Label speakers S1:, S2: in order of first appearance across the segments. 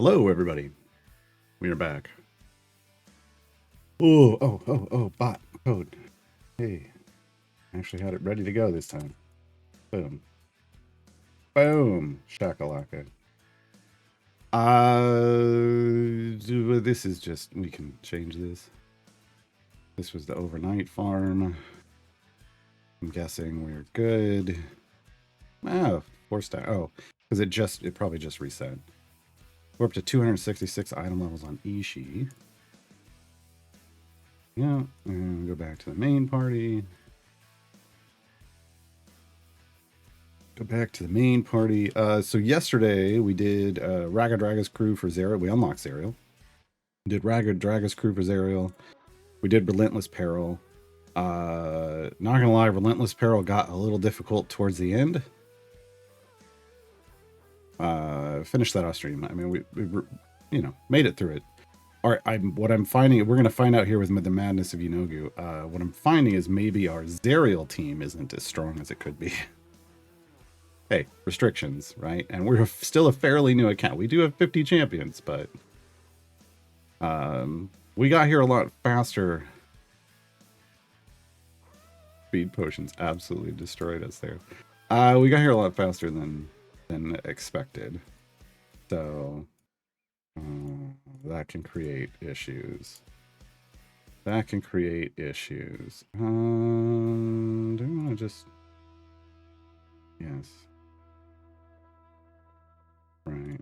S1: Hello, everybody. We are back. Oh, bot code. Hey, I actually had it ready to go this time. Boom. Boom. Shakalaka. This is just, we can change this. This was the overnight farm. I'm guessing we're good. Ah, 4 star. Oh, because it probably just reset. We're up to 266 item levels on Ishii. Yeah, and go back to the main party. Go back to the main party. So yesterday we did Ragged Draga's crew for Zerial. We unlocked Zerial. We did Ragged Draga's crew for Zerial. We did Relentless Peril. Not gonna lie, Relentless Peril got a little difficult towards the end. Finished that off stream. I mean, we made it through it. All right, what I'm finding, we're gonna find out here with the madness of Yenogu. What I'm finding is maybe our Zerial team isn't as strong as it could be. Hey, restrictions, right? And we're still a fairly new account. We do have 50 champions, but we got here a lot faster. Speed potions absolutely destroyed us there. We got here a lot faster than expected, so that can create issues. That can create issues. Do we want to just? Yes. Right.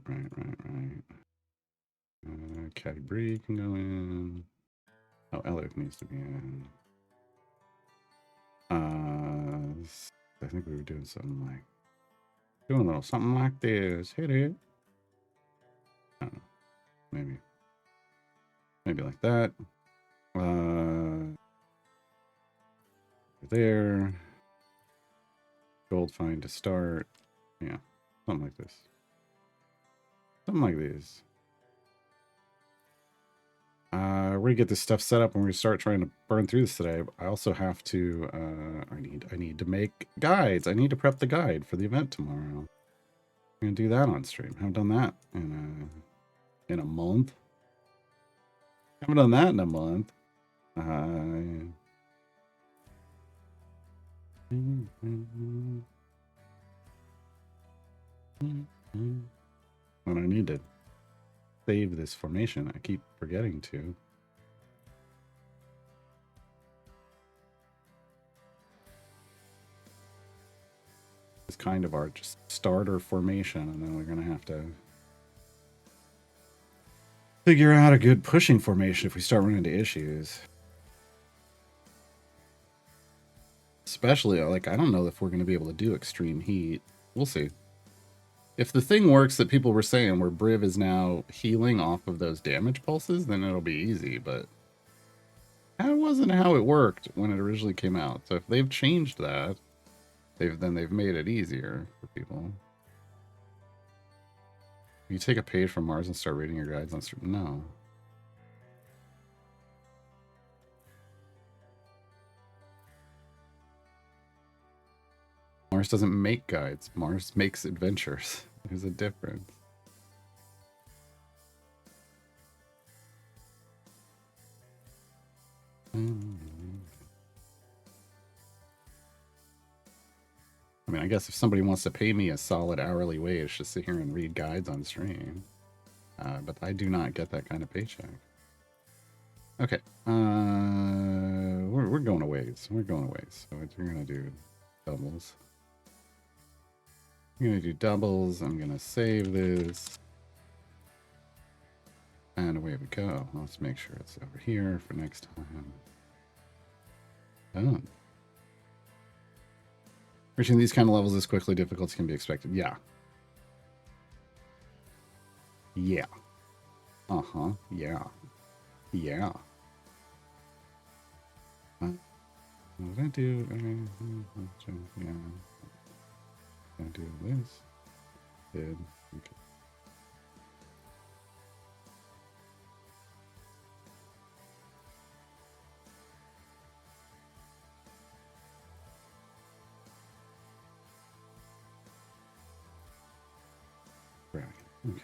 S1: Cadbury can go in. Oh, Elliot needs to be in. I think we were doing something a little something like this. Hit it. I don't know. Maybe like that. There. Gold find to start. Yeah, something like this. Something like this. We're gonna get this stuff set up and we're gonna start trying to burn through this today. I also have to I need to make guides. I need to prep the guide for the event tomorrow. I'm gonna do that on stream. I haven't done that in a month. I haven't done that in a month. When I need to save this formation, I keep forgetting to. It's kind of our just starter formation, and then we're gonna have to figure out a good pushing formation if we start running into issues. Especially, like, I don't know if we're going to be able to do extreme heat. We'll see. If the thing works that people were saying, where Briv is now healing off of those damage pulses, then it'll be easy, but that wasn't how it worked when it originally came out. So if they've changed that, then they've made it easier for people. You take a page from Mars and start reading your guides on stream? No. Mars doesn't make guides. Mars makes adventures. There's a difference. I mean, I guess if somebody wants to pay me a solid hourly wage to sit here and read guides on stream, but I do not get that kind of paycheck. Okay, we're going a ways. We're going a ways. So we're gonna do doubles. I'm gonna do doubles. I'm gonna save this, and away we go. Let's make sure it's over here for next time. Done. Reaching these kind of levels this quickly, difficulty can be expected. Yeah. Yeah. Uh-huh. Yeah. Yeah. What did I do? Yeah. I do this. Did. Okay. Right. Okay.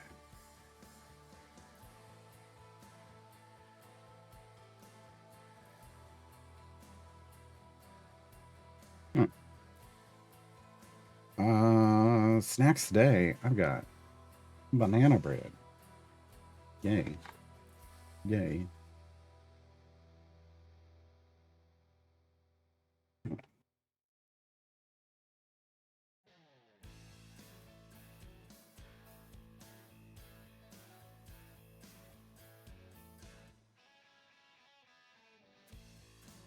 S1: Snacks today. I've got banana bread. Yay. Yay.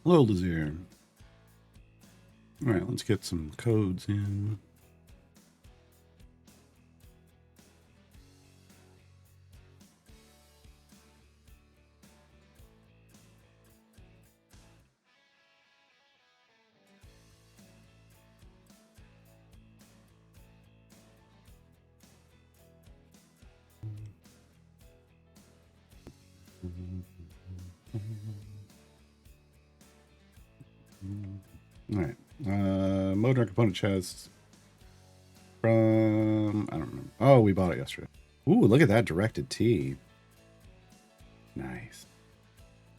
S1: Hello, Lazier. All right, let's get some codes in. All right. Motor component chest from, I don't remember. Oh, we bought it yesterday. Ooh, look at that directed T. Nice.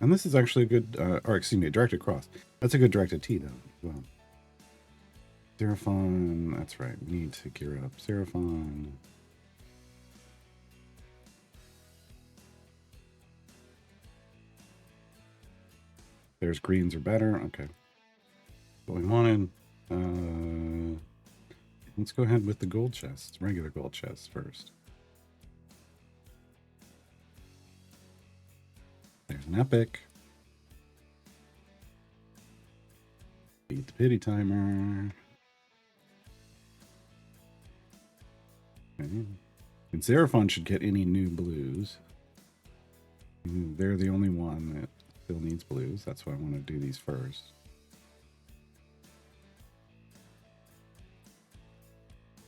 S1: And this is actually a good, or excuse me, a directed cross. That's a good directed T, though. Well, Seraphon, that's right. Need to gear up. Seraphon. There's greens are better. Okay. What we wanted. Let's go ahead with the gold chests. Regular gold chests first. There's an epic. Beat the pity timer. Okay. And Seraphon should get any new blues. They're the only one that still needs blues. That's why I want to do these first.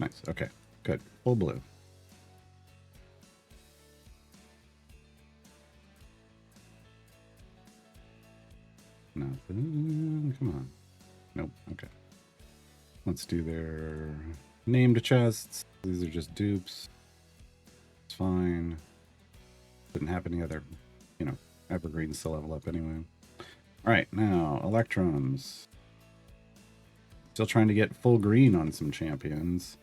S1: Nice. Okay. Good. Full blue. Nothing. Come on. Nope. Okay. Let's do their named chests. These are just dupes. It's fine. Didn't have any other, you know, evergreens to level up anyway. All right, now electrums. Still trying to get full green on some champions.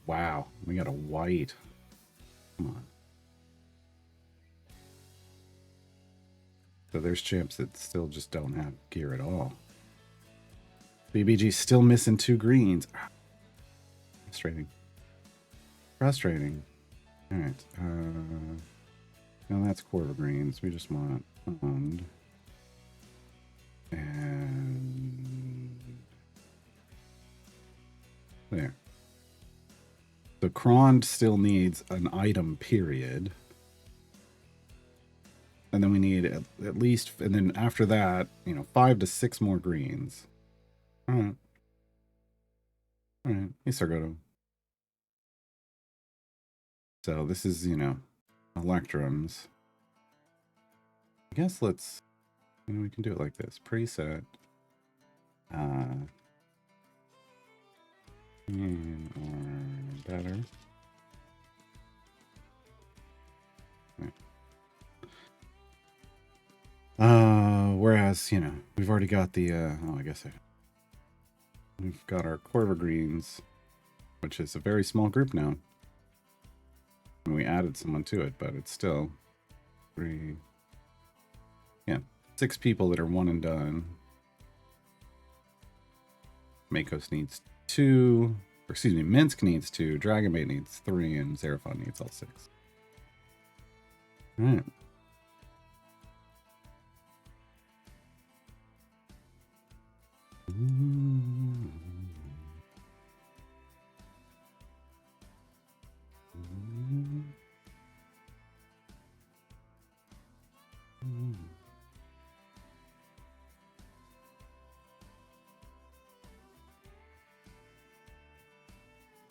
S1: Wow, we got a white. Come on. So there's champs that still just don't have gear at all. BBG's still missing 2 greens. Frustrating. Frustrating. All right. Now that's quarter greens. We just want and there. So Krond still needs an item, period. And then we need at least, and then after that, you know, 5 to 6 more greens. All right. All right. Hey, Sargoto. So this is, you know, electrums. I guess let's, you know, we can do it like this. Preset. Or better. Whereas, you know, we've already got the, oh, I guess we've got our Corver Greens, which is a very small group now. And we added someone to it, but it's still 6 people that are one and done. Makos needs 2, or excuse me, Minsk needs 2, Dragonbait needs 3, and Seraphon needs all 6. All right.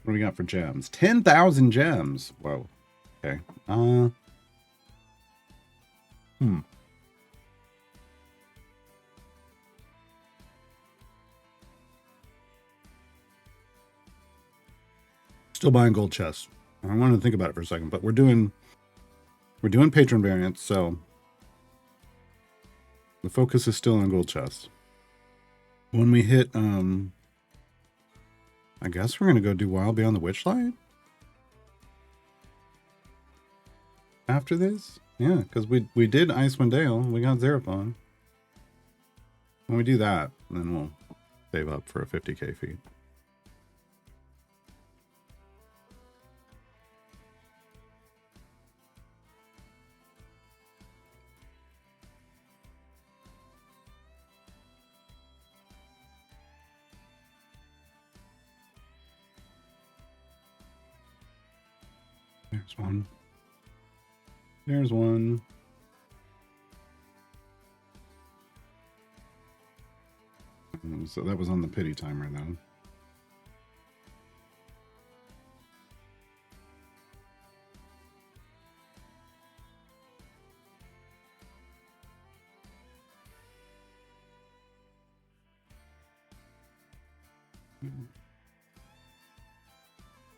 S1: What do we got for gems? 10,000 gems. Whoa. Okay. Still buying gold chests. I wanted to think about it for a second, but we're doing We're doing patron variants, so the focus is still on gold chests. When we hit, I guess we're gonna go do Wild Beyond the Witchlight after this. Yeah, because we did Icewind Dale, we got Xeraphon. When we do that, then we'll save up for a 50k feat. There's one. There's one. So that was on the pity timer then.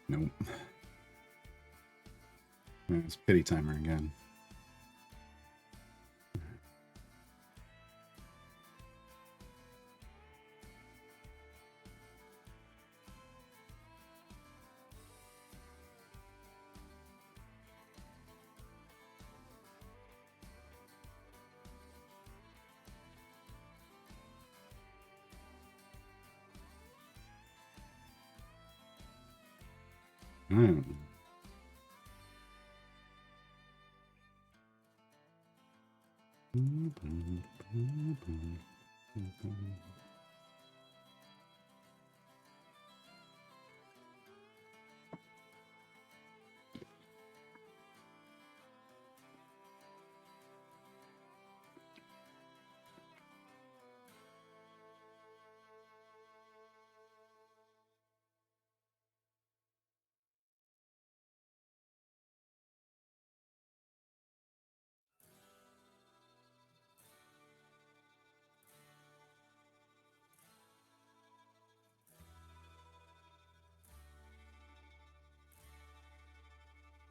S1: Nope. It's pity timer again.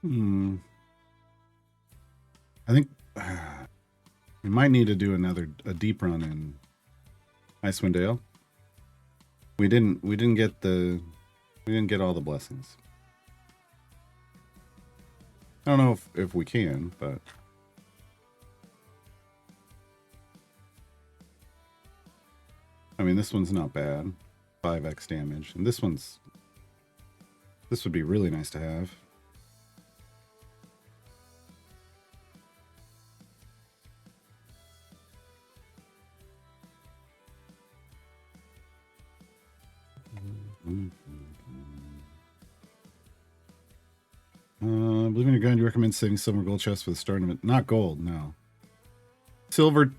S1: Mm. I think we might need to do a deep run in Icewind Dale. We didn't get all the blessings. I don't know if we can, but I mean this one's not bad. 5x damage. And this would be really nice to have. Believing your gun, you recommend saving silver gold chests for the start of it. Not gold, no. Silver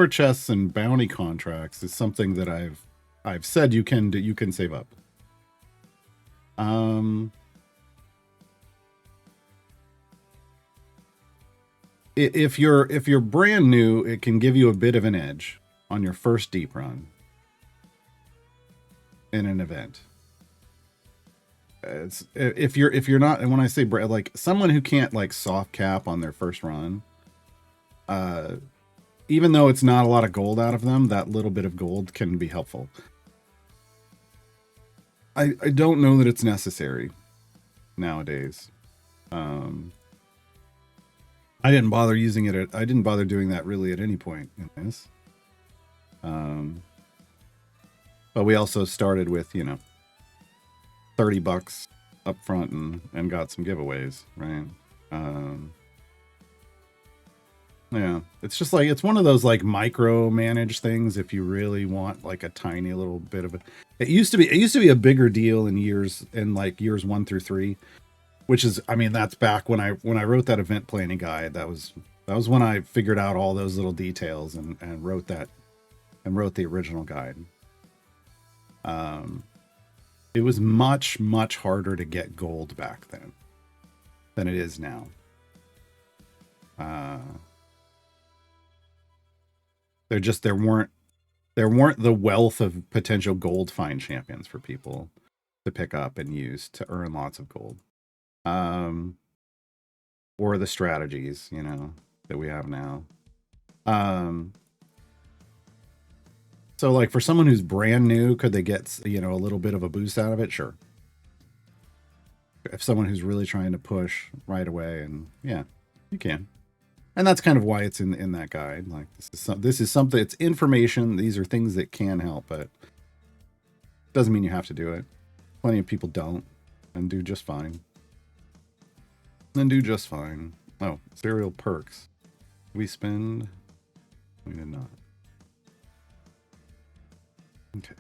S1: chests and bounty contracts is something that I've said you can save up. If you're brand new, it can give you a bit of an edge on your first deep run in an event. If you're not, and when I say like someone who can't like soft cap on their first run, even though it's not a lot of gold out of them, that little bit of gold can be helpful. I don't know that it's necessary nowadays. I didn't bother using it. I didn't bother doing that really at any point in this. But we also started with, you know, $30 up front and got some giveaways, right? Yeah, it's just like, it's one of those like micromanage things. If you really want like a tiny little bit of it, it used to be a bigger deal in years 1 through 3, which is, I mean, that's back when I wrote that event planning guide. That was when I figured out all those little details and wrote the original guide. It was much harder to get gold back then than it is now. There weren't the wealth of potential gold find champions for people to pick up and use to earn lots of gold. or the strategies, you know, that we have now. Um, so like for someone who's brand new, could they get, you know, a little bit of a boost out of it? Sure. If someone who's really trying to push right away, and yeah, you can. And that's kind of why it's in that guide. Like this is something. It's information. These are things that can help, but doesn't mean you have to do it. Plenty of people don't, and do just fine. And do just fine. Oh, serial perks. We spend. We did not. Okay.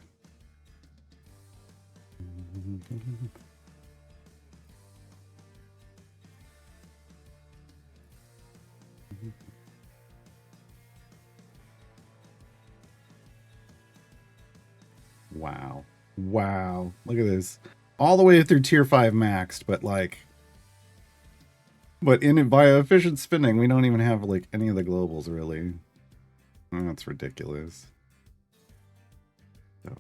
S1: Wow. Wow. Look at this. All the way through tier 5 maxed, but like but in it via efficient spinning, we don't even have like any of the globals really. That's ridiculous. So.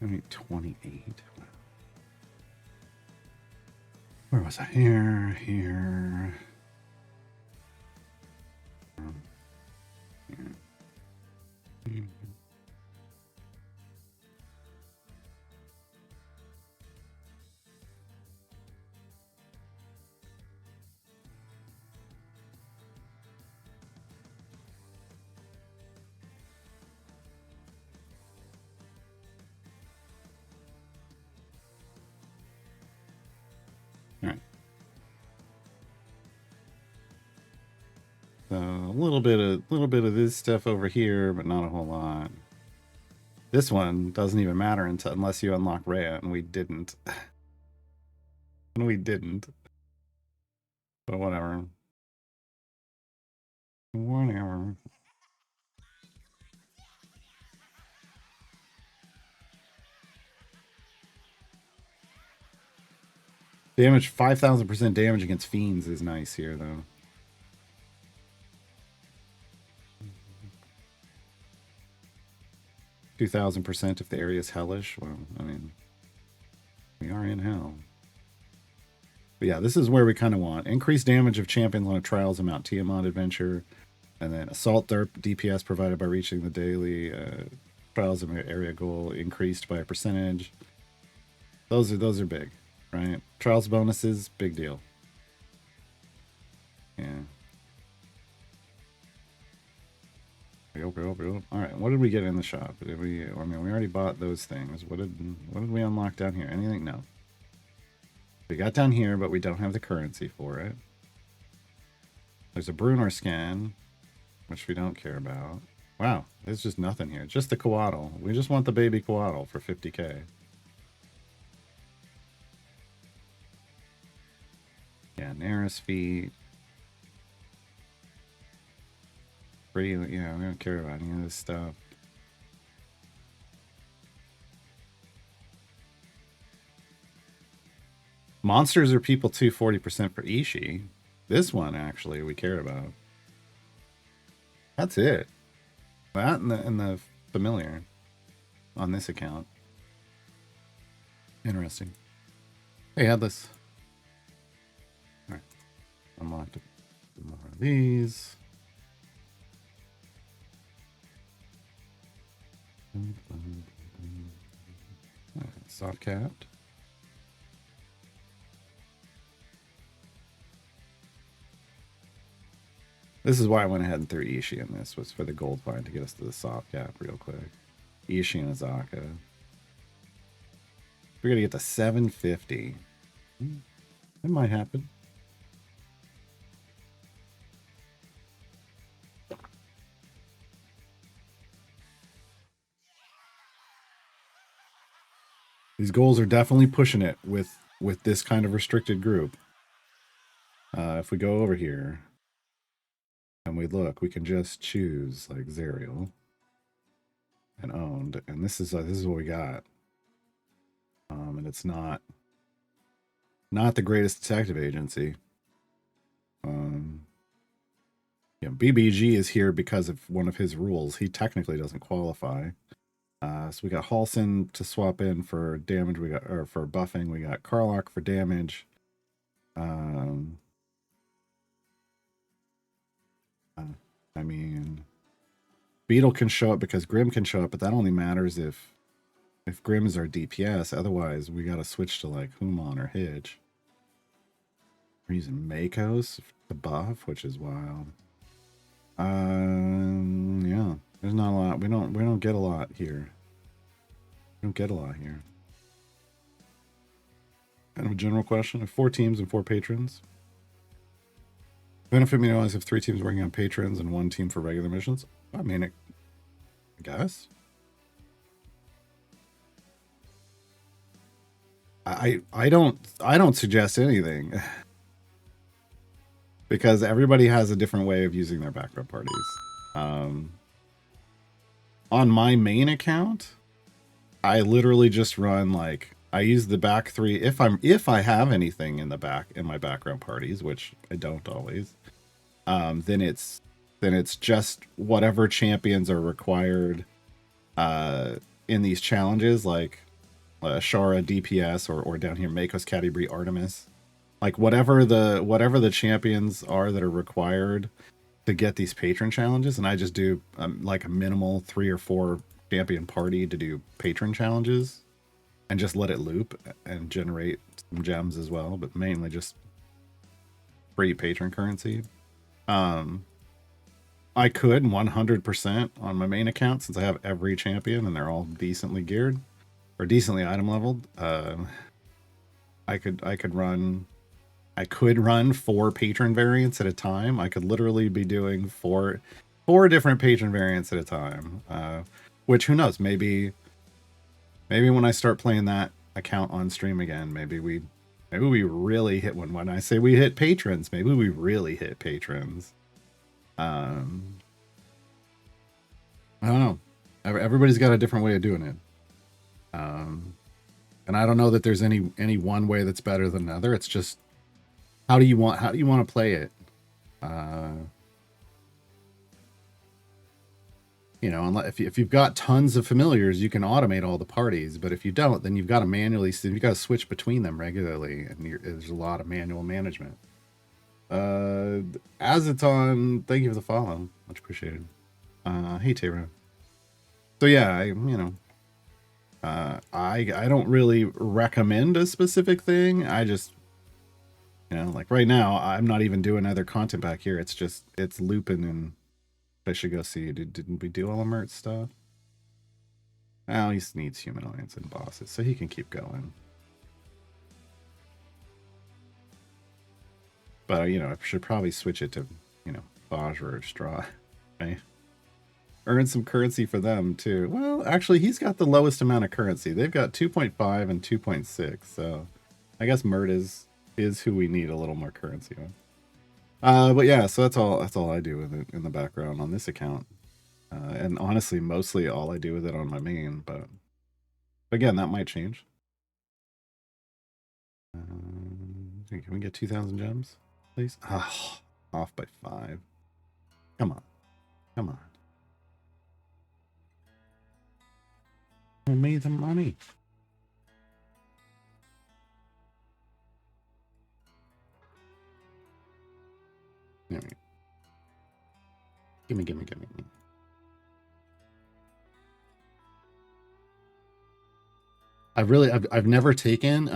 S1: I mean 28. Where was I? Here. Here. All right. So a little bit of this stuff over here, but not a whole lot. This one doesn't even matter unless you unlock Rhea, and we didn't. And we didn't. But whatever. Whatever. Damage 5,000% damage against fiends is nice here though. %2,000% if the area is hellish. Well, I mean, we are in hell. But yeah, this is where we kind of want increased damage of champions on a Trials of Mount Tiamat adventure, and then assault DPS provided by reaching the daily Trials of area goal increased by a percentage. Those are big, right? Trials bonuses, big deal. Yeah. All right, what did we get in the shop? Did we? I mean, we already bought those things. What did we unlock down here? Anything? No. We got down here, but we don't have the currency for it. There's a Bruenor scan, which we don't care about. Wow, there's just nothing here. Just the Coatl. We just want the baby Coatl for 50k. Yeah, Naris feet. Free, yeah, we don't care about any of this stuff. Monsters are people too, 40% for Ishii. This one, actually, we care about. That's it. That and the familiar on this account. Interesting. Hey, Headless. Alright. Unlocked more of these. Soft capped. This is why I went ahead and threw Ishii in this, was for the gold find to get us to the soft cap real quick. Ishii and Azaka. We're gonna get to 750. It might happen. These goals are definitely pushing it with this kind of restricted group. If we go over here, we look, we can just choose like Zerial and owned, and this is what we got. And it's not the greatest detective agency. BBG is here because of one of his rules. He technically doesn't qualify. So we got Halson to swap in for damage. We got, or for buffing. We got Karlach for damage. I mean, Beetle can show up because Grim can show up, but that only matters if Grim's our DPS. Otherwise, we gotta switch to like Humon or Hitch. We're using Makos to buff, which is wild. Yeah, there's not a lot. We don't get a lot here. We don't get a lot here. Kind of a general question of 4 teams and 4 patrons. Benefit me to always have 3 teams working on patrons and 1 team for regular missions. I mean, I guess. I don't suggest anything because everybody has a different way of using their background parties. On my main account, I literally just run like I use the back 3 if I have anything in my background parties, which I don't always. Then it's just whatever champions are required in these challenges, like Shara DPS or down here Makos Cadibri Artemis, like whatever the champions are that are required to get these patron challenges, and I just do like a minimal 3 or 4 champion party to do patron challenges and just let it loop and generate some gems as well, but mainly just free patron currency. I could 100% on my main account, since I have every champion and they're all decently geared or decently item leveled. I could run 4 patron variants at a time. I could literally be doing four different patron variants at a time. Which, who knows, maybe when I start playing that account on stream again, maybe we really hit one. When I say we hit patrons, maybe we really hit patrons. I don't know. Everybody's got a different way of doing it. And I don't know that there's any one way that's better than another. It's just how do you want to play it? You know, if you've got tons of familiars, you can automate all the parties. But if you don't, then you've got to switch between them regularly, and there's a lot of manual management. Azaton, thank you for the follow, much appreciated. Hey Tara. So yeah, I don't really recommend a specific thing. I just, like right now, I'm not even doing other content back here. It's looping, and I should go see. Didn't we do all the Mert stuff? Oh, he needs human alliance and bosses, so he can keep going. But I should probably switch it to, Baj or Straw, right? Earn some currency for them too. Well, actually, he's got the lowest amount of currency. They've got 2.5 and 2.6, so I guess Mert is who we need a little more currency on. But yeah, so that's all I do with it in the background on this account. And honestly, mostly all I do with it on my main, but again, that might change. Can we get 2,000 gems, please? Oh, off by 5. Come on. Who made the money? Gimme. I've never taken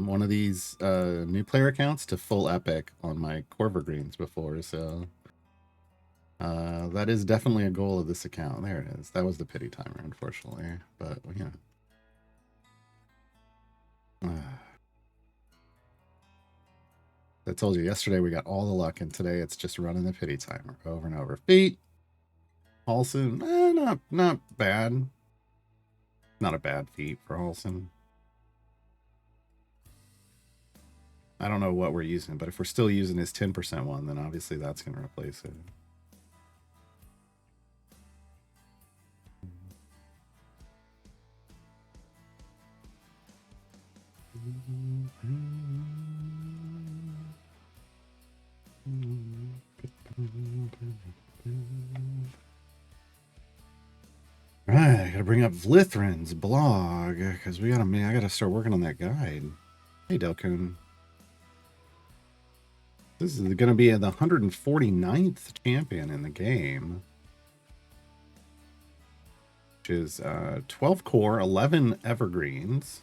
S1: one of these new player accounts to full epic on my Corver Greens before, so that is definitely a goal of this account. There it is. That was the pity timer, unfortunately, but I told you yesterday we got all the luck, and today it's just running the pity timer over and over. Feet. Halson, not bad. Not a bad feat for Halson. I don't know what we're using, but if we're still using his 10% one, then obviously that's going to replace it. Alright, I gotta bring up Vlithrin's blog, because I gotta start working on that guide. Hey, Delcoon. This is gonna be the 149th champion in the game. Which is 12 core, 11 evergreens,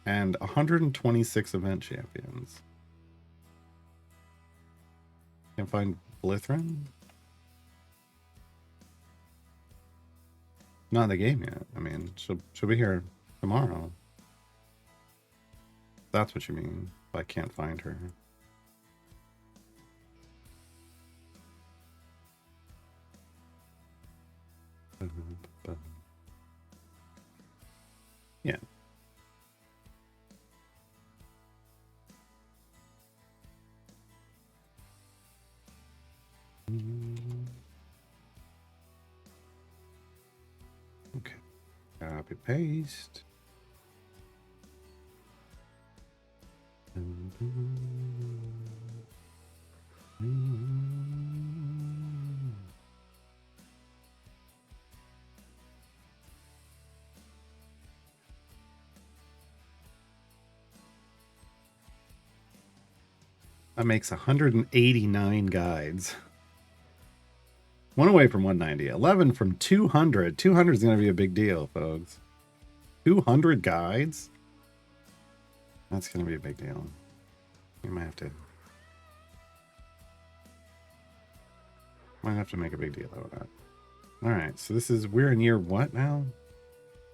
S1: and 126 event champions. Can't find Vlithrin? Not in the game yet. I mean, she'll be here tomorrow. That's what you mean. If I can't find her. Yeah. Okay. Copy paste. That makes 189 guides. One away from 190. 11 from 200. 200 is going to be a big deal, folks. 200 guides? That's going to be a big deal. You might have to make a big deal out of that. All right, so we're in year what now?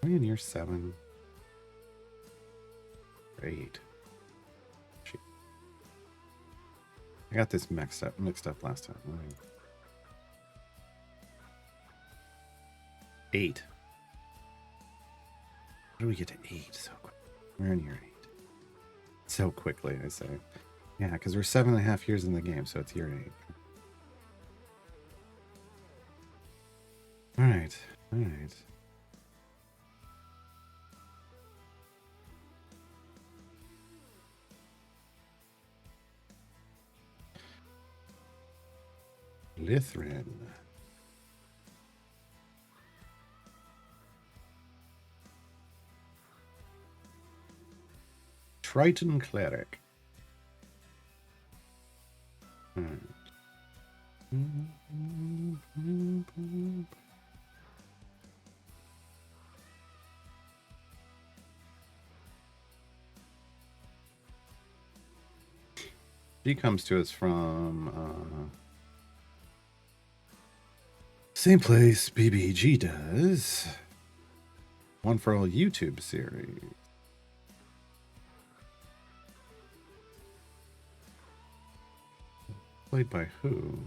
S1: Are we in year 7? 8. Shit. I got this mixed up last time. Right. 8. How do we get to 8 so quick? We're in year 8. So quickly, I say. Yeah, because we're 7.5 years in the game, so it's year 8. All right. Vlithrin. Triton Cleric. She comes to us from same place BBG does. One for All YouTube series. Played by who?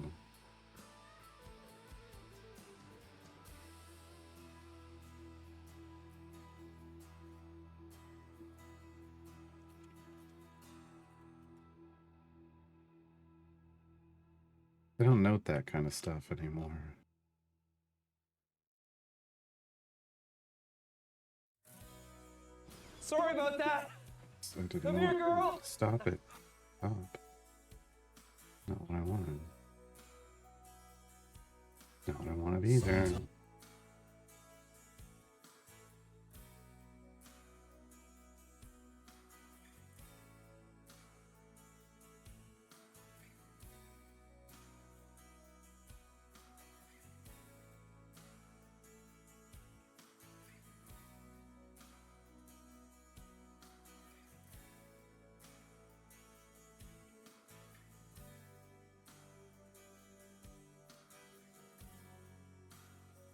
S1: They don't note that kind of stuff anymore.
S2: Sorry about that.
S1: Come here, girl. Stop it. Stop. Not what I wanted. Not what I wanted either.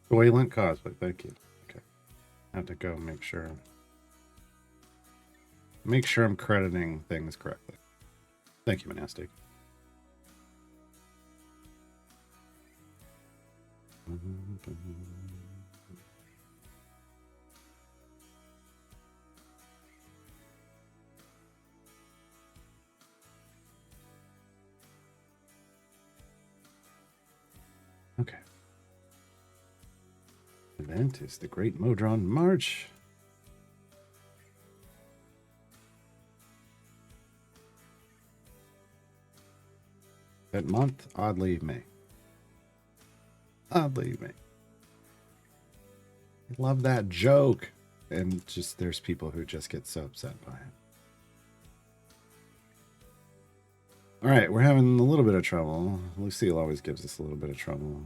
S1: Soylent Cosplay, thank you. Okay. I have to go make sure I'm crediting things correctly. Thank you, Monastic. Okay. Event is the Great Modron March. That month, oddly May. Oddly May. I love that joke. And just there's people who just get so upset by it. All right, we're having a little bit of trouble. Lucille always gives us a little bit of trouble.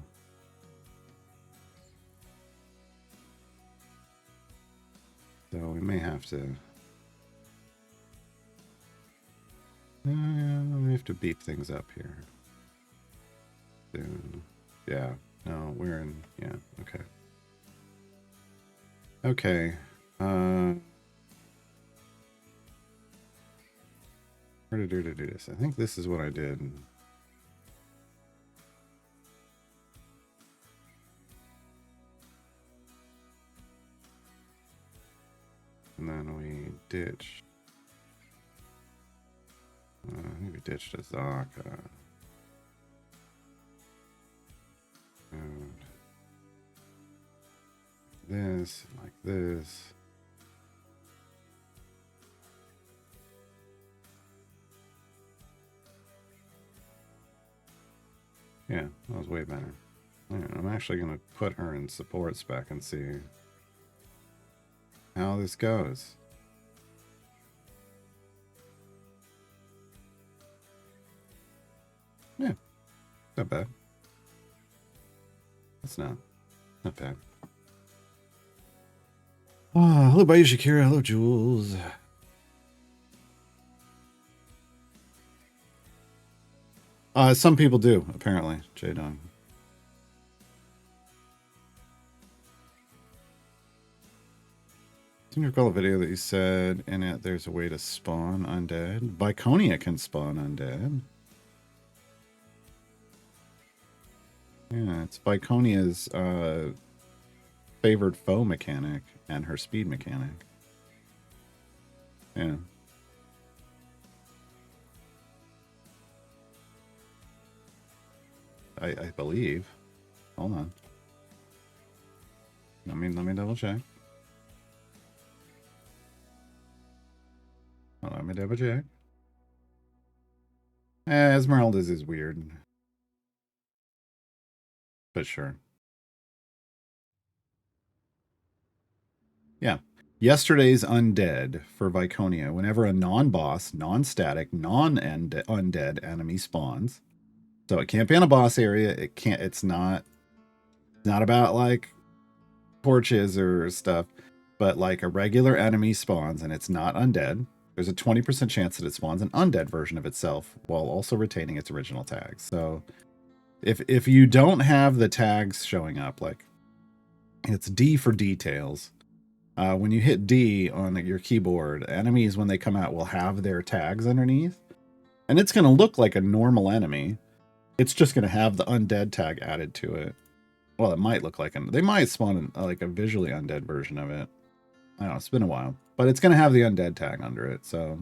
S1: So we may have to... we have to beef things up here. Soon. Yeah. No, we're in... Yeah, okay. Okay. Where to do this? I think this is what I did. And then we ditched. I think we ditched Azaka. And this, like this. Yeah, that was way better. Right, I'm actually going to put her in support spec and see how this goes. Yeah, not bad. That's not bad. Oh, hello, Bayou Shakira. Hello, Jules. Some people do, apparently, J-Dog. I seem to recall a video that you said in it there's a way to spawn undead. Viconia can spawn undead. Yeah, it's Viconia's favored foe mechanic and her speed mechanic. Yeah. I believe. Hold on. Let me double check. Let me double check. Esmeralda's is weird. But sure. Yeah. Yesterday's undead for Viconia. Whenever a non-boss, non-static, non-undead enemy spawns. So it can't be in a boss area. It's not about like torches or stuff, but like a regular enemy spawns and it's not undead. There's a 20% chance that it spawns an undead version of itself while also retaining its original tags. So if you don't have the tags showing up, like it's D for details. When you hit D on your keyboard, enemies, when they come out, will have their tags underneath. And it's going to look like a normal enemy. It's just going to have the undead tag added to it. Well, it might look like they might spawn like a visually undead version of it. I don't know, it's been a while. But it's going to have the undead tag under it, so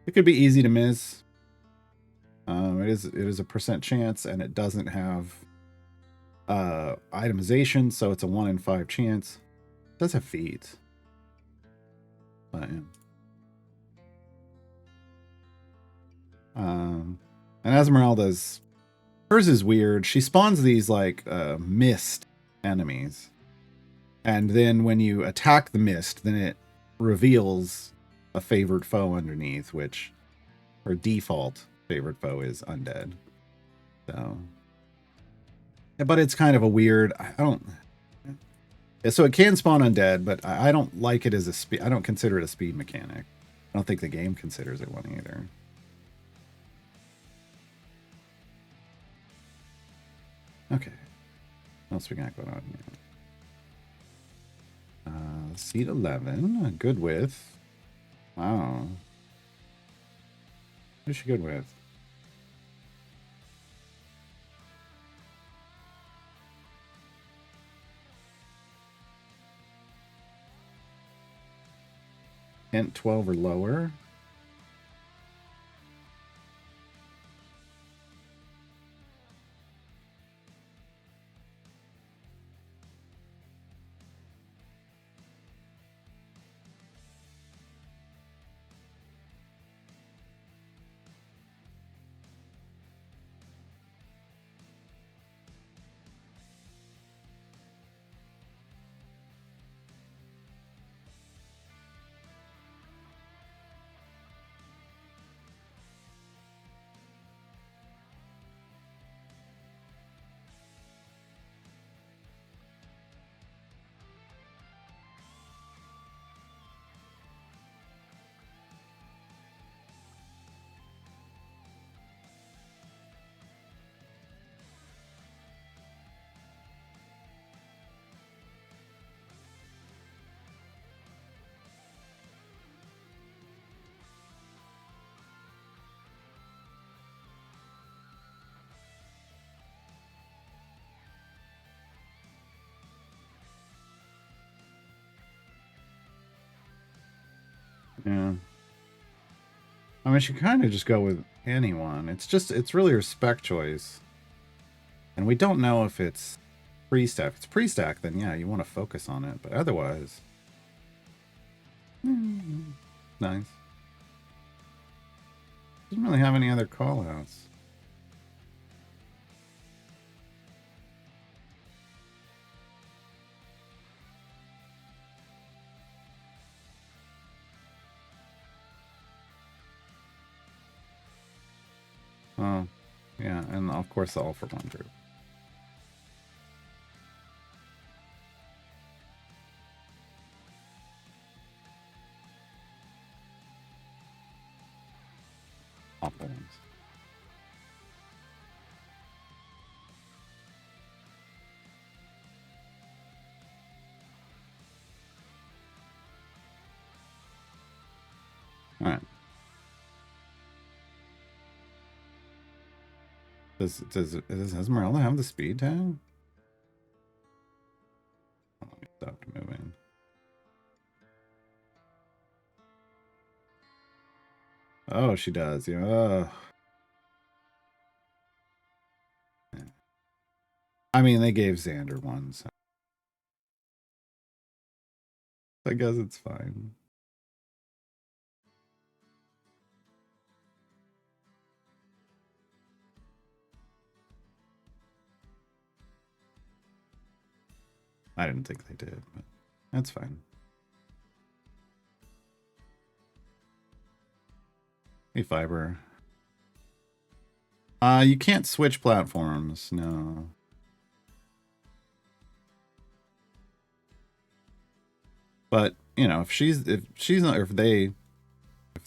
S1: it could be easy to miss. It is a percent chance, and it doesn't have itemization, so it's a 1 in 5 chance. It does have feet. But yeah. And Esmeralda's, hers is weird. She spawns these like mist enemies. And then when you attack the mist, then it reveals a favored foe underneath, which her default favored foe is undead. So, but it's kind of a weird, so it can spawn undead, but I don't like it as a speed. I don't consider it a speed mechanic. I don't think the game considers it one either. Okay. What else we got going on here? Seat 11. Good with. Wow. What is she good with? Int 12 or lower. Yeah. I mean, she kind of just go with anyone. It's really her spec choice. And we don't know if it's pre-stack. If it's pre-stack, then yeah, you want to focus on it. But otherwise, nice. Doesn't really have any other call-outs. Oh, yeah, and of course the all-for-one group. Awful ones. All right. Does Esmeralda have the speed tag? Oh, let me stop moving. Oh, she does. Yeah. I mean, they gave Xander one, so I guess it's fine. I didn't think they did, but that's fine. Hey, Fiber. You can't switch platforms, no. But you know, if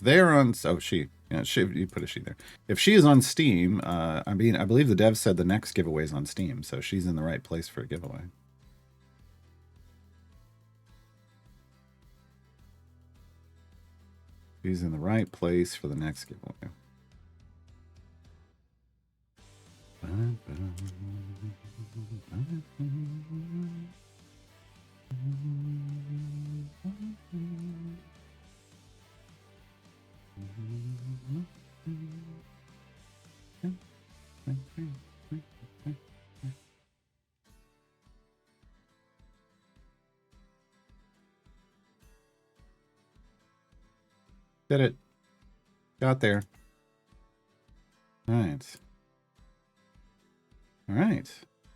S1: they're on, oh she, yeah, you put a she there. If she is on Steam, I mean, I believe the dev said the next giveaway is on Steam, so she's in the right place for a giveaway. She's in the right place for the next giveaway. Did it. Got there. All right. All right.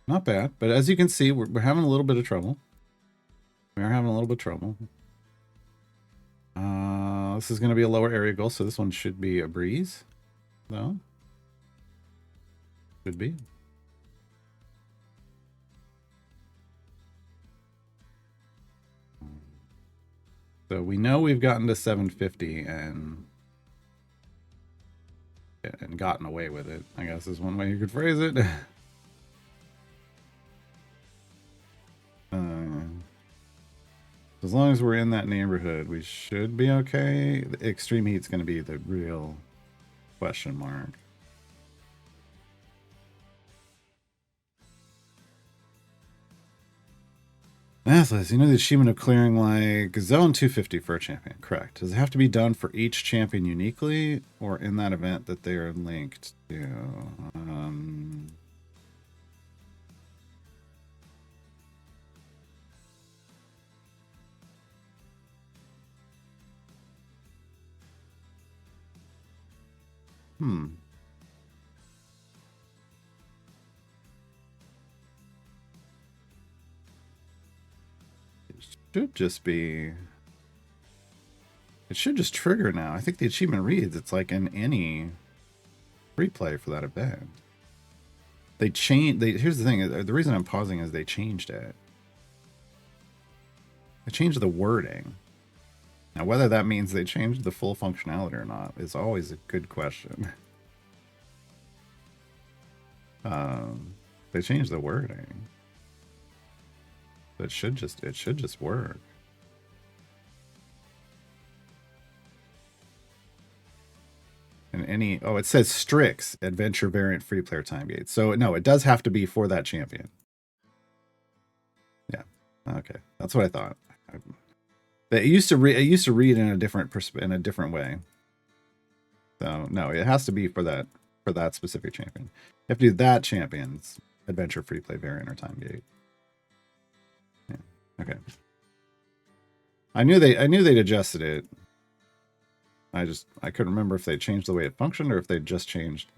S1: Not bad. But as you can see, we're having a little bit of trouble. We are having a little bit of trouble. This is going to be a lower area goal, so this one should be a breeze. No? Should be. So we know we've gotten to 750 and gotten away with it, I guess is one way you could phrase it. As long as we're in that neighborhood, we should be okay. The extreme heat's going to be the real question mark. Atlas, you know the achievement of clearing like zone 250 for a champion, correct? Does it have to be done for each champion uniquely or in that event that they are linked to? Should just be, it should just trigger now. I think the achievement reads it's like in any replay for that event. They changed, here's the thing, the reason I'm pausing is they changed it. They changed the wording. Now whether that means they changed the full functionality or not is always a good question. They changed the wording. It should just work. And any, oh, it says Strix adventure variant free player time gate. So no, it does have to be for that champion. Yeah. Okay. That's what I thought. It used to read in a different way. So no, it has to be for that specific champion. You have to do that champion's adventure free play variant or time gate. Yeah. Okay. I knew they'd adjusted it. I couldn't remember if they changed the way it functioned or if they just changed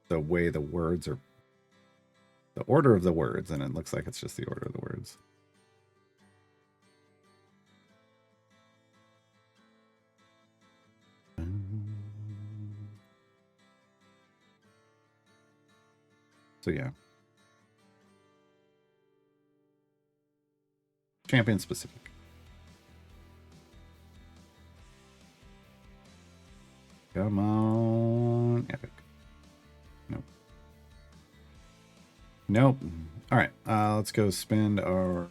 S1: the way the words are, the order of the words, and it looks like it's just the order of the words. So yeah. Champion specific. Come on, epic. Nope. Nope. All right, let's go spend our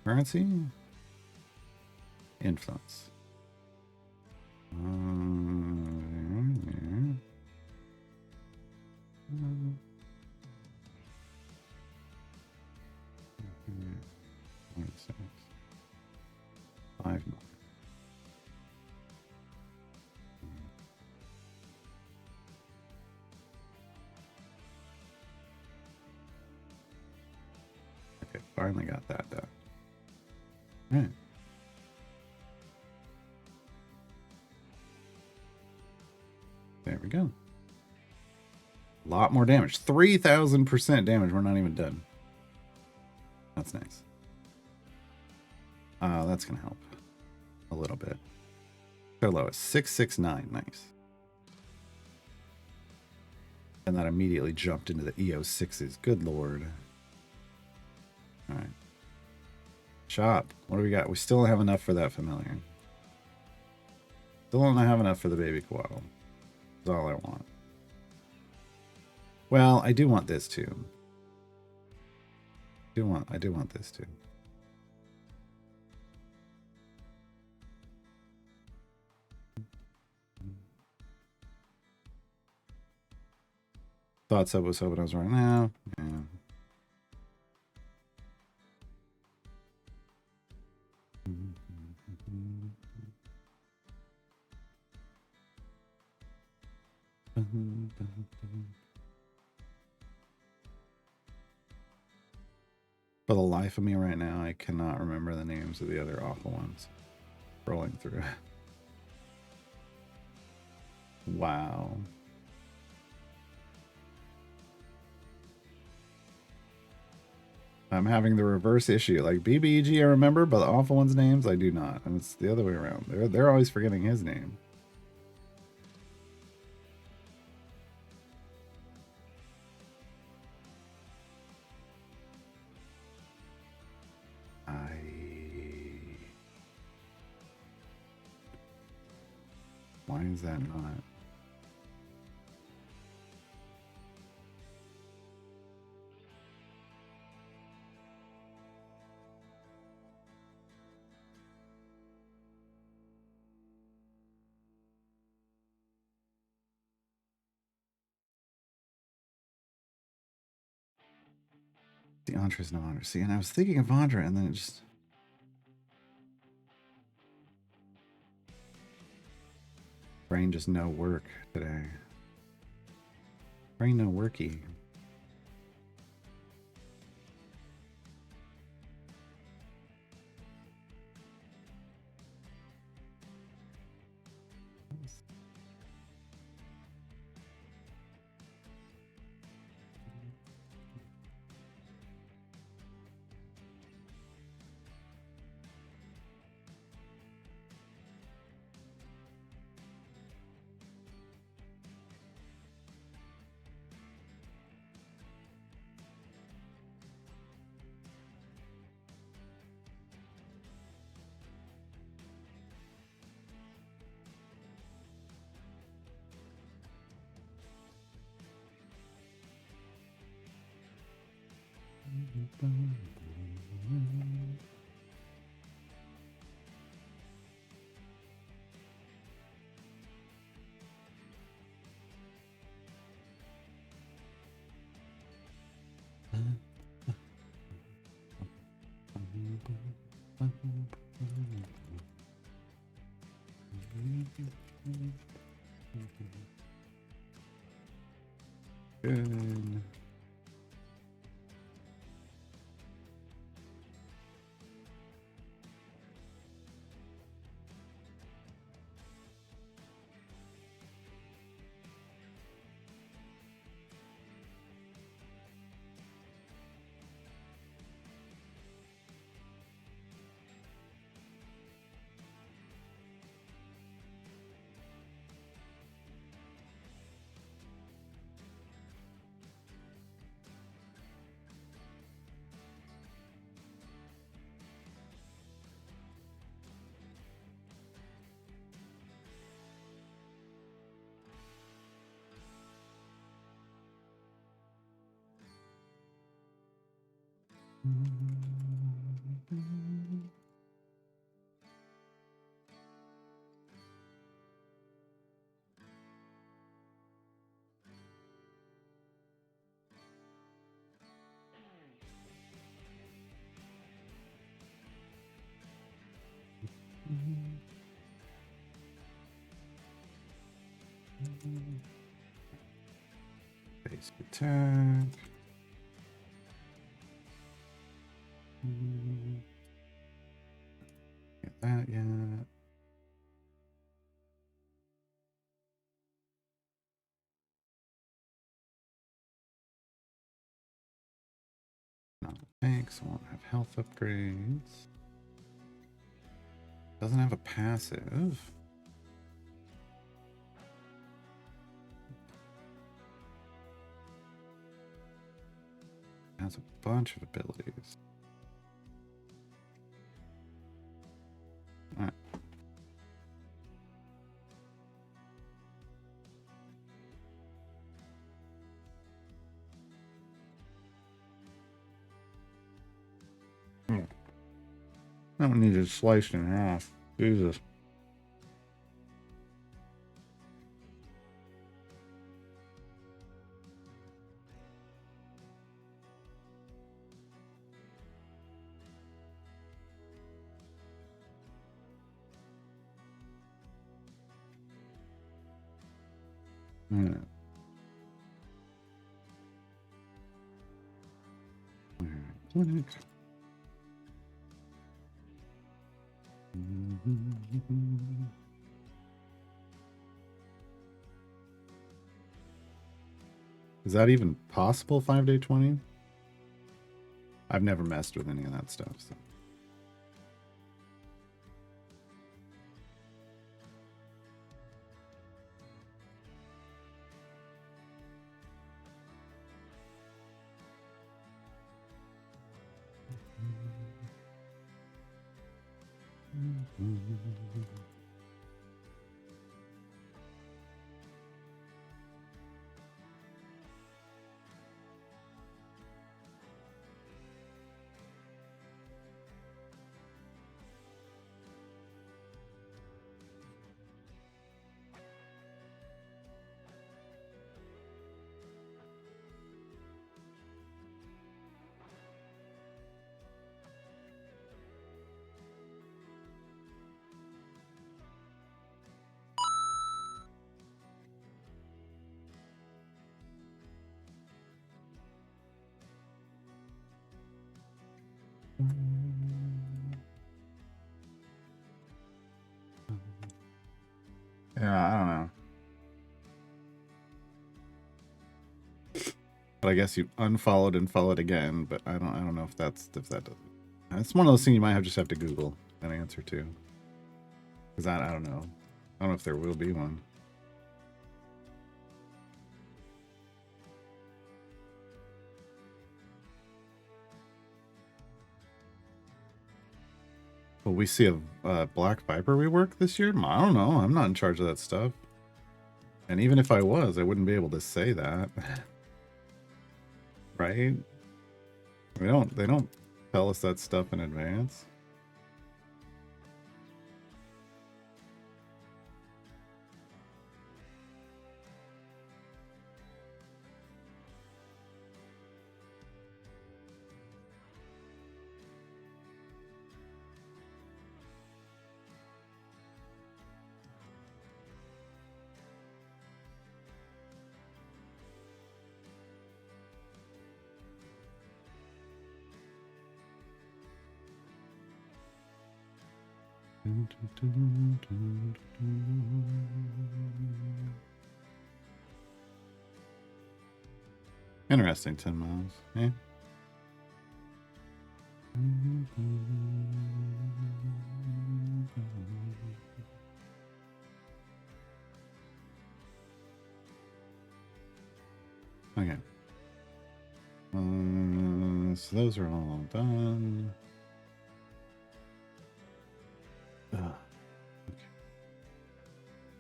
S1: currency. Influence. Five more. Okay, finally got that done. All right. There we go. A lot more damage. 3,000% damage. We're not even done. That's nice. That's going to help a little bit. Their lowest, 669. Nice. And that immediately jumped into the EO6s. Good lord. All right. Shop. What do we got? We still don't have enough for that familiar. Still don't have enough for the baby koala. That's all I want. Well, I do want this too. I do want this too. Thought Sub was hoping I was right now. Yeah. For the life of me right now, I cannot remember the names of the other awful ones. Rolling through. Wow. I'm having the reverse issue. Like BBEG I remember, but the awful ones' names I do not. And it's the other way around. They're always forgetting his name. Why is that not? The Andre's no Andre. See, and I was thinking of Andre, and then it just. Brain just no work today. Brain no worky. good. Base attack. Get that yet. No, thanks. Won't have health upgrades. Doesn't have a passive. Has a bunch of abilities. All right. That one needed sliced in half. Jesus. Yeah. Clinic. Is that even possible, 5-day 20? I've never messed with any of that stuff, so. Yeah, I don't know. But I guess you unfollowed and followed again, but I don't know if that does. It's one of those things you might just have to Google an answer to. Because I don't know. I don't know if there will be one. Will we see a Black Viper rework this year? I don't know. I'm not in charge of that stuff. And even if I was, I wouldn't be able to say that. Right? They don't tell us that stuff in advance. Interesting, 10 miles. Eh? Okay. So those are all done. Okay.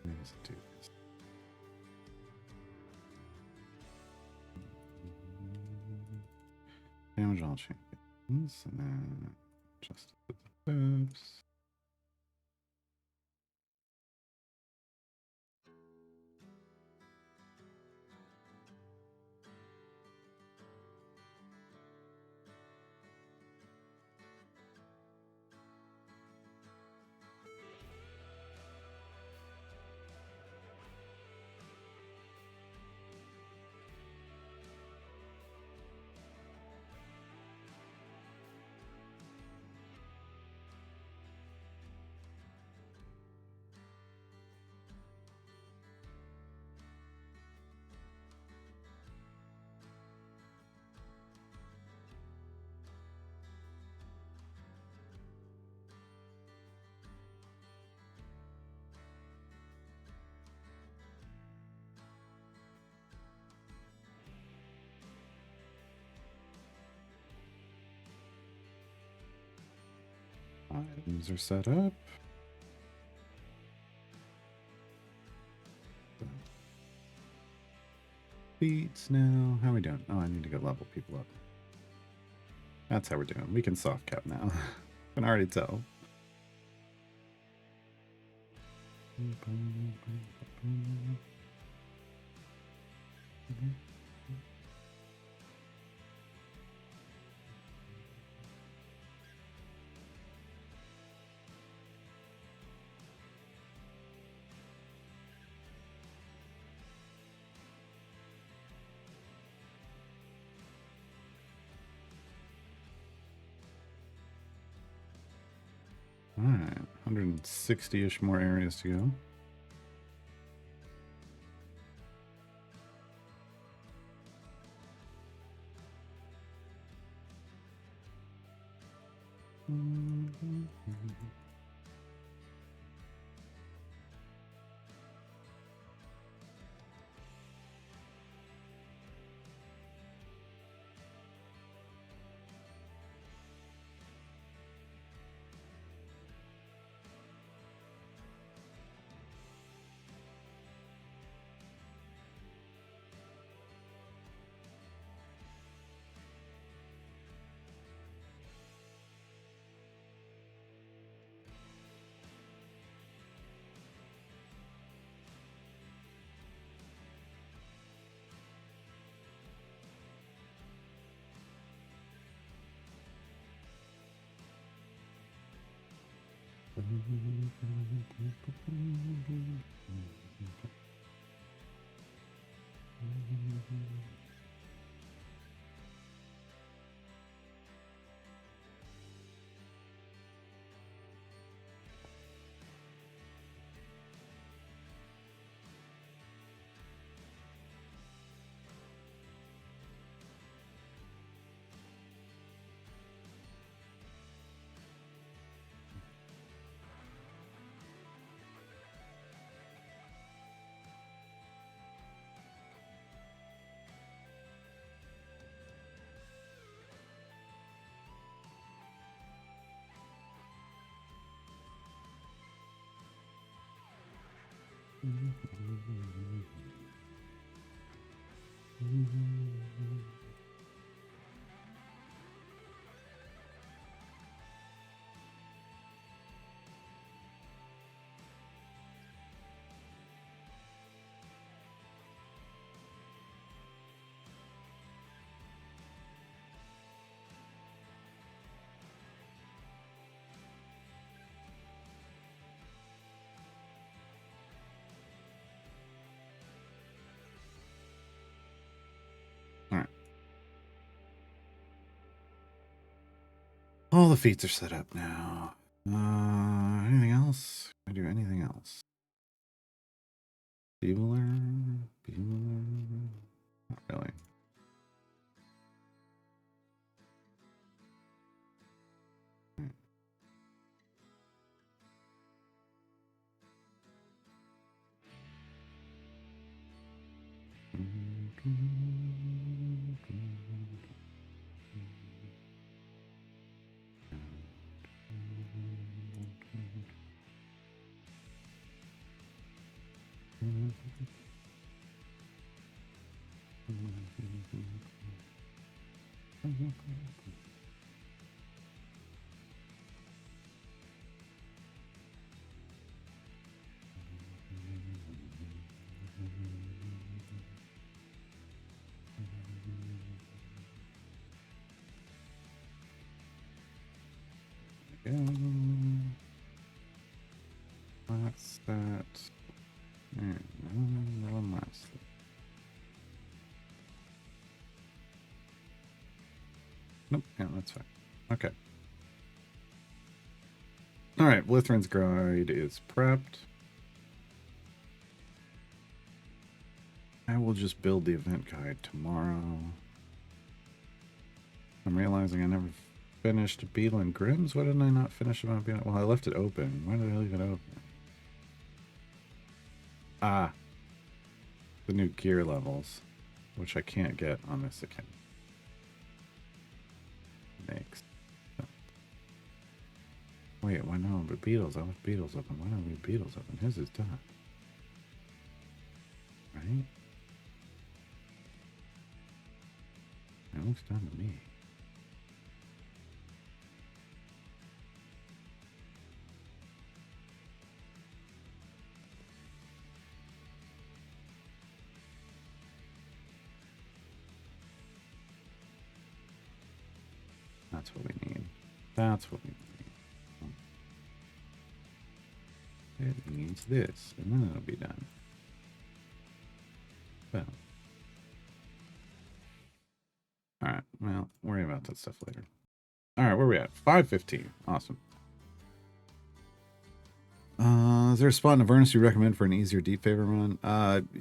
S1: Let's do this. Damage all champions, and then just the moves. Items are set up. Beats now. How are we doing? Oh, I need to go level people up. That's how we're doing. We can soft cap now. I can already tell. All right, 160-ish more areas to go. All right. All the feats are set up now. Anything else? else? Can I do anything else? Bueller? Not really. That's that. One last. Nope. Yeah, that's fine. Okay. All right. Blitherin's guide is prepped. I will just build the event guide tomorrow. I'm realizing I never finished Beetle and Grimm's. Why didn't I not finish about Beetle? Well, I left it open. Why did I leave it open? Ah. The new gear levels, which I can't get on this account. Next. Wait, why no? But Beetles, I left Beetles open. Why don't we leave Beetles open? His is done. Right? It looks done to me. That's what we need. That's what we need. It needs this, and then it'll be done. Well. Alright, well, worry about that stuff later. Alright, where are we at? 5:15. Awesome. Is there a spot in Avernus you recommend for an easier deep favor run?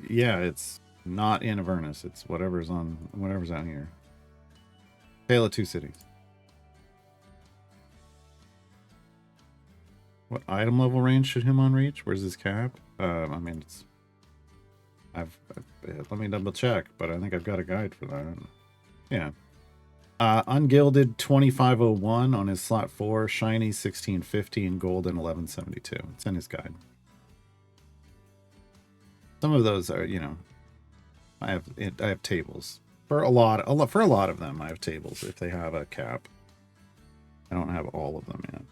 S1: Yeah, it's not in Avernus. It's whatever's out here. Tale of Two Cities. What item level range should Himon reach? Where's his cap? I mean, it's... let me double check, but I think I've got a guide for that. Yeah. Ungilded 2501 on his slot 4, shiny 1650, and golden 1172. It's in his guide. Some of those are, you know, I have tables for a lot of them. I have tables if they have a cap. I don't have all of them yet.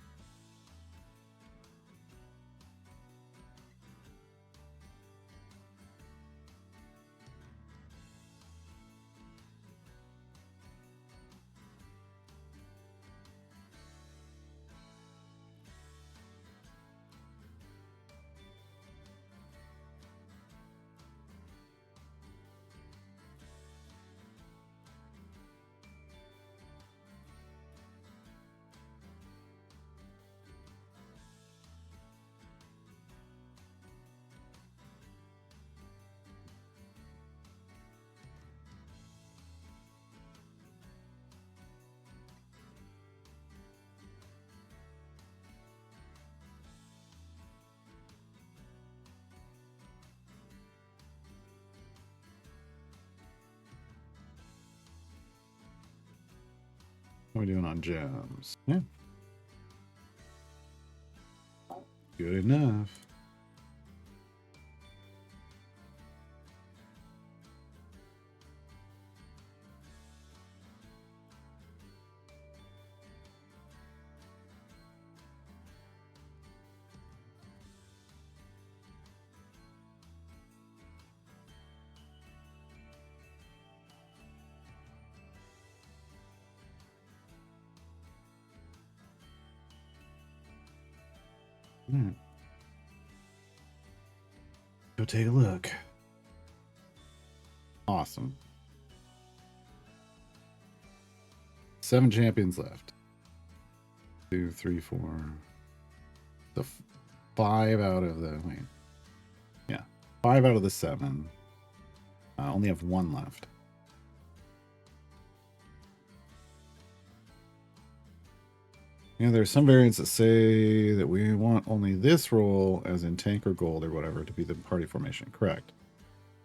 S1: What are we doing on gems? Yeah. Good enough. Go take a look. Awesome. 7 champions left. 2, 3, 4. 5 out of the, wait. Yeah, 5 out of the 7. Only have 1 left. Yeah, there's some variants that say that we want only this role, as in tank or gold or whatever, to be the party formation. Correct.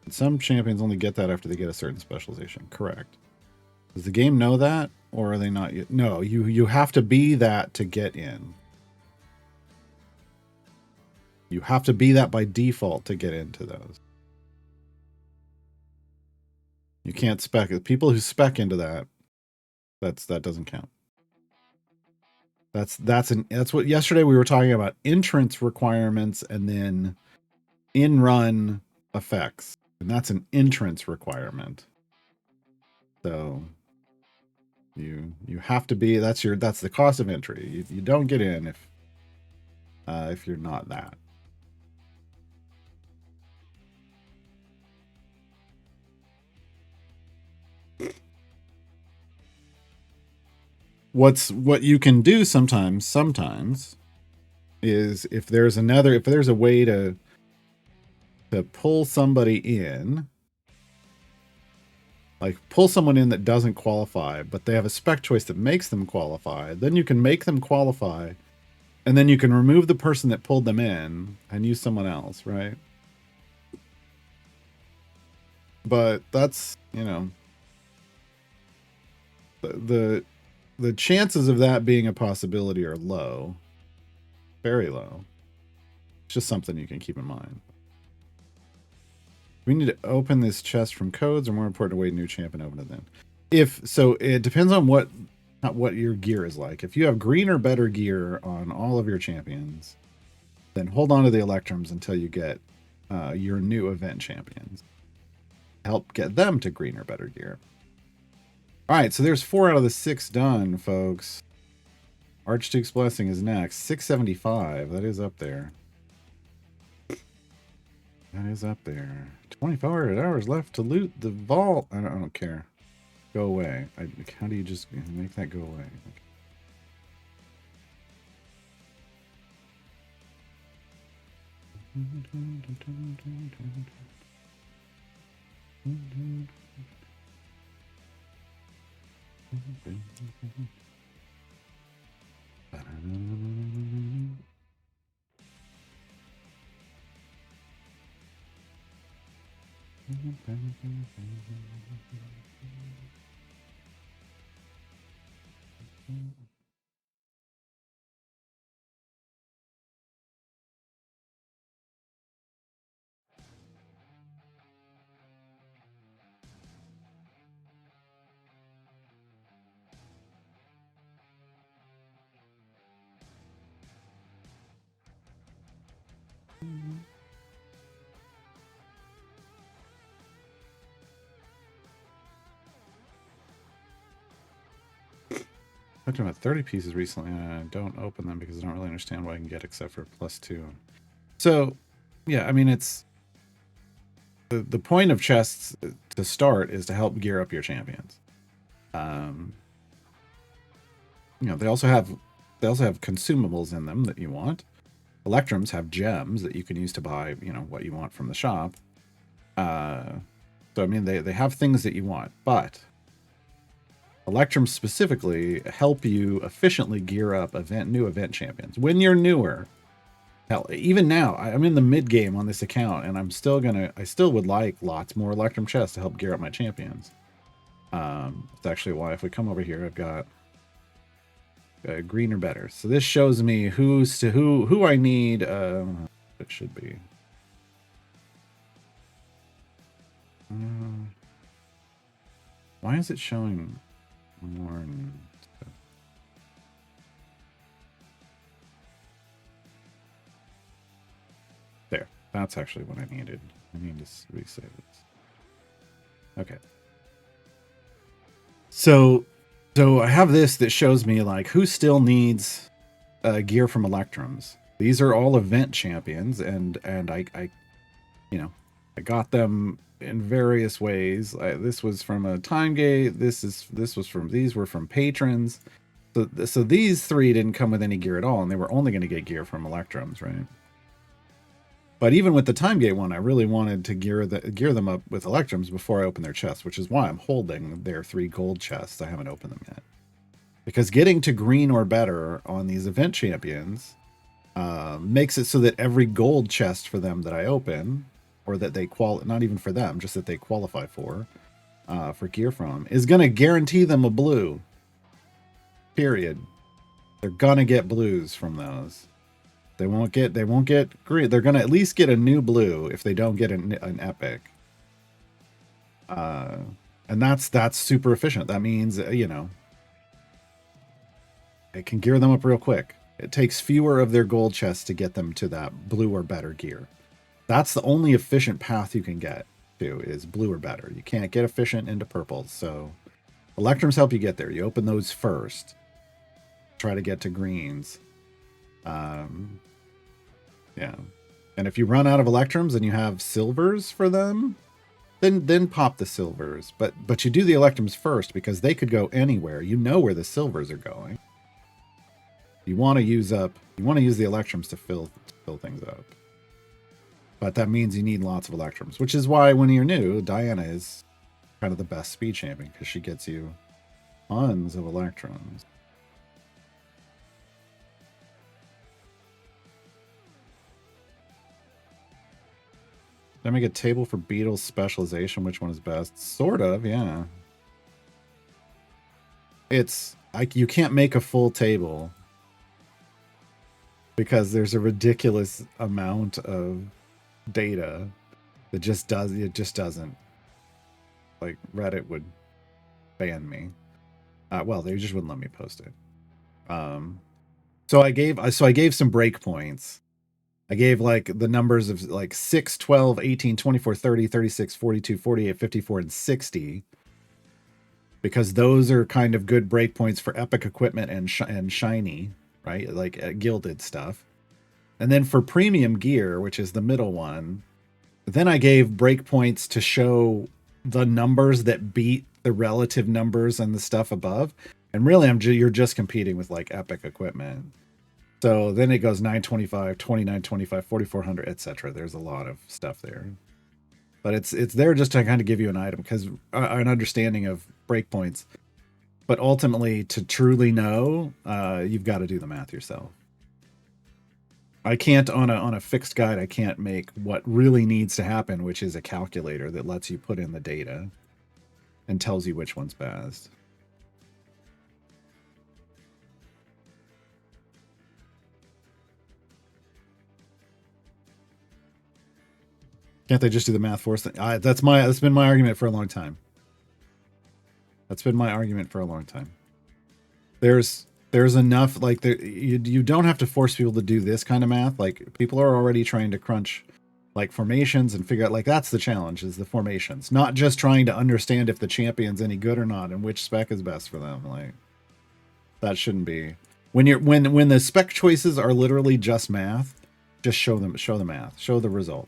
S1: And some champions only get that after they get a certain specialization. Correct. Does the game know that, or are they not yet? No, you have to be that to get in. You have to be that by default to get into those. You can't spec. People who spec into that, that doesn't count. That's what yesterday we were talking about, entrance requirements and then in-run effects, and that's an entrance requirement. So you have to be, that's the cost of entry. You don't get in if you're not that. What you can do sometimes is if there's a way to pull somebody in, like pull someone in that doesn't qualify, but they have a spec choice that makes them qualify, then you can make them qualify, and then you can remove the person that pulled them in and use someone else, right? But that's, the chances of that being a possibility are low. Very low. It's just something you can keep in mind. We need to open this chest from codes, or more important to wait a new champion open it then. It depends on what your gear is like. If you have green or better gear on all of your champions, then hold on to the Electrums until you get your new event champions. Help get them to green or better gear. All right, so there's 4 out of the 6 done, folks. Archduke's Blessing is next. 675. That is up there. That is up there. 24 hours left to loot the vault. I don't care. Go away. How do you just make that go away? I took about 30 pieces recently, and I don't open them because I don't really understand what I can get except for +2. So, yeah, I mean, it's the point of chests to start is to help gear up your champions. They also have consumables in them that you want. Electrums have gems that you can use to buy, what you want from the shop. So I mean, they have things that you want, but Electrums specifically help you efficiently gear up new event champions. When you're newer, hell, even now, I'm in the mid game on this account, and I still would like lots more Electrum chests to help gear up my champions. It's actually why if we come over here, I've got green or better. So this shows me who I need. It should be. Why is it showing more? There. That's actually what I needed. I need to resave this. Okay. So I have this that shows me like who still needs gear from Electrums. These are all event champions, and I got them in various ways. This was from a time gate. These were from patrons. So these 3 didn't come with any gear at all, and they were only going to get gear from Electrums, right? But even with the time gate one, I really wanted to gear them up with Electrums before I open their chests, which is why I'm holding their 3 gold chests. I haven't opened them yet. Because getting to green or better on these event champions makes it so that every gold chest for them that I open, or that they not even for them, just that they qualify for gear from, is going to guarantee them a blue. Period. They're gonna get blues from those. They won't get green. They're gonna at least get a new blue if they don't get an epic. And that's super efficient. That means you know, it can gear them up real quick. It takes fewer of their gold chests to get them to that blue or better gear. That's the only efficient path you can get to, is blue or better. You can't get efficient into purples. So Electrums help you get there. You open those first. Try to get to greens. Yeah. And if you run out of Electrums and you have silvers for them, then pop the silvers. But you do the Electrums first, because they could go anywhere. You know where the silvers are going. You want to use the Electrums to fill things up. But that means you need lots of Electrums, which is why when you're new, Diana is kind of the best speed champion, because she gets you tons of Electrums. Did I make a table for Beetle's specialization? Which one is best? Sort of, yeah. It's you can't make a full table because there's a ridiculous amount of data that just doesn't. Like, Reddit would ban me. Well, they just wouldn't let me post it. So I gave some breakpoints. I gave like the numbers of like 6, 12, 18, 24, 30, 36, 42, 48, 54, and 60. Because those are kind of good breakpoints for epic equipment and shiny, right? Like gilded stuff. And then for premium gear, which is the middle one, then I gave breakpoints to show the numbers that beat the relative numbers and the stuff above. And really, you're just competing with like epic equipment. So then it goes 925, 2925, 4400, etc. There's a lot of stuff there. But it's there just to kind of give you an item, because an understanding of breakpoints. But ultimately, to truly know, you've got to do the math yourself. I can't, on a fixed guide, I can't make what really needs to happen, which is a calculator that lets you put in the data and tells you which one's best. Can't they just do the math for us? That's been my argument for a long time. There's enough, like, you don't have to force people to do this kind of math. Like, people are already trying to crunch like formations and figure out, like, that's the challenge, is the formations, not just trying to understand if the champion's any good or not and which spec is best for them. Like, that shouldn't be when the spec choices are literally just math. Just show the math, show the result.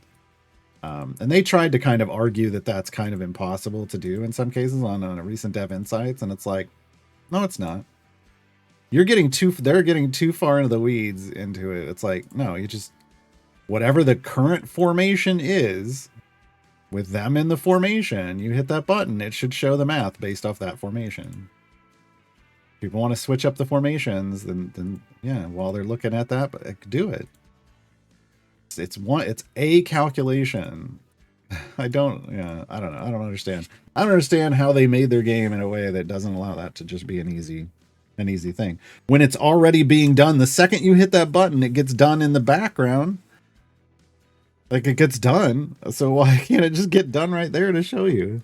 S1: And they tried to kind of argue that that's kind of impossible to do in some cases on a recent Dev Insights, and it's like, no, it's not. They're getting too far into the weeds into it. It's like, no, you just, whatever the current formation is, with them in the formation, you hit that button, it should show the math based off that formation. If people want to switch up the formations, then yeah, while they're looking at that, do it. It's a calculation. I don't understand. I don't understand how they made their game in a way that doesn't allow that to just be an easy thing. When it's already being done, the second you hit that button, it gets done in the background. Like, it gets done. So why can't it just get done right there to show you?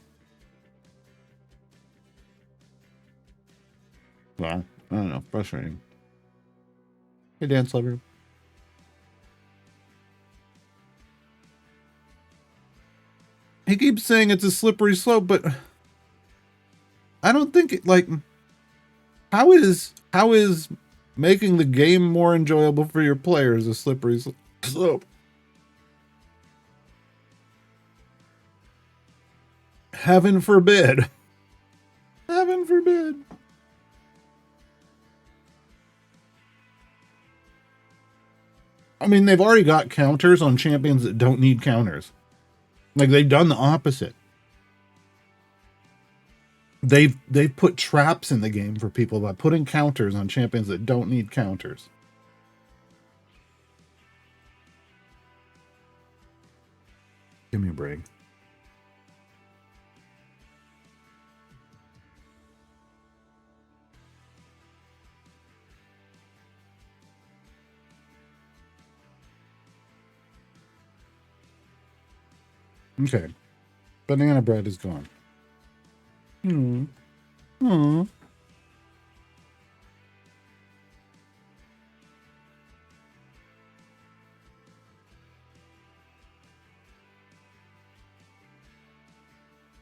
S1: Well, I don't know. Frustrating. Hey, Dan Sliver. He keeps saying it's a slippery slope, but I don't think it, like, how is making the game more enjoyable for your players a slippery slope? Heaven forbid. Heaven forbid. I mean, they've already got counters on champions that don't need counters. Like, they've done the opposite. They've put traps in the game for people by putting counters on champions that don't need counters. Give me a break. Okay. Banana bread is gone. Hmm. Hmm.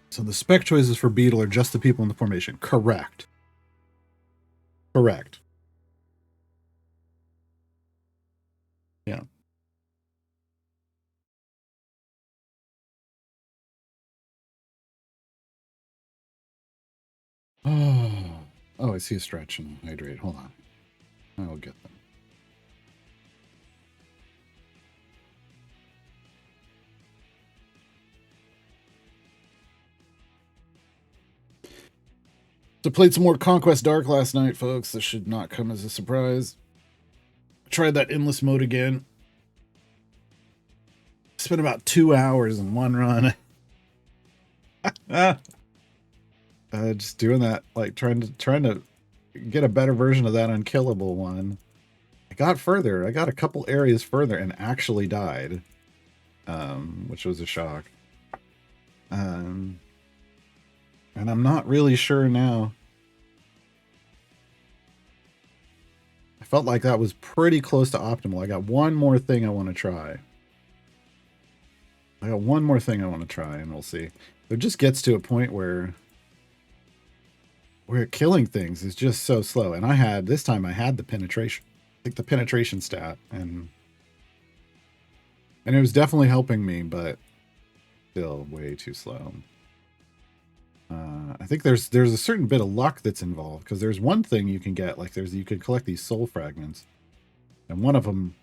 S1: So the spec choices for Beetle are just the people in the formation. Correct. Correct. Yeah. Oh, I see a stretch and a hydrate. Hold on. I will get them. So played some more Conquest Dark last night, folks. This should not come as a surprise. Tried that endless mode again. Spent about 2 hours in one run. Just doing that, like trying to get a better version of that unkillable one. I got further. I got a couple areas further and actually died, which was a shock. And I'm not really sure now. I felt like that was pretty close to optimal. I got one more thing I want to try. And we'll see. It just gets to a point where killing things is just so slow. And this time I had the penetration, like the penetration stat, and it was definitely helping me, but still way too slow. I think there's a certain bit of luck that's involved, because there's one thing you can get, like you could collect these soul fragments, and one of them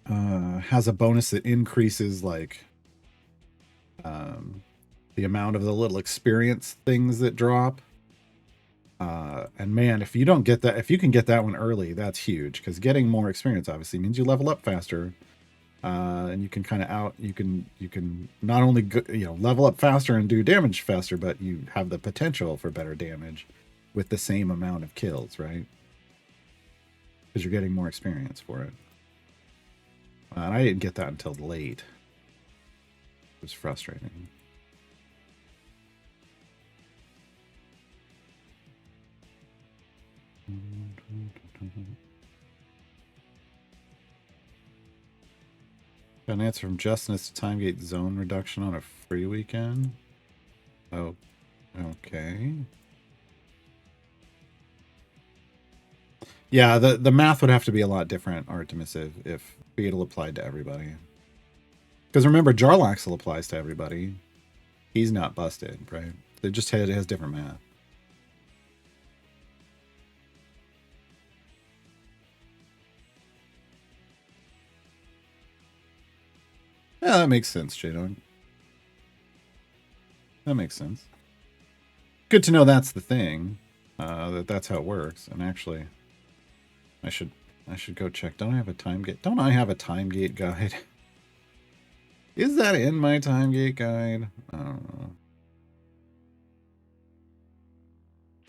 S1: has a bonus that increases like the amount of the little experience things that drop. And man, if you don't get that, if you can get that one early, that's huge, because getting more experience obviously means you level up faster. And you can kind of you can not only level up faster and do damage faster, but you have the potential for better damage with the same amount of kills, right? Because you're getting more experience for it. And I didn't get that until late. It was frustrating. Got an answer from Justin as to timegate zone reduction on a free weekend. Oh, okay. Yeah, the math would have to be a lot different, Artemis, if Beetle applied to everybody. Because remember, Jarlaxle applies to everybody. He's not busted, right? It just has different math. Yeah, that makes sense, J-Dog. That makes sense. Good to know that's the thing. That's how it works. And actually, I should go check. Don't I have a time gate? Don't I have a time gate guide? Is that in my time gate guide? I don't know.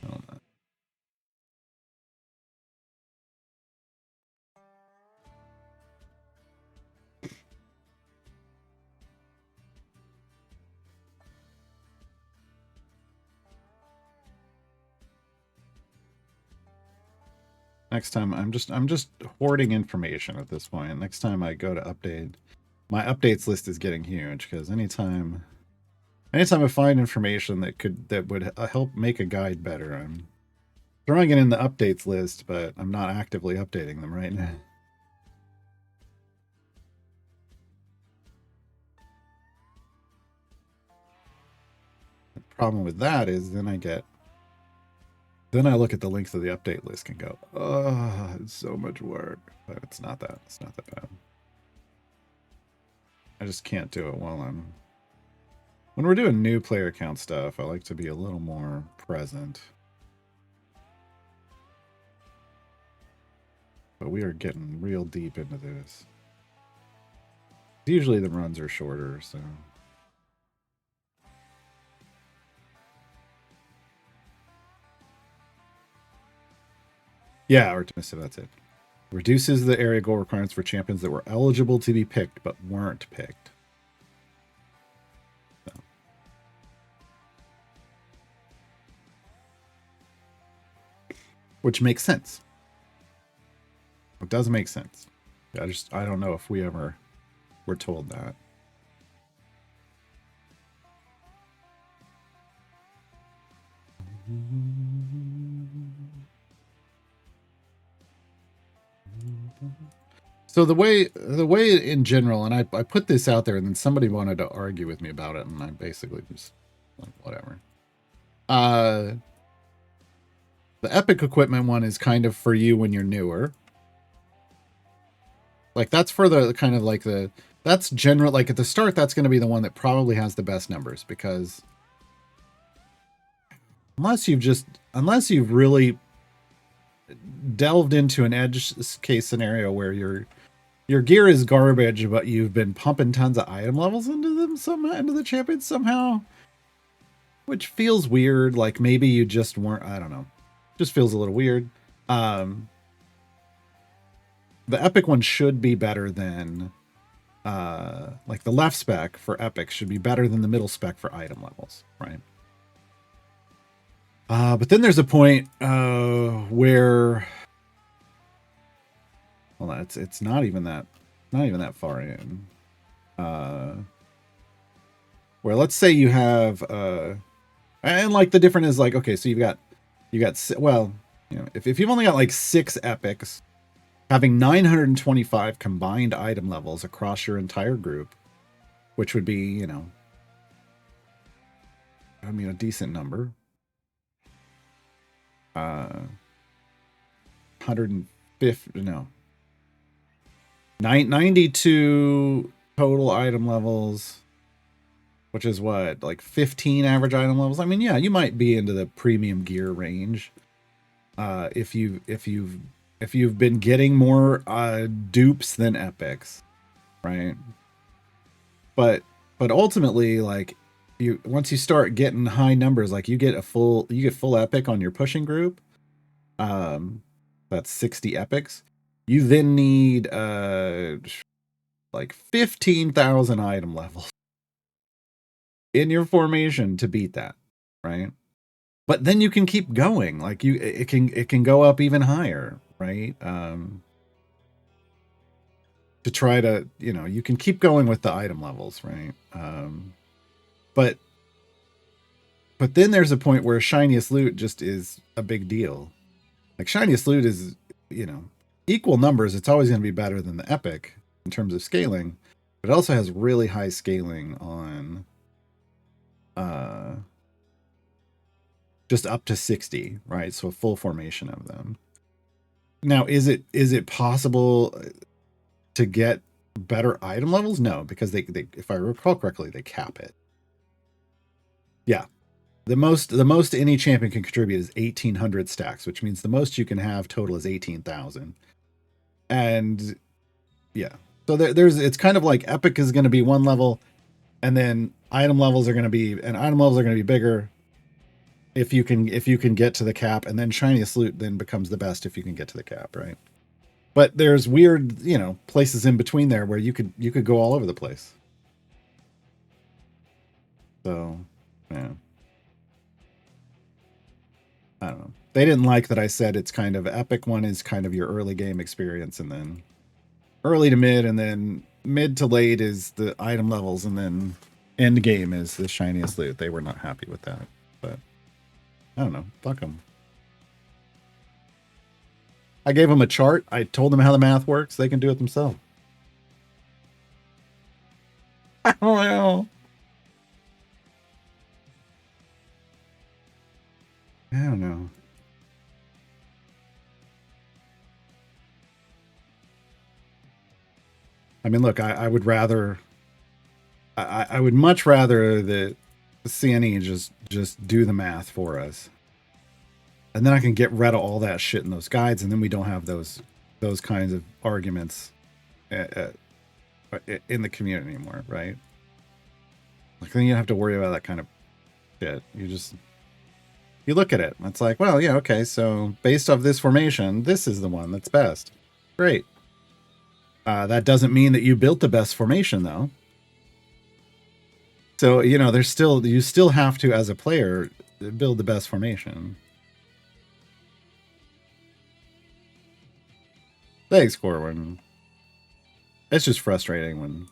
S1: I don't know. Next time, I'm just hoarding information at this point. Next time I go to update, my updates list is getting huge, because anytime I find information that would help make a guide better, I'm throwing it in the updates list, but I'm not actively updating them right now. The problem with that is then I look at the links of the update list and go, oh, it's so much work. But it's not that bad. I just can't do it while when we're doing new player account stuff, I like to be a little more present. But we are getting real deep into this. Usually the runs are shorter, so. Yeah, Artemis, that's it. Reduces the area goal requirements for champions that were eligible to be picked but weren't picked. So. Which makes sense. It does make sense. I don't know if we ever were told that. So the way in general, and I put this out there, and then somebody wanted to argue with me about it, and I basically just like whatever. The epic equipment one is kind of for you when you're newer. Like that's for the kind of like that's general, like at the start, that's going to be the one that probably has the best numbers, because unless you've really delved into an edge case scenario where your gear is garbage, but you've been pumping tons of item levels into the champions somehow, which feels weird. Like maybe you just weren't, I don't know, just feels a little weird. The epic one should be better than like the left spec for epic should be better than the middle spec for item levels, right? But then there's a point where, well, it's not even that far in. Where let's say you have and like the difference is like, okay, so you got well, you know, if you've only got like 6 epics, having 925 combined item levels across your entire group, which would be, you know, I mean, a decent number. 150, no, 92 total item levels, which is what, like 15 average item levels. I mean, yeah, you might be into the premium gear range if you've been getting more dupes than epics, right? But ultimately, like, once you start getting high numbers, like you get full epic on your pushing group, that's 60 epics. You then need like 15,000 item levels in your formation to beat that, right? But then you can keep going. Like it can go up even higher, right? To try to, you know, you can keep going with the item levels, right? But then there's a point where shiniest loot just is a big deal. Like shiniest loot is, you know, equal numbers. It's always going to be better than the epic in terms of scaling, but it also has really high scaling on just up to 60, right? So a full formation of them. Now, is it possible to get better item levels? No, because they if I recall correctly, they cap it. Yeah. The most any champion can contribute is 1,800 stacks, which means the most you can have total is 18,000. And yeah, so it's kind of like epic is going to be one level, and then item levels are going to be bigger if you can get to the cap, and then shiniest loot then becomes the best if you can get to the cap, right? But there's weird, you know, places in between there where you could go all over the place. So, yeah. I don't know. They didn't like that I said it's kind of epic one is kind of your early game experience, and then early to mid, and then mid to late is the item levels, and then end game is the shiniest loot. They were not happy with that, but I don't know. Fuck them. I gave them a chart. I told them how the math works. They can do it themselves. I don't know. I don't know. I mean, look, I would rather I would much rather that CNE just do the math for us, and then I can get rid of all that shit in those guides, and then we don't have those kinds of arguments in the community anymore, right? Like then you don't have to worry about that kind of shit. You look at it, and it's like, well, yeah, okay, so based off this formation, this is the one that's best. Great. That doesn't mean that you built the best formation, though. So, you know, you still have to, as a player, build the best formation. Thanks, Corwin. It's just frustrating when,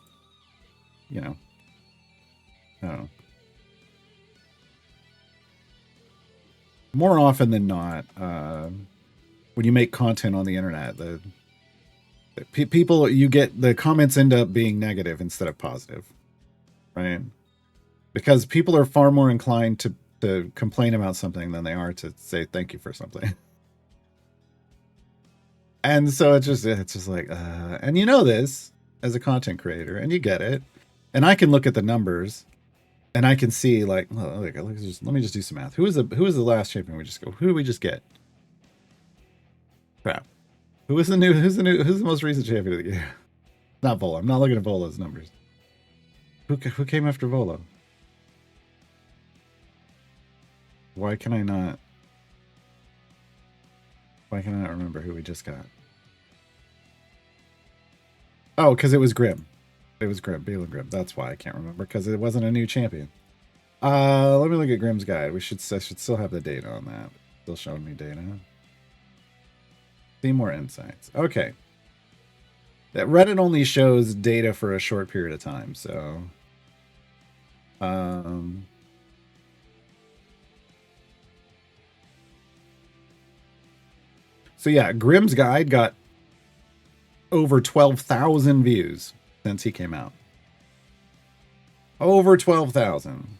S1: you know, I don't know. More often than not, when you make content on the internet, the people, you get the comments end up being negative instead of positive, right? Because people are far more inclined to complain about something than they are to say thank you for something. And so it's just like, and you know this as a content creator, and you get it, and I can look at the numbers, and I can see like, well, let me just do some math. Who was the last champion we just go? Who did we just get? Crap. Who's the most recent champion of the year? Not Volo. I'm not looking at Volo's numbers. Who came after Volo? Why can I not remember who we just got? Oh, because it was Grim. It was Grim, Balin Grim. That's why I can't remember, because it wasn't a new champion. Let me look at Grim's guide. I should still have the data on that. Still showing me data. See more insights. Okay. That Reddit only shows data for a short period of time, so so yeah, Grim's guide got over 12,000 views since he came out. Over 12,000.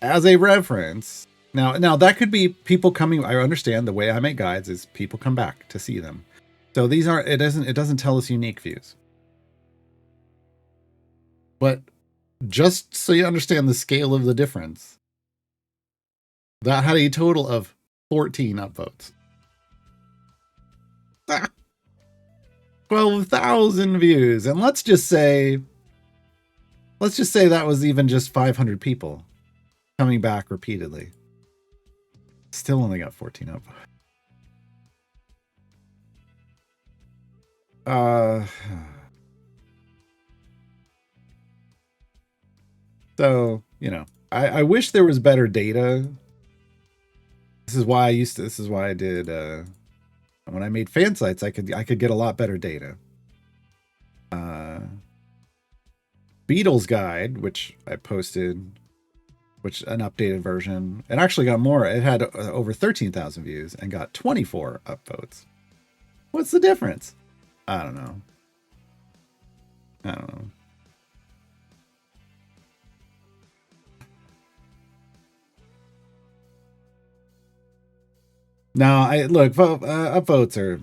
S1: As a reference, now that could be people coming. I understand the way I make guides is people come back to see them. So these aren't. It doesn't tell us unique views. But just so you understand the scale of the difference, that had a total of 14 upvotes. 12,000 views, and let's just say that was even just 500 people coming back repeatedly. Still only got 14 upvotes. So, you know, I wish there was better data. This is why I did when I made fan sites, I could get a lot better data. Beatles guide, which I posted, which an updated version, it actually got more. It had over 13,000 views and got 24 upvotes. What's the difference? I don't know. No, upvotes are.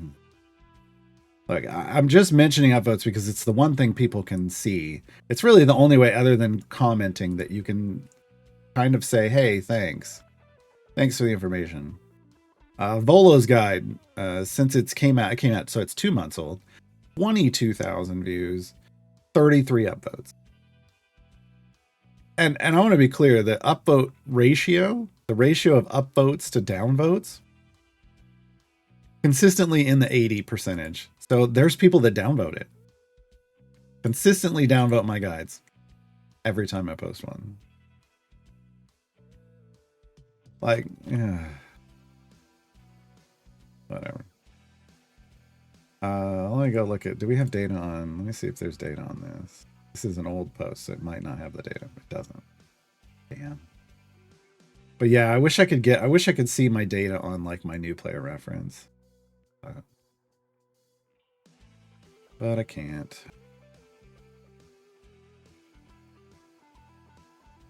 S1: Look, I'm just mentioning upvotes because it's the one thing people can see. It's really the only way, other than commenting, that you can kind of say, "Hey, thanks for the information." Volo's guide, since it came out, so it's 2 months old. 22,000 views, 33 upvotes. And I want to be clear, the upvote ratio, the ratio of upvotes to downvotes, consistently in the 80%. So there's people that downvote it. Consistently downvote my guides every time I post one. Like, yeah. Whatever. Let me go look at, do we have data on, let me see if there's data on this. This is an old post, so it might not have the data. It doesn't. Damn. But yeah, I wish I could see my data on like my new player reference. But I can't.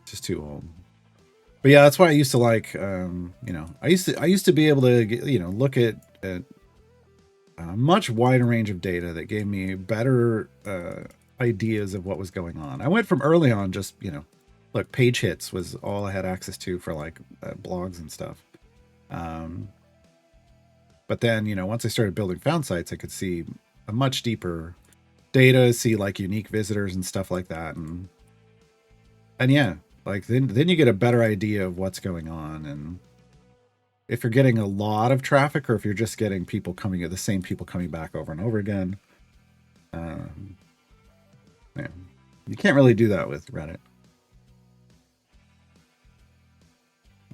S1: It's just too old. But yeah, that's why I used to like, you know, I used to be able to, you know, look at a much wider range of data that gave me better ideas of what was going on. I went from early on just, look, page hits was all I had access to for like blogs and stuff. But then, once I started building found sites, I could see a much deeper data, see like unique visitors and stuff like that. And yeah, like then you get a better idea of what's going on. And if you're getting a lot of traffic or if you're just getting the same people coming back over and over again, yeah, you can't really do that with Reddit.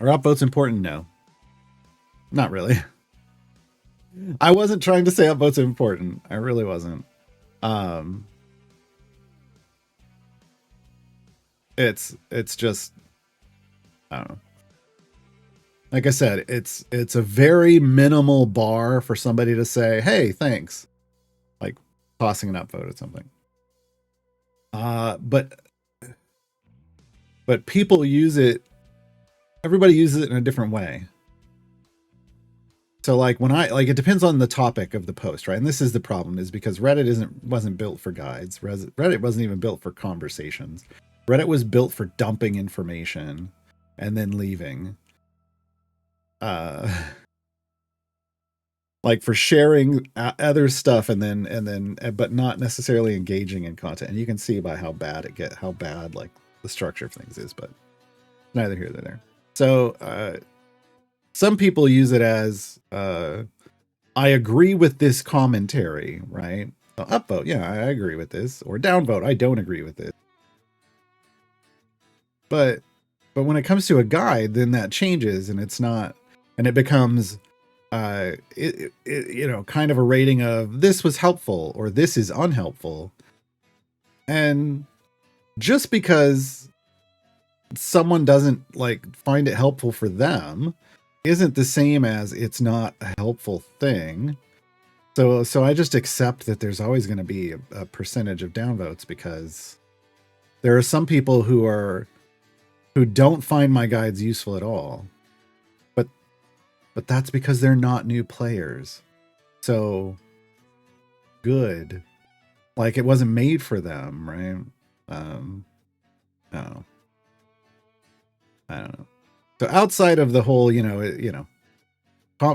S1: Are upvotes important? No, not really. I wasn't trying to say upvotes are important. I really wasn't. It's just, I don't know. Like I said, it's a very minimal bar for somebody to say, "Hey, thanks," like tossing an upvote at something. But people use it. Everybody uses it in a different way. So like it depends on the topic of the post, right? And this is the problem, is because Reddit wasn't built for guides. Reddit wasn't even built for conversations. Reddit was built for dumping information and then leaving. Like for sharing other stuff but not necessarily engaging in content. And you can see by how bad like the structure of things is, but neither here nor there. So some people use it as I agree with this commentary, right? So upvote, yeah, I agree with this, or downvote, I don't agree with it. But when it comes to a guide, then that changes, and it's not, and it becomes kind of a rating of this was helpful or this is unhelpful. And just because someone doesn't like find it helpful for them isn't the same as it's not a helpful thing. So I just accept that there's always going to be a percentage of downvotes, because there are some people who don't find my guides useful at all. But that's because they're not new players. So good. Like it wasn't made for them, right? I don't know. So outside of the whole,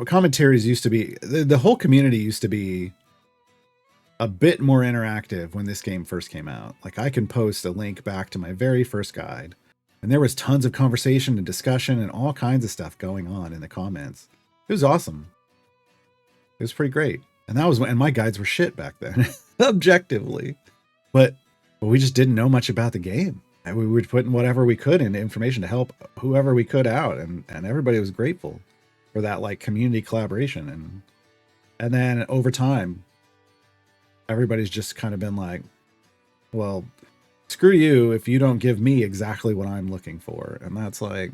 S1: commentaries used to be, the whole community used to be a bit more interactive when this game first came out. Like I can post a link back to my very first guide, and there was tons of conversation and discussion and all kinds of stuff going on in the comments. It was awesome. It was pretty great. And that was when my guides were shit back then, objectively. But we just didn't know much about the game. And we were putting whatever we could into information to help whoever we could out, and everybody was grateful for that like community collaboration. And then over time, everybody's just kind of been like, well, screw you if you don't give me exactly what I'm looking for. And that's like,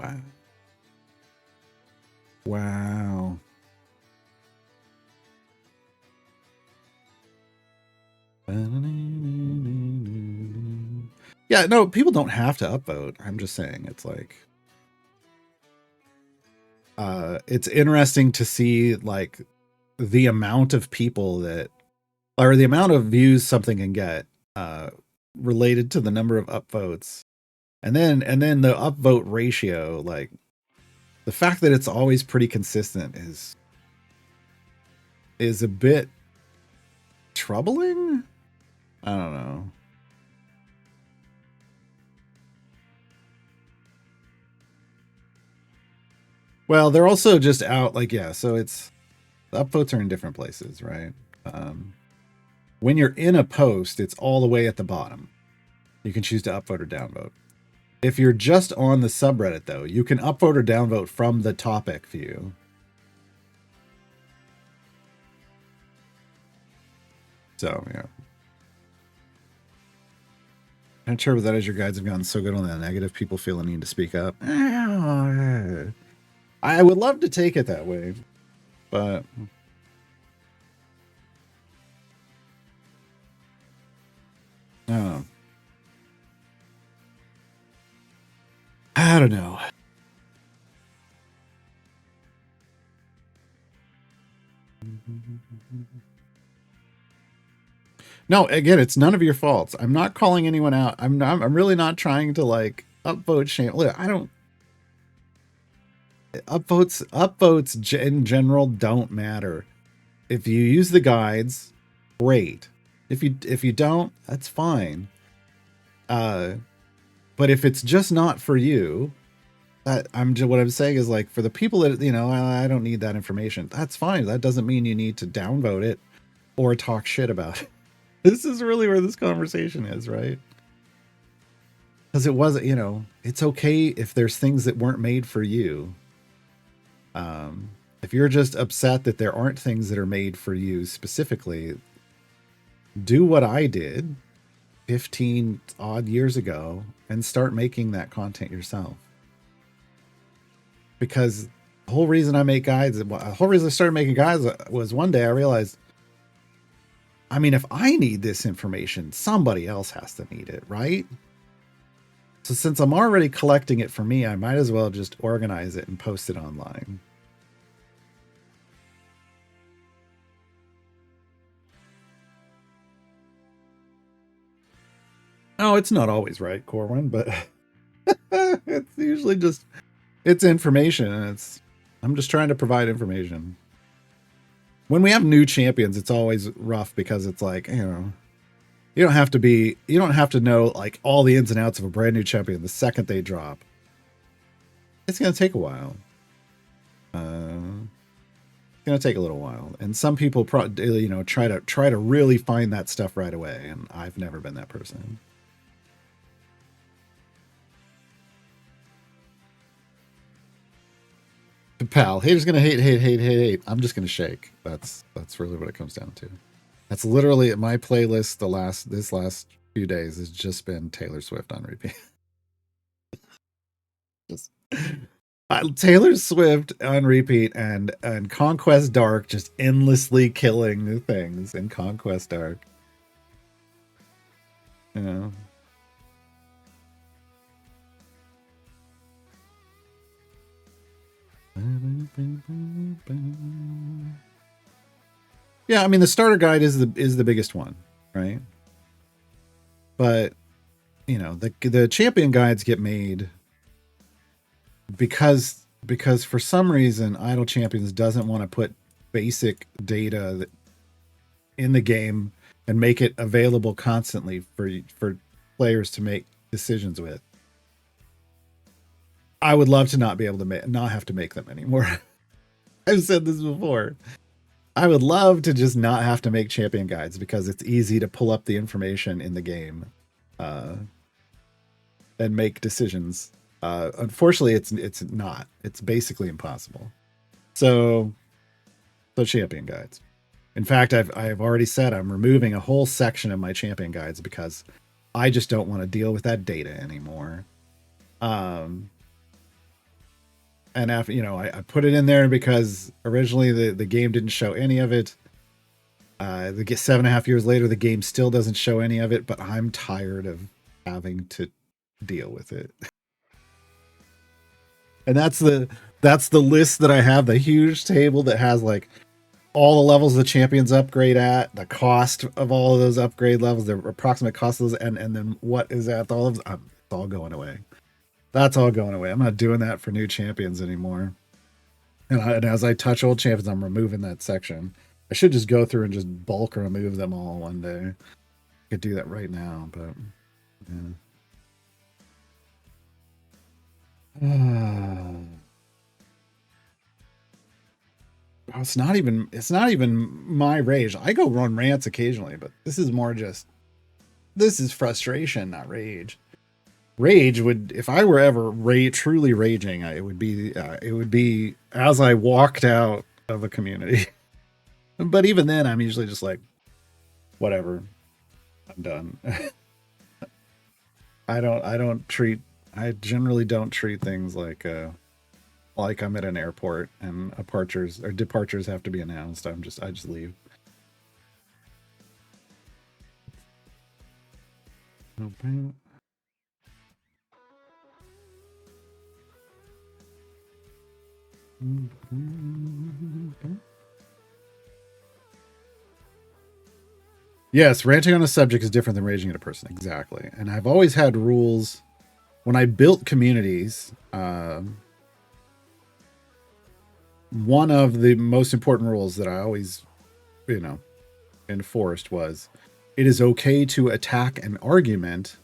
S1: wow. Wow. Yeah, no, people don't have to upvote. I'm just saying it's like it's interesting to see like the amount of people that, or the amount of views something can get related to the number of upvotes. And then the upvote ratio, like the fact that it's always pretty consistent is a bit troubling. I don't know. Well, they're also just out like, yeah, so it's the upvotes are in different places, right? When you're in a post, it's all the way at the bottom. You can choose to upvote or downvote. If you're just on the subreddit, though, you can upvote or downvote from the topic view. So, yeah. I'm not sure what that is. Your guides have gotten so good on the negative, people feel a need to speak up. I would love to take it that way, but I don't know. No, again, it's none of your faults. I'm not calling anyone out. I'm really not trying to like upvote shame. Look, I don't upvotes in general don't matter. If you use the guides, great. If you don't, that's fine. But if it's just not for you, what I'm saying is like for the people that I don't need that information. That's fine. That doesn't mean you need to downvote it or talk shit about it. This is really where this conversation is, right? Because it wasn't, it's okay if there's things that weren't made for you. If you're just upset that there aren't things that are made for you specifically, do what I did 15 odd years ago and start making that content yourself. Because the whole reason I make guides, the whole reason I started making guides was one day I realized, I mean, if I need this information, somebody else has to need it, right? So since I'm already collecting it for me, I might as well just organize it and post it online. Oh, it's not always right, Corwin, but it's usually just, it's information, and I'm just trying to provide information. When we have new champions, it's always rough because it's like, you don't have to know like all the ins and outs of a brand new champion the second they drop. It's going to take a while. It's going to take a little while. And some people try to really find that stuff right away, and I've never been that person. Pal, haters gonna hate. I'm just gonna shake. That's really what it comes down to. That's literally my playlist. This last few days has just been Taylor Swift on repeat. Just Taylor Swift on repeat and Conquest Dark, just endlessly killing new things in Conquest Dark. You know. Yeah, I mean the starter guide is the biggest one, right? But the champion guides get made because for some reason Idle Champions doesn't want to put basic data in the game and make it available constantly for players to make decisions with. I would love to not be able to not have to make them anymore. I've said this before. I would love to just not have to make champion guides because it's easy to pull up the information in the game and make decisions. Unfortunately, it's not. It's basically impossible. So champion guides. In fact, I've already said I'm removing a whole section of my champion guides because I just don't want to deal with that data anymore. And after, I put it in there because originally the game didn't show any of it. 7.5 years later, the game still doesn't show any of it, but I'm tired of having to deal with it. And that's the list that I have, the huge table that has like all the levels the champions upgrade at, the cost of all of those upgrade levels, the approximate cost of those, and then what is at all of them. It's all going away. That's all going away. I'm not doing that for new champions anymore. And as I touch old champions, I'm removing that section. I should just go through and just bulk remove them all one day. I could do that right now, but yeah. It's not even my rage. I go run rants occasionally, but this is more just, this is frustration, not rage. Rage would, if I were ever truly raging, it would be as I walked out of a community. But even then, I'm usually just like, whatever, I'm done. I generally don't treat things like I'm at an airport and departures have to be announced. I just leave. Okay. Yes, ranting on a subject is different than raging at a person. Exactly. And I've always had rules when I built communities. One of the most important rules that I always, enforced was it is okay to attack an argument,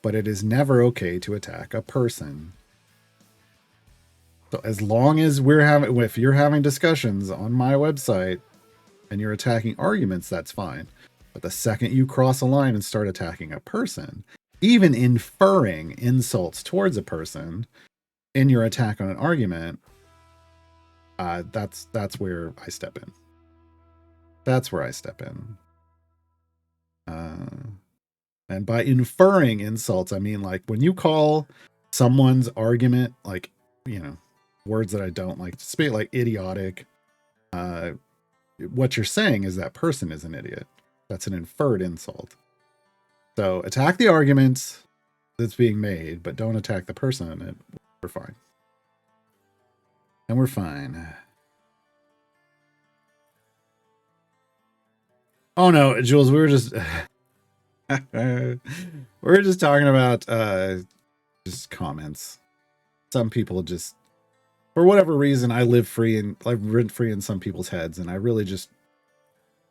S1: but it is never okay to attack a person. So as long as if you're having discussions on my website and you're attacking arguments, that's fine. But the second you cross a line and start attacking a person, even inferring insults towards a person in your attack on an argument, that's where I step in. That's where I step in. And by inferring insults, I mean like when you call someone's argument like, words that I don't like to speak, like idiotic, what you're saying is that person is an idiot. That's an inferred insult. So attack the arguments that's being made, but don't attack the person in it. We're fine. And we're fine. Oh no, Jules, we were just we're just talking about just comments. Some people just, for whatever reason, I live rent free in some people's heads, and I really just,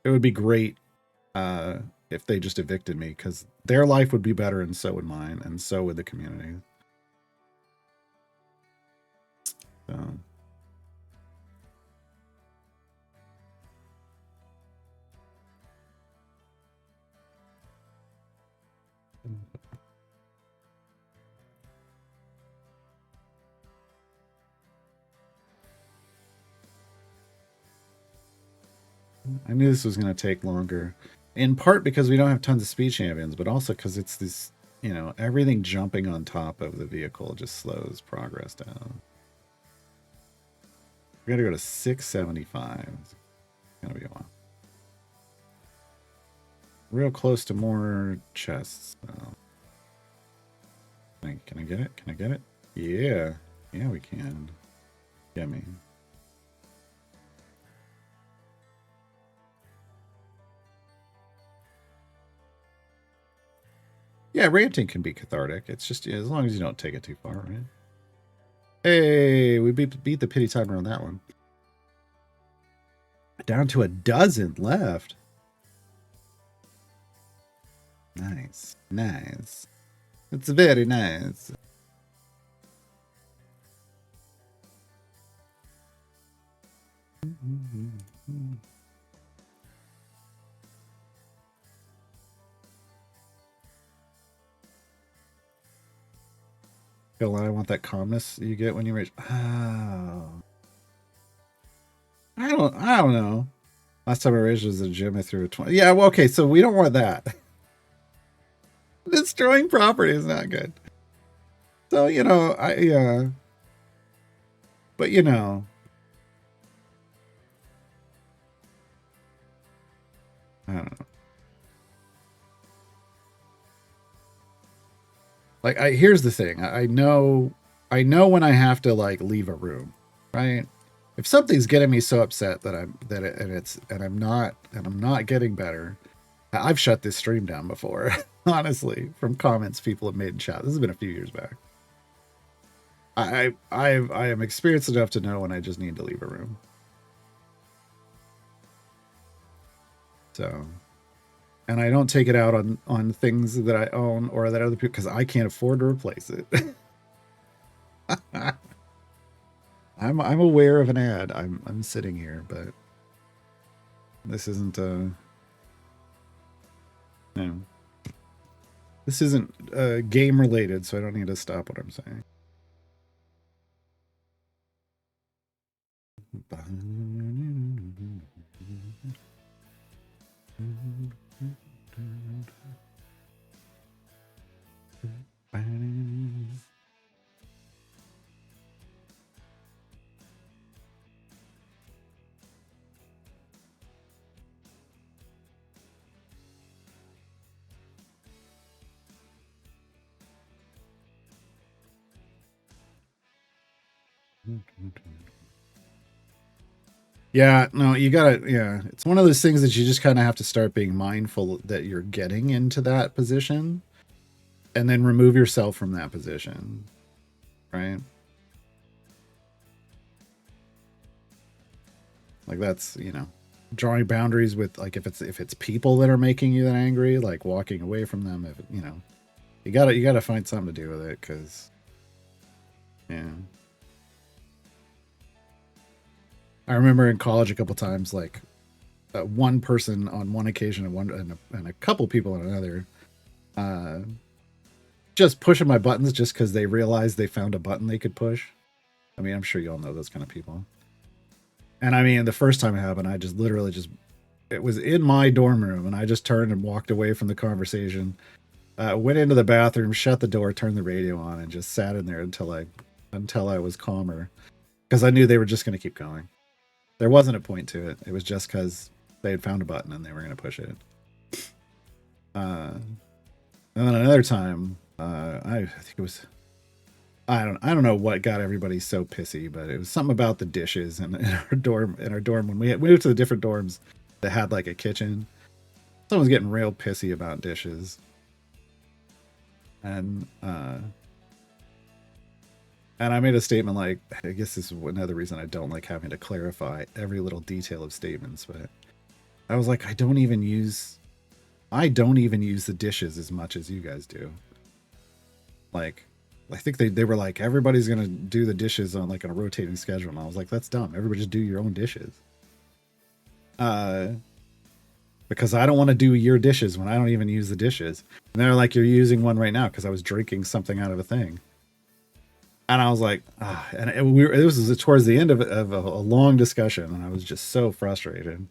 S1: it would be great if they just evicted me, because their life would be better, and so would mine, and so would the community. So. I knew this was going to take longer, in part because we don't have tons of speed champions, but also because it's this, everything jumping on top of the vehicle just slows progress down. We're going to go to 675. It's going to be a while. Real close to more chests. So. Can I get it? Can I get it? Yeah. Yeah, we can. Get me. Yeah, ranting can be cathartic. It's just as long as you don't take it too far, right? Hey, we beat the pity timer on that one. Down to a dozen left. Nice. Nice. It's very nice. I want that calmness you get when you rage. Oh. I don't know. Last time I raged was at the gym, I threw a 20. Yeah, well, okay, so we don't want that. Destroying property is not good. So, but I don't know. Like, here's the thing. I know when I have to like leave a room, right? If something's getting me so upset that I'm not getting better, I've shut this stream down before, honestly, from comments people have made in chat. This has been a few years back. I am experienced enough to know when I just need to leave a room. So, and I don't take it out on things that I own or that other people, because I can't afford to replace it. I'm aware of an ad. I'm sitting here, but this isn't no. This isn't game related, so I don't need to stop what I'm saying. Yeah, no, you gotta, yeah. It's one of those things that you just kind of have to start being mindful that you're getting into that position and then remove yourself from that position, right? Like that's, drawing boundaries with like if it's people that are making you that angry, like walking away from them. If you gotta find something to do with it, because yeah. I remember in college a couple times, like one person on one occasion and a couple people on another, uh, just pushing my buttons just because they realized they found a button they could push. I mean, I'm sure you all know those kind of people. And I mean, the first time it happened, I just literally just it was in my dorm room, and I just turned and walked away from the conversation. Went into the bathroom, shut the door, turned the radio on, and just sat in there until I was calmer, because I knew they were just going to keep going. There wasn't a point to it. It was just because they had found a button and they were going to push it. And then another time, I think it was I don't know what got everybody so pissy, but it was something about the dishes in our dorm when we moved to the different dorms that had like a kitchen. Someone was getting real pissy about dishes, and I made a statement like, I guess this is another reason I don't like having to clarify every little detail of statements, but I was like, I don't even use the dishes as much as you guys do. Like, I think they were like, everybody's gonna do the dishes on like on a rotating schedule, and I was like, that's dumb. Everybody just do your own dishes. Because I don't want to do your dishes when I don't even use the dishes. And they're like, you're using one right now because I was drinking something out of a thing. And I was like, and it was towards the end of a long discussion, and I was just so frustrated.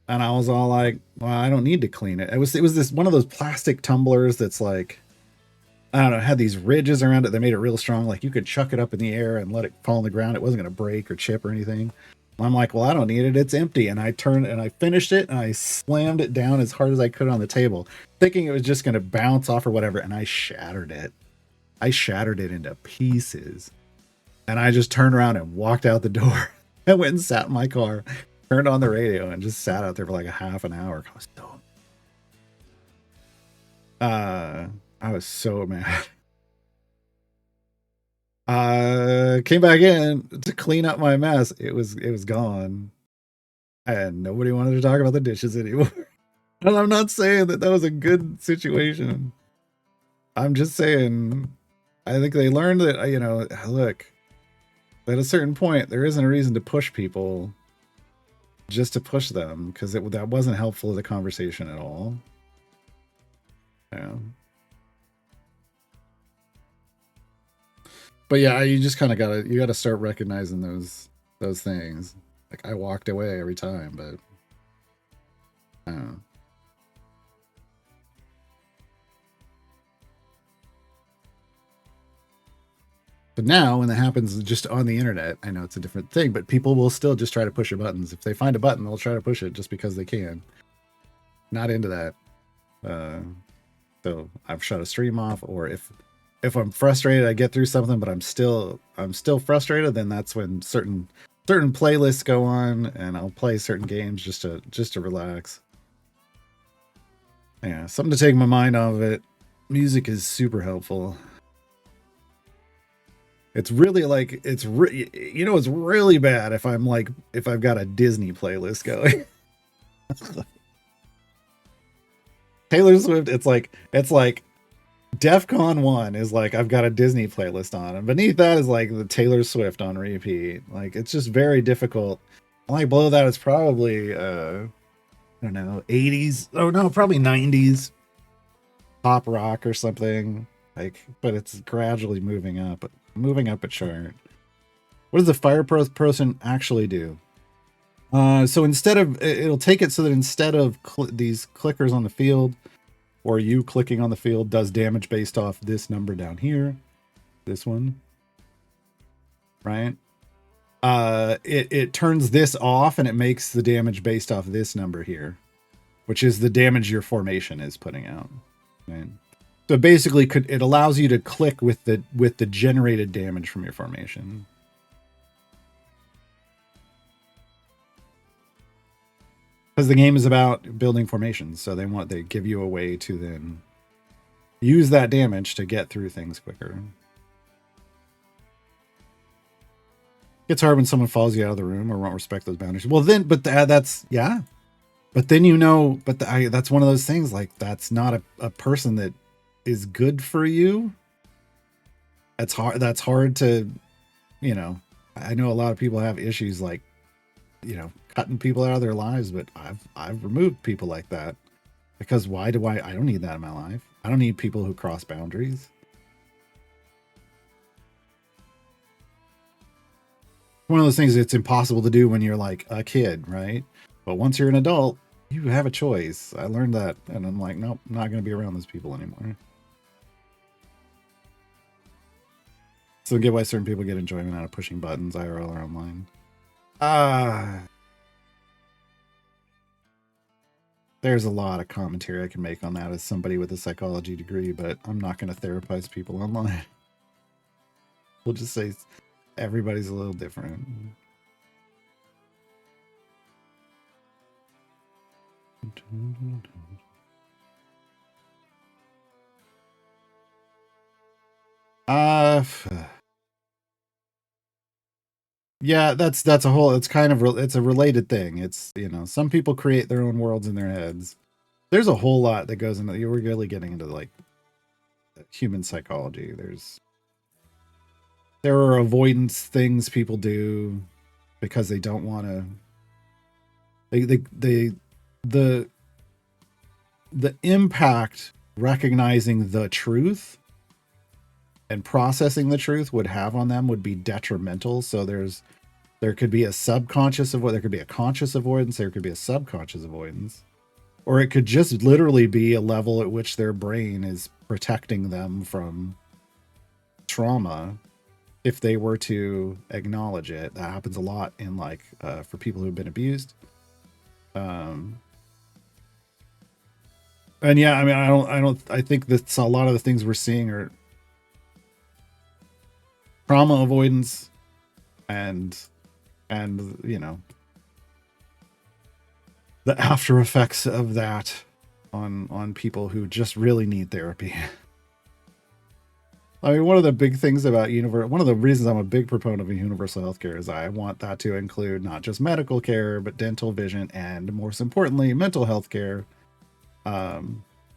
S1: And I was all like, well, I don't need to clean it. It was this one of those plastic tumblers that's like, I don't know, had these ridges around it that made it real strong. Like you could chuck it up in the air and let it fall on the ground. It wasn't going to break or chip or anything. I'm like, well, I don't need it. It's empty. And I turned and I finished it and I slammed it down as hard as I could on the table, thinking it was just going to bounce off or whatever. And I shattered it. I shattered it into pieces. And I just turned around and walked out the door. I went and sat in my car, turned on the radio, and just sat out there for like a half an hour. I was so mad. Came back in to clean up my mess. It was gone. And nobody wanted to talk about the dishes anymore. And I'm not saying that was a good situation. I'm just saying, I think they learned that, look, at a certain point, there isn't a reason to push people just to push them, because that wasn't helpful to the conversation at all. Yeah. But yeah, you just kind of gotta start recognizing those things. Like I walked away every time, but I don't know. But now, when that happens just on the internet, I know it's a different thing, but people will still just try to push your buttons. If they find a button, they'll try to push it just because they can. Not into that. So I've shut a stream off, or if I'm frustrated, I get through something, but I'm still frustrated, then that's when certain playlists go on, and I'll play certain games just to relax. Yeah, something to take my mind off of it. Music is super helpful. It's really like it's really bad if I've got a Disney playlist going. Taylor Swift, it's like DEFCON 1 is like I've got a Disney playlist on, and beneath that is like the Taylor Swift on repeat. Like it's just very difficult. Like below that it's probably I don't know, 80s. Oh no, probably 90s pop rock or something. Like, but it's gradually moving up a chart. What does the fire person actually do? So it'll take it so that instead of these clickers on the field, or you clicking on the field, does damage based off this number down here, this one, right? It turns this off and it makes the damage based off this number here, which is the damage your formation is putting out. Right? So basically, it allows you to click with the generated damage from your formation.
S2: Because the game is about building formations, so they give you a way to then use that damage to get through things quicker. It's hard when someone follows you out of the room or won't respect those boundaries. Well, then, but that's yeah. But then that's one of those things. Like that's not a person that is good for you. That's hard. That's hard to, you know. I know a lot of people have issues like, cutting people out of their lives, but I've removed people like that because why do I don't need that in my life. I don't need people who cross boundaries. One of those things that's impossible to do when you're like a kid, right? But once you're an adult, you have a choice. I learned that, and I'm like, nope, I'm not going to be around those people anymore. So get why certain people get enjoyment out of pushing buttons, IRL or online. There's a lot of commentary I can make on that as somebody with a psychology degree, but I'm not going to therapize people online. We'll just say everybody's a little different. Yeah, that's a whole. It's kind of it's a related thing. It's some people create their own worlds in their heads. There's a whole lot that goes into. We're really getting into like human psychology. There are avoidance things people do because they don't want to. The impact recognizing the truth and processing the truth would have on them would be detrimental. So there could be a subconscious avoidance, there could be a conscious avoidance, there could be a subconscious avoidance, or it could just literally be a level at which their brain is protecting them from trauma if they were to acknowledge it. That happens a lot in for people who've been abused. And yeah, I mean, I think that a lot of the things we're seeing are trauma avoidance and the after effects of that on people who just really need therapy. I mean, one of the big things about one of the reasons I'm a big proponent of universal healthcare is I want that to include not just medical care, but dental, vision, and most importantly, mental health care.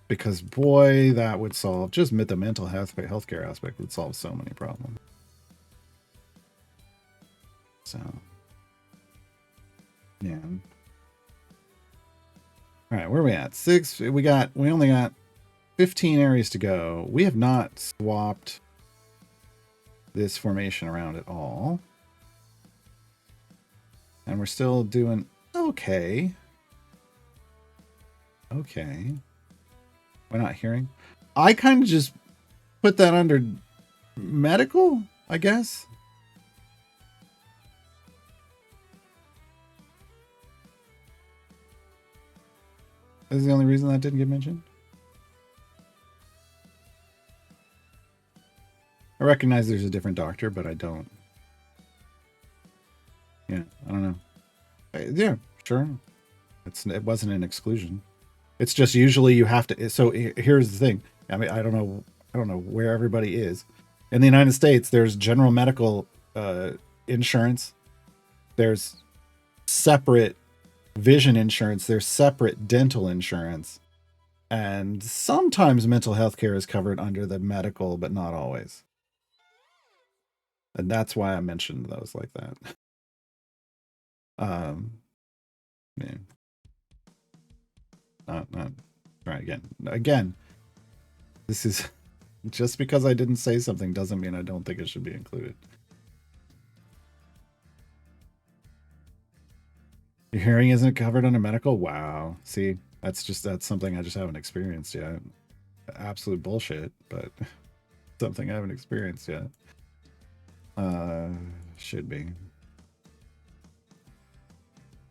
S2: Because boy, that would solve just the mental healthcare aspect would solve so many problems. So, yeah. All right, where are we at? 6. We only got 15 areas to go. We have not swapped this formation around at all. And we're still doing okay. Okay. We're not hearing. I kind of just put that under medical, I guess. Is the only reason that didn't get mentioned. I recognize there's a different doctor, but I don't. Yeah, I don't know. Yeah, sure. It wasn't an exclusion. It's just usually you have to. So here's the thing. I mean, I don't know where everybody is. In the United States, there's general medical insurance. There's separate vision insurance. There's separate dental insurance. And sometimes mental health care is covered under the medical, but not always. And that's why I mentioned those like that. Yeah. Not right again. This is just because I didn't say something doesn't mean I don't think it should be included. Your hearing isn't covered under medical? Wow. See, that's something I just haven't experienced yet. Absolute bullshit, but something I haven't experienced yet. Should be.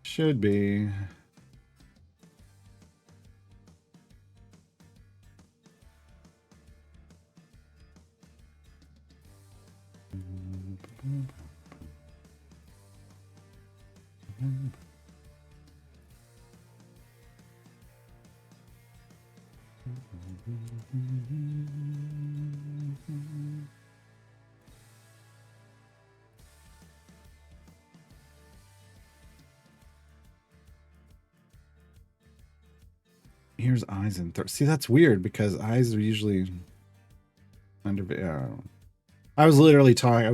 S2: Should be. Ears, eyes, and throat. See, that's weird because eyes are usually under. I was literally talking. I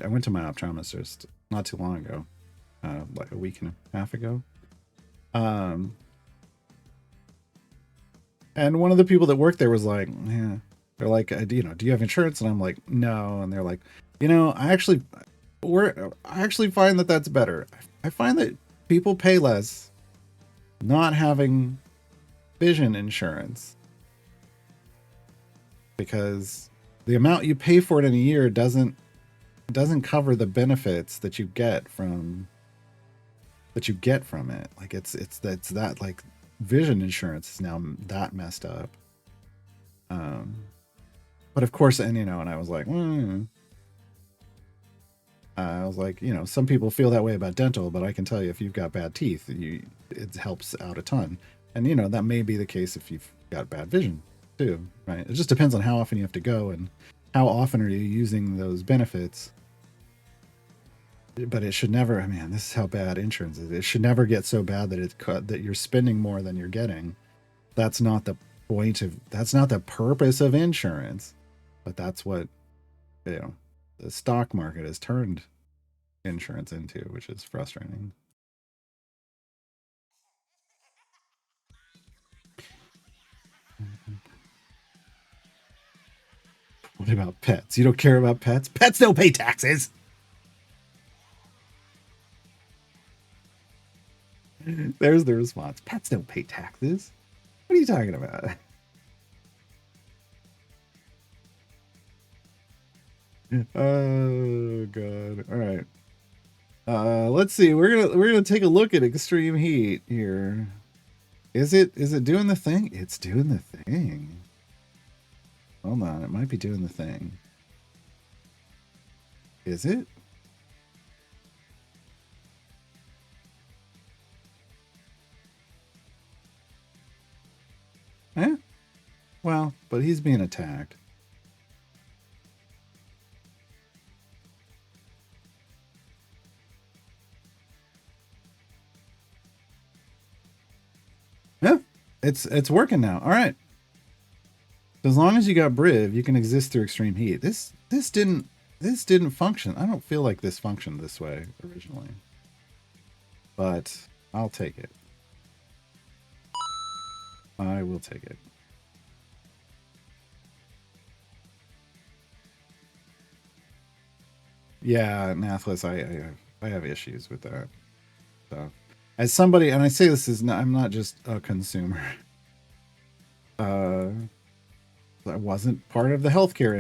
S2: went to my optometrist not too long ago, like a week and a half ago. And one of the people that worked there was like, yeah, they're like, do you have insurance? And I'm like, no. And they're like, I actually find that that's better. I find that people pay less not having vision insurance because the amount you pay for it in a year doesn't cover the benefits that you get from it. Like it's that like vision insurance is now that messed up. But of course, and I was like, some people feel that way about dental, but I can tell you, if you've got bad teeth, it helps out a ton. And that may be the case if you've got bad vision too, right? It just depends on how often you have to go and how often are you using those benefits. But it should never. I mean, this is how bad insurance is. It should never get so bad that you're spending more than you're getting. That's not the point of. That's not the purpose of insurance. But that's what the stock market has turned insurance into, which is frustrating. What about pets? You don't care about pets? Pets don't pay taxes. There's the response. Pets don't pay taxes. What are you talking about? Oh god. All right. Let's see. We're gonna take a look at extreme heat here. Is it doing the thing? It's doing the thing. Hold on, it might be doing the thing. Is it? Eh? Well, but he's being attacked. Yeah, it's working now. All right. As long as you got Briv, you can exist through extreme heat. This didn't function. I don't feel like this functioned this way originally, but I'll take it. I will take it. Yeah, Nathless, I have issues with that. So, as somebody, and I say this is not, I'm not just a consumer. I wasn't part of the healthcare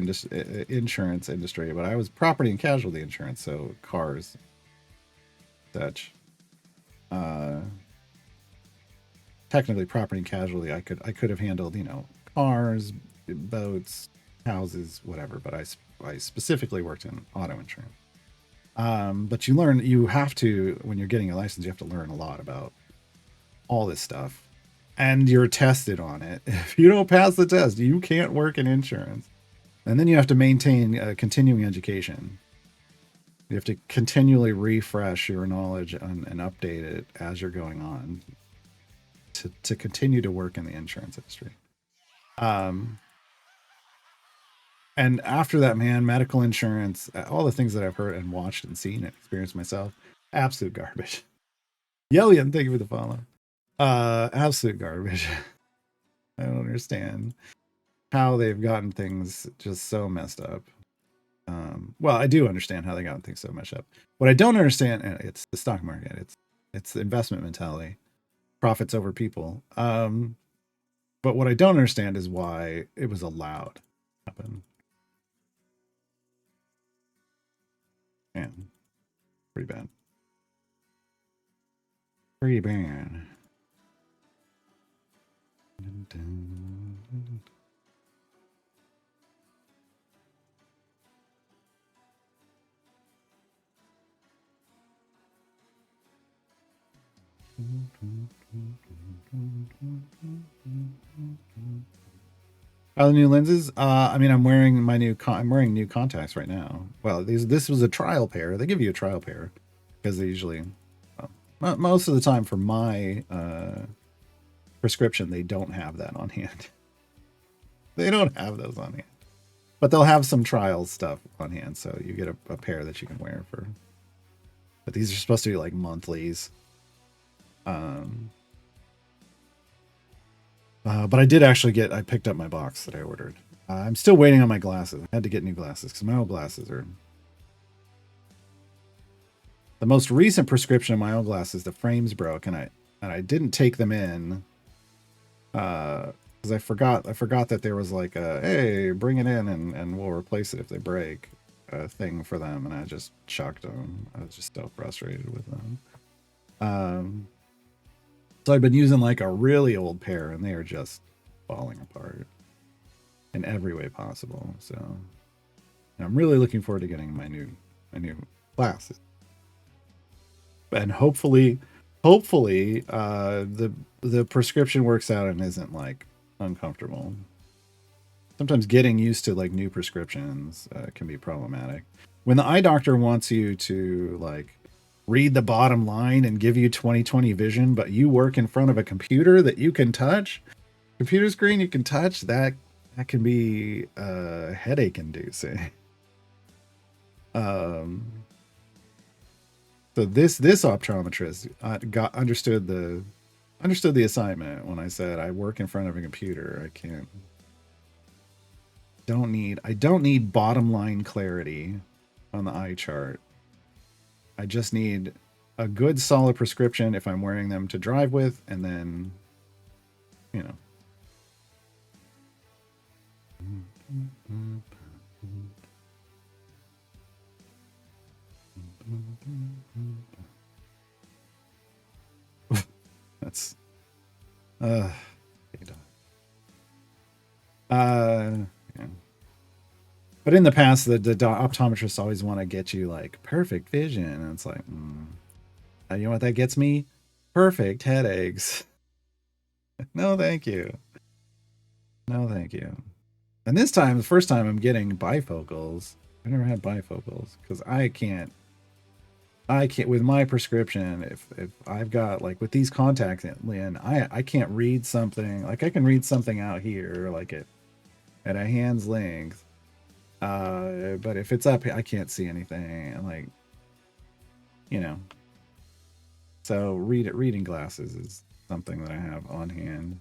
S2: insurance industry, but I was property and casualty insurance, so cars, such. Technically, property and casualty, I could have handled, cars, boats, houses, whatever. But I specifically worked in auto insurance. But you have to, when you're getting a license, you have to learn a lot about all this stuff. And you're tested on it. If you don't pass the test, you can't work in insurance. And then you have to maintain a continuing education. You have to continually refresh your knowledge and update it as you're going on to continue to work in the insurance industry. And after that, man, medical insurance, all the things that I've heard and watched and seen and experienced myself, absolute garbage. Yellian, thank you for the follow. Absolute garbage. I don't understand how they've gotten things just so messed up. Well, I do understand how they got things so messed up. What I don't understand, it's the stock market. It's the investment mentality, profits over people. But what I don't understand is why it was allowed to happen. Man, pretty bad. Pretty bad. Are the new lenses? I mean, I'm wearing new contacts right now. Well, this was a trial pair. They give you a trial pair because they usually, most of the time for my prescription, they don't have that on hand. They don't have those on hand. But they'll have some trial stuff on hand, so you get a pair that you can wear for. But these are supposed to be like monthlies. But I did actually I picked up my box that I ordered. I'm still waiting on my glasses. I had to get new glasses because my old glasses are. The most recent prescription of my old glasses, the frames broke, and I didn't take them in. Because I forgot that there was like a, hey, bring it in and we'll replace it if they break, thing for them, and I just chucked them. I was just so frustrated with them. So I've been using like a really old pair, and they are just falling apart in every way possible. So I'm really looking forward to getting my new glasses, and hopefully, the prescription works out and isn't like uncomfortable. Sometimes getting used to like new prescriptions can be problematic. When the eye doctor wants you to like read the bottom line and give you 20/20 vision, but you work in front of a computer that you can touch, computer screen you can touch, that can be headache inducing. So this optometrist understood the assignment when I said I work in front of a computer. I don't need bottom line clarity on the eye chart. I just need a good solid prescription if I'm wearing them to drive with, and then, you know. That's yeah. But in the past, the optometrists always want to get you like perfect vision, and it's like, you know what that gets me? Perfect headaches. No, thank you. No, thank you. And this time, the first time I'm getting bifocals. I've never had bifocals because I can't with my prescription. If I've got like with these contacts in, I can't read something. Like I can read something out here, like at a hand's length. But if it's up, I can't see anything. I'm like, you know. So reading glasses is something that I have on hand.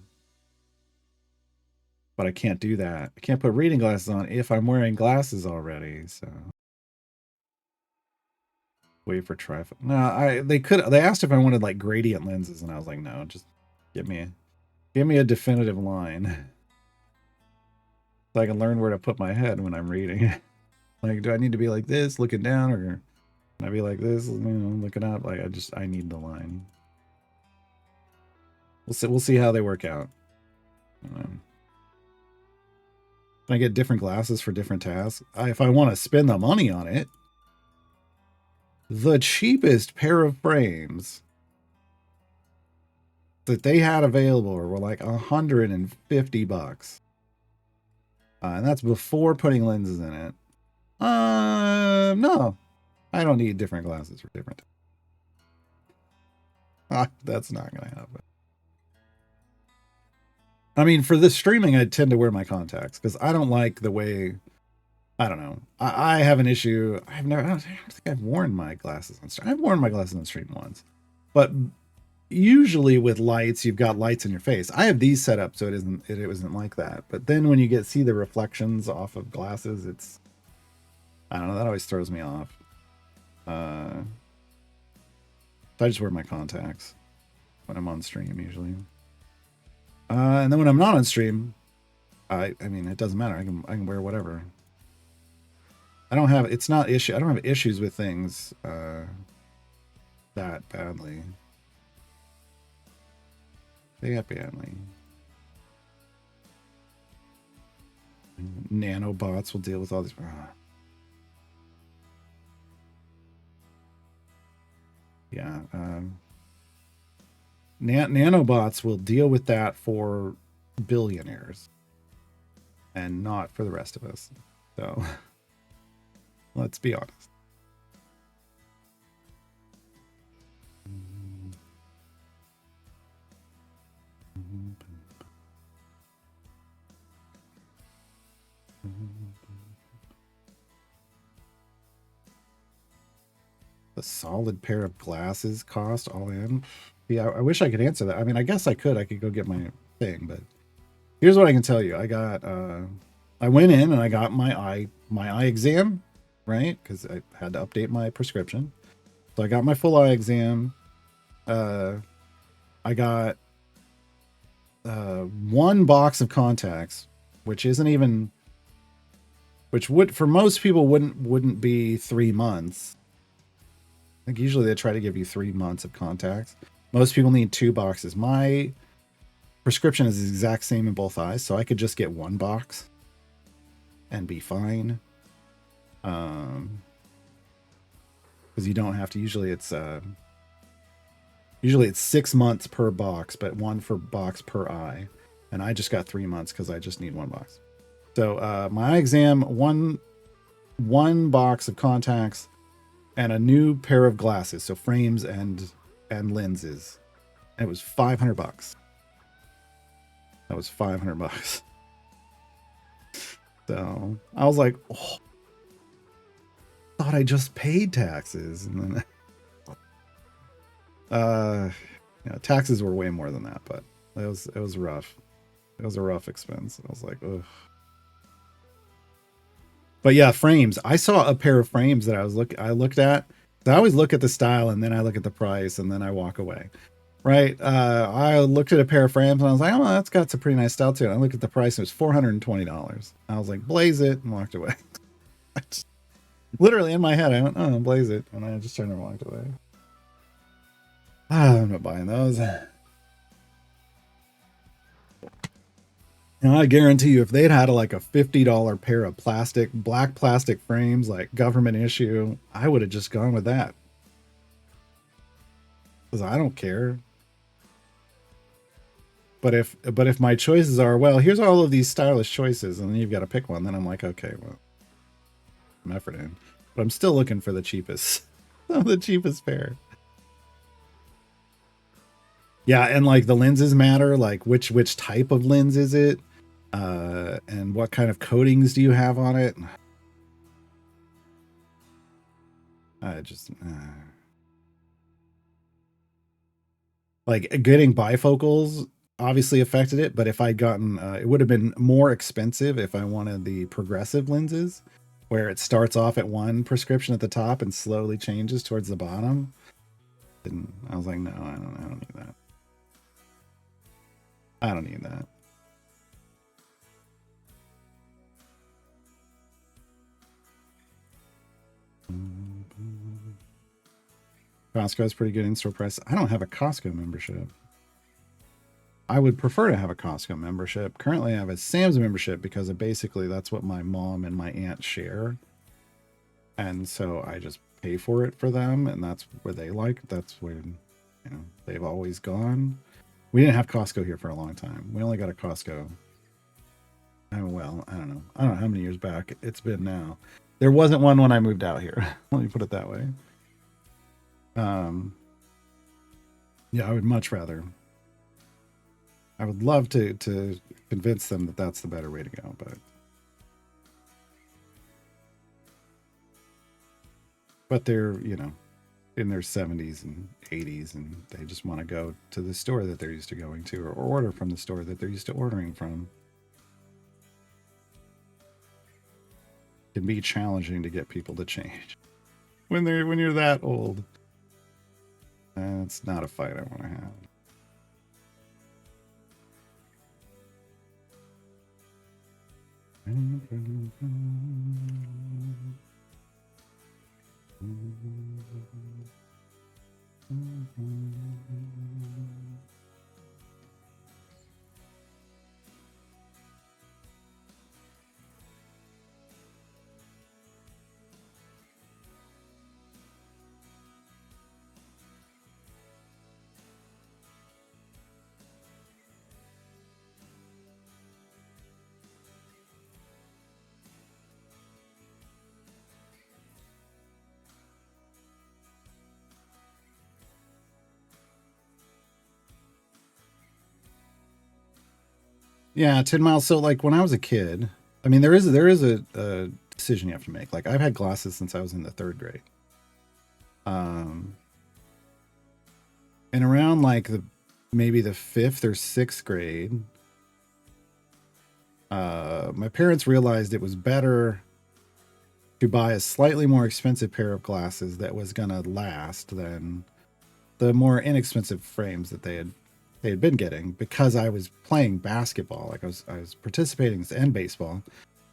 S2: But I can't do that. I can't put reading glasses on if I'm wearing glasses already. So wait for trifle. No, they asked if I wanted like gradient lenses, and I was like, no, just give me a definitive line. So I can learn where to put my head when I'm reading. Like, do I need to be like this, looking down, or can I be like this, looking up? Like, I need the line. We'll see how they work out. Can I get different glasses for different tasks? If I want to spend the money on it, the cheapest pair of frames that they had available were like $150. And that's before putting lenses in it. No, I don't need different glasses for different. That's not going to happen. I mean, for this streaming, I tend to wear my contacts because I don't like the way. I don't know. I have an issue. I don't think I've worn my glasses on stream. I've worn my glasses on stream once, but usually with lights, you've got lights in your face. I have these set up so it isn't like that. But then when you see the reflections off of glasses, it's, I don't know. That always throws me off. So I just wear my contacts when I'm on stream usually. And then when I'm not on stream, I mean, it doesn't matter. I can wear whatever. I don't have issues with things that badly. That badly. Nanobots will deal with all these. Yeah. Nanobots will deal with that for billionaires and not for the rest of us. So let's be honest. a solid pair of glasses cost all in? Yeah, I wish I could answer that. I mean, I guess I could. I could go get my thing, but here's what I can tell you. I went in and I got my eye exam, right? Because I had to update my prescription. So I got my full eye exam. I got one box of contacts, which isn't even, which would for most people wouldn't be 3 months. I think usually they try to give you 3 months of contacts. Most people need 2 boxes. My prescription is the exact same in both eyes, so I could just get 1 box and be fine. Because you don't have to. Usually it's 6 months per box, but 1 for box per eye. And I just got 3 months because I just need 1 box. So my eye exam, one box of contacts, and a new pair of glasses, so frames and lenses. And it was $500. That was $500. So I was like, oh, thought I just paid taxes, and then taxes were way more than that, but it was rough. It was a rough expense. I was like, ugh. But yeah, frames. I saw a pair of frames that I looked at. I always look at the style and then I look at the price and then I walk away. Right. I looked at a pair of frames and I was like, oh, that's got some pretty nice style to it. I looked at the price and it was $420. I was like, blaze it, and walked away. Literally in my head, I went, oh, blaze it. And I just turned and walked away. I'm not buying those. And I guarantee you, if they'd had like a $50 pair of black plastic frames, like government issue, I would have just gone with that. Because I don't care. But if my choices are, well, here's all of these stylish choices, and then you've got to pick one, then I'm like, okay, well, I'm effort in. But I'm still looking for the cheapest, the cheapest pair. Yeah, and like the lenses matter, like which type of lens is it? And what kind of coatings do you have on it? I just like getting bifocals obviously affected it, but if I'd gotten it would have been more expensive if I wanted the progressive lenses, where it starts off at one prescription at the top and slowly changes towards the bottom. And I was like, no, I don't need that. I don't need that. Costco is pretty good in-store price. I don't have a Costco membership. I would prefer to have a Costco membership. Currently, I have a Sam's membership because basically that's what my mom and my aunt share. And so I just pay for it for them, and that's where they like. That's where, they've always gone. We didn't have Costco here for a long time. We only got a Costco. Well, I don't know. I don't know how many years back it's been now. There wasn't one when I moved out here. Let me put it that way. Yeah, I would much rather. I would love to convince them that that's the better way to go, but they're, in their 70s and 80s, and they just want to go to the store that they're used to going to, or order from the store that they're used to ordering from. It can be challenging to get people to change when you're that old. It's not a fight I want to have. Yeah, 10 miles. So like when I was a kid, I mean, there is a decision you have to make. Like I've had glasses since I was in the 3rd grade. Um, and around like maybe the 5th or 6th grade, my parents realized it was better to buy a slightly more expensive pair of glasses that was gonna last than the more inexpensive frames that they had been getting, because I was playing basketball. Like I was participating in baseball,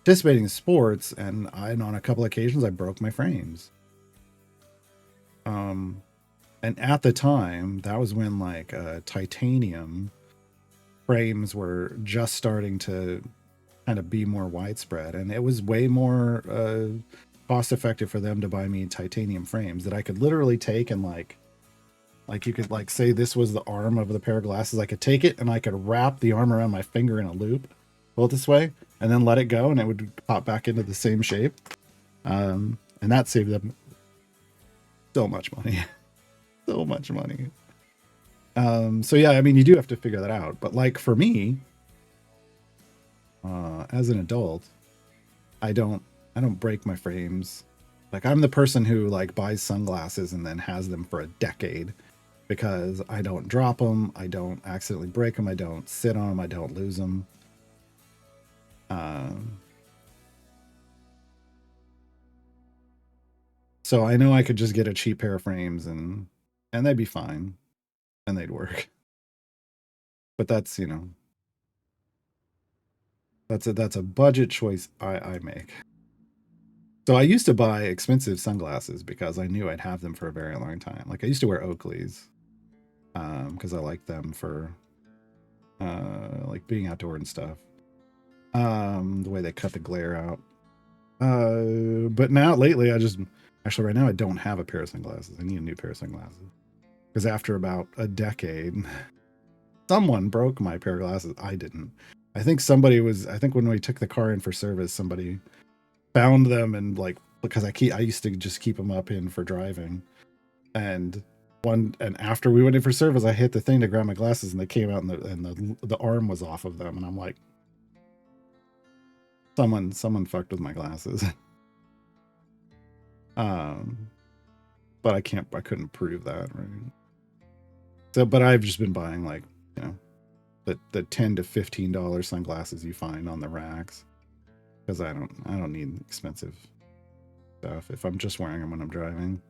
S2: participating in sports, and on a couple occasions I broke my frames. And at the time, that was when like titanium frames were just starting to kind of be more widespread, and it was way more cost effective for them to buy me titanium frames that I could literally take and like you could like say this was the arm of the pair of glasses. I could take it and I could wrap the arm around my finger in a loop, pull it this way, and then let it go, and it would pop back into the same shape. And that saved them so much money. So much money. So yeah, I mean, you do have to figure that out. But like for me, as an adult, I don't break my frames. Like I'm the person who like buys sunglasses and then has them for a decade because I don't drop them, I don't accidentally break them, I don't sit on them, I don't lose them. So I know I could just get a cheap pair of frames and they'd be fine and they'd work. But that's, you know, that's a budget choice I make. So I used to buy expensive sunglasses because I knew I'd have them for a very long time. Like I used to wear Oakleys because I like them for like being outdoor and stuff. The way they cut the glare out. But now lately, actually right now I don't have a pair of sunglasses. I need a new pair of sunglasses because after about a decade, someone broke my pair of glasses. I didn't. I think when we took the car in for service, somebody found them and like because I used to just keep them up in for driving, and after we went in for service, I hit the thing to grab my glasses and they came out and the arm was off of them, and I'm like, someone fucked with my glasses. But I couldn't prove that, right? So, but I've just been buying like, you know, the $10 to $15 sunglasses you find on the racks because I don't need expensive stuff if I'm just wearing them when I'm driving.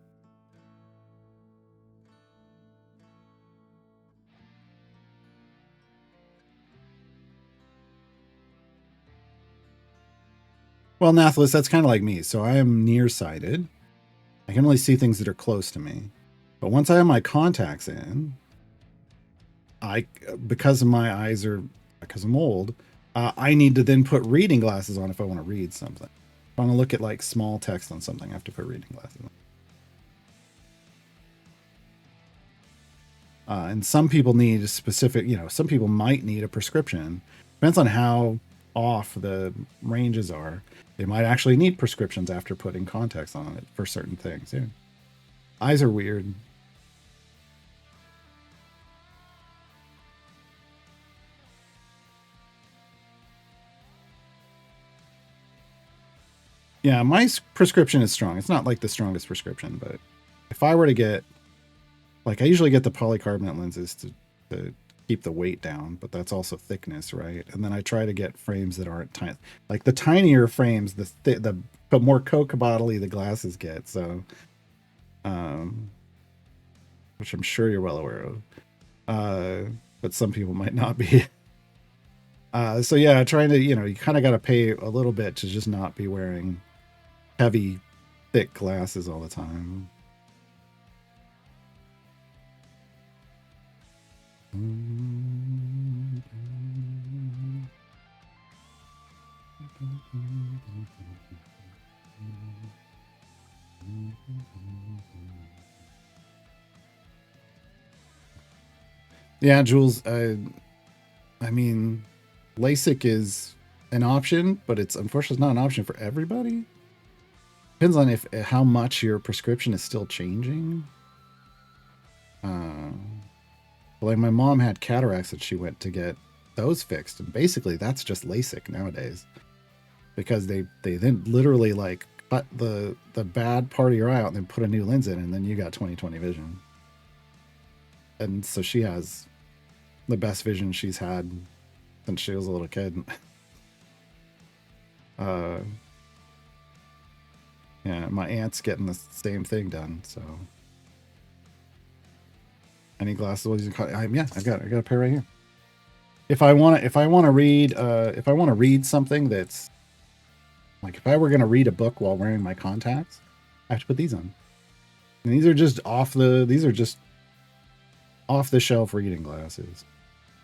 S2: Well, Nathalis, that's kind of like me. So I am nearsighted. I can only see things that are close to me. But once I have my contacts in, because I'm old, I need to then put reading glasses on if I want to read something. If I want to look at like small text on something, I have to put reading glasses on. And some people need a specific, some people might need a prescription. Depends on how off the ranges are. They might actually need prescriptions after putting contacts on it for certain things. Yeah. Eyes are weird. Yeah, my prescription is strong. It's not like the strongest prescription, but if I were to get, like, I usually get the polycarbonate lenses to keep the weight down, but that's also thickness, right? And then I try to get frames that aren't tiny. Like the tinier frames, the more Coke bottle-y the glasses get. So, which I'm sure you're well aware of, but some people might not be. So yeah, trying to, you kind of got to pay a little bit to just not be wearing heavy, thick glasses all the time. Yeah, Jules, I mean, LASIK is an option, but it's unfortunately not an option for everybody. Depends on how much your prescription is still changing. Like my mom had cataracts that she went to get those fixed, and basically that's just LASIK nowadays, because they then literally like but the bad part of your eye out and then put a new lens in, and then you got 20/20 vision. And so she has the best vision she's had since she was a little kid. Yeah, my aunt's getting the same thing done. So, any glasses? Yeah, I got a pair right here. If I want to read something that's like, if I were going to read a book while wearing my contacts, I have to put these on. And these are just off the shelf reading glasses.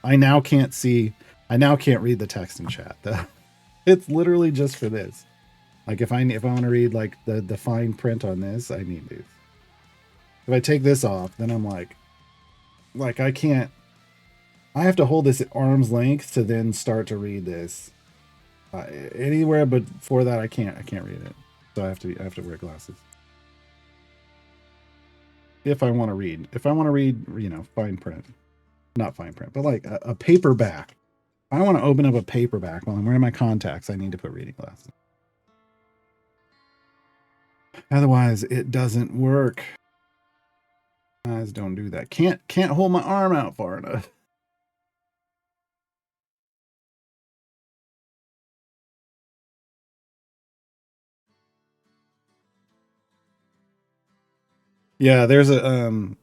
S2: I now can't read the text in chat. It's literally just for this. Like if I want to read like the fine print on this, I need these. If I take this off, then I'm like I can't. I have to hold this at arm's length to then start to read this. Anywhere but for that, I can't read it. So I have to wear glasses. If I want to read, fine print, not fine print, but like a paperback. If I want to open up a paperback while I'm wearing my contacts, I need to put reading glasses. Otherwise, it doesn't work. Eyes don't do that. Can't hold my arm out far enough. Yeah, there's a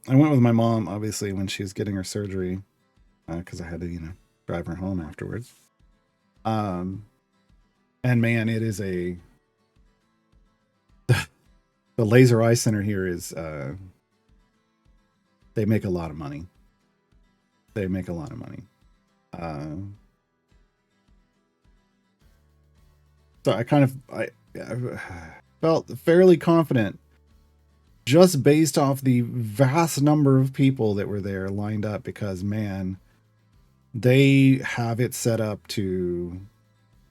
S2: I went with my mom obviously when she was getting her surgery because I had to drive her home afterwards. And man, it is the laser eye center here is they make a lot of money. They make a lot of money. So I felt fairly confident just based off the vast number of people that were there lined up because man, they have it set up to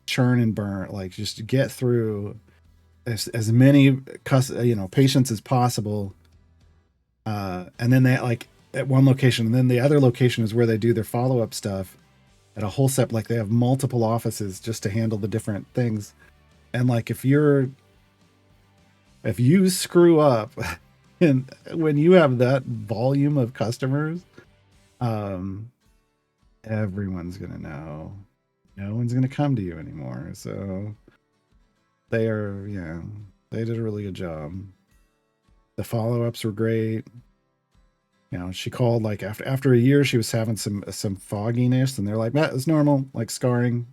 S2: churn and burn, like just get through as many patients as possible. And then they like at one location, and then the other location is where they do their follow-up stuff at a whole set. Like they have multiple offices just to handle the different things. And like if you screw up and when you have that volume of customers, everyone's gonna know. No one's gonna come to you anymore. So they did a really good job. The follow-ups were great. She called like after a year, she was having some fogginess, and they're like, "That is normal, like scarring.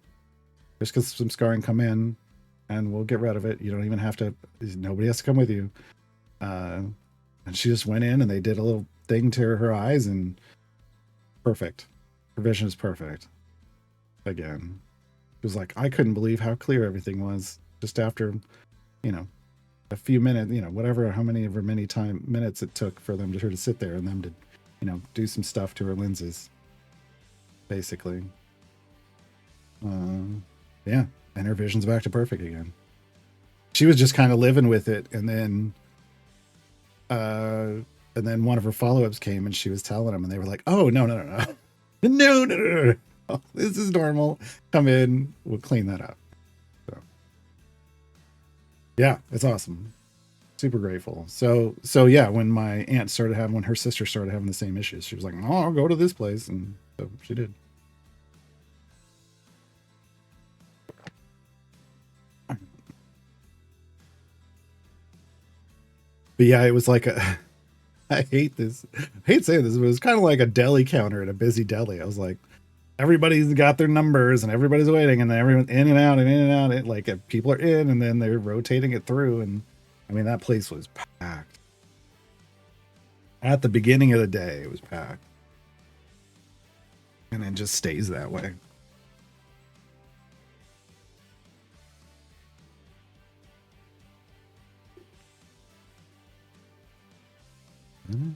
S2: Just because some scarring come in, and we'll get rid of it. You don't even have to. Nobody has to come with you." And she just went in, and they did a little thing to her eyes, and perfect. Her vision is perfect. Again, it was like I couldn't believe how clear everything was just after, a few minutes, whatever, how many minutes it took for them to sit there and them to, do some stuff to her lenses, basically. Yeah, and her vision's back to perfect again. She was just kind of living with it, and then one of her follow-ups came, and she was telling them, and they were like, "Oh no, no, this is normal. Come in, we'll clean that up." Yeah, it's awesome. Super grateful. So yeah, when when her sister started having the same issues, she was like, "Oh, I'll go to this place," and so she did. But yeah, it was like I hate this. I hate saying this, but it was kind of like a deli counter at a busy deli. I was like, everybody's got their numbers and everybody's waiting, and then everyone's in and out and in and out. Like people are in, and then they're rotating it through, and I mean that place was packed. At the beginning of the day, it was packed, and it just stays that way. And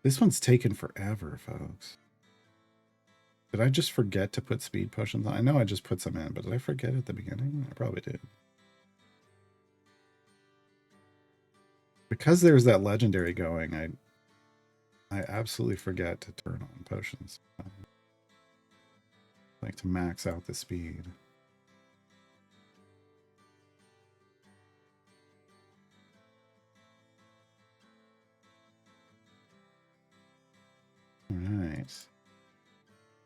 S2: This one's taken forever, folks. Did I just forget to put speed potions on? I know I just put some in, but did I forget at the beginning? I probably did. Because there's that legendary going, I absolutely forget to turn on potions. I like to max out the speed. All right.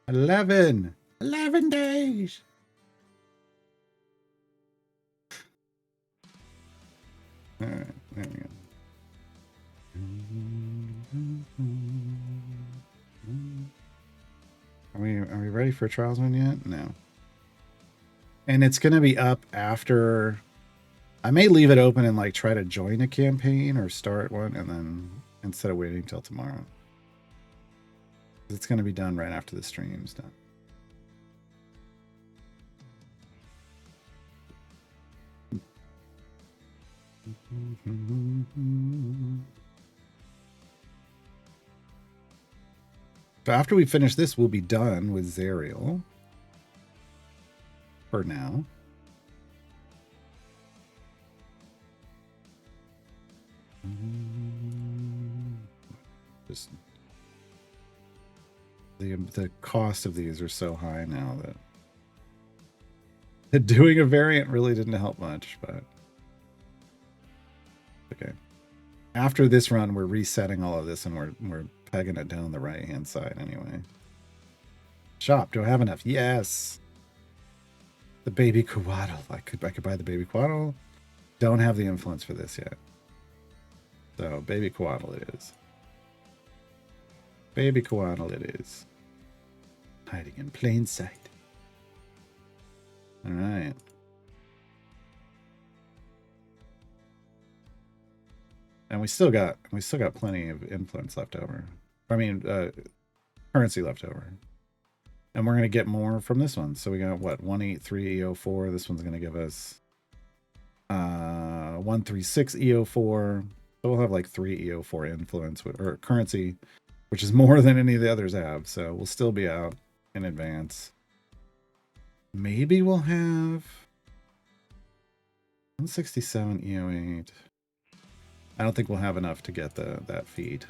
S2: 11 days. All right, there we go. Are we ready for Trials one yet? No. And it's going to be up after. I may leave it open and like try to join a campaign or start one, and then instead of waiting till tomorrow, it's going to be done right after the stream's done. So after we finish this, we'll be done with Zariel. For now. Just the cost of these are so high now that doing a variant really didn't help much, but okay. After this run, we're resetting all of this and we're pegging it down the right hand side anyway. Shop, do I have enough? Yes. The baby Quaddle. I could buy the baby Quaddle. Don't have the influence for this yet. So baby Quaddle it is. Baby Quaddle it is. Hiding in plain sight. All right. And we still got plenty of influence left over. I mean, currency left over. And we're gonna get more from this one. So we got what, 183 EO4. This one's gonna give us 136 EO4. So we'll have like 3 EO4 influence or currency, which is more than any of the others have. So we'll still be out in advance. Maybe we'll have 167 EO8. I don't think we'll have enough to get that feat.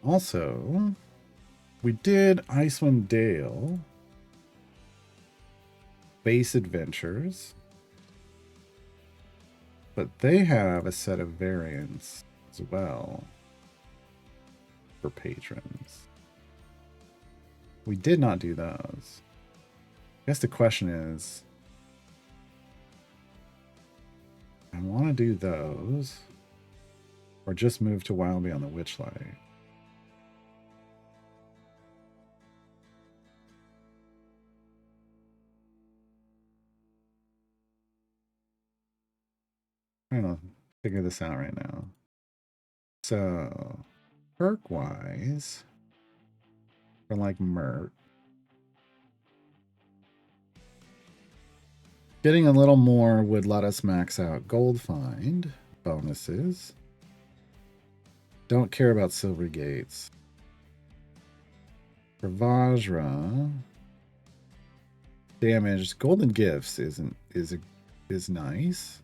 S2: Also, we did Icewind Dale Base Adventures, but they have a set of variants as well for patrons. We did not do those. I guess the question is, I want to do those or just move to Wild Beyond the Witchlight. I'm gonna figure this out right now. So, perk wise, for like Mert, getting a little more would let us max out Gold Find bonuses. Don't care about Silver Gates. For Vajra, damaged Golden Gifts is nice.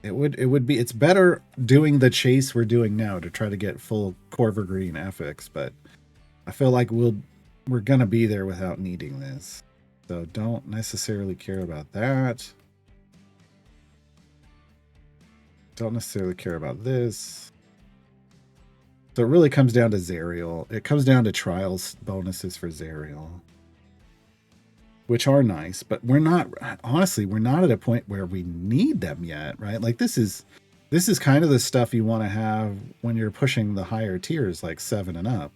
S2: It's better doing the chase we're doing now to try to get full Corver Green FX, but I feel like we're gonna be there without needing this. So don't necessarily care about that. Don't necessarily care about this. So it really comes down to Zariel. It comes down to trials bonuses for Zariel, which are nice, but we're not at a point where we need them yet, right? Like this is kind of the stuff you want to have when you're pushing the higher tiers, like 7 and up.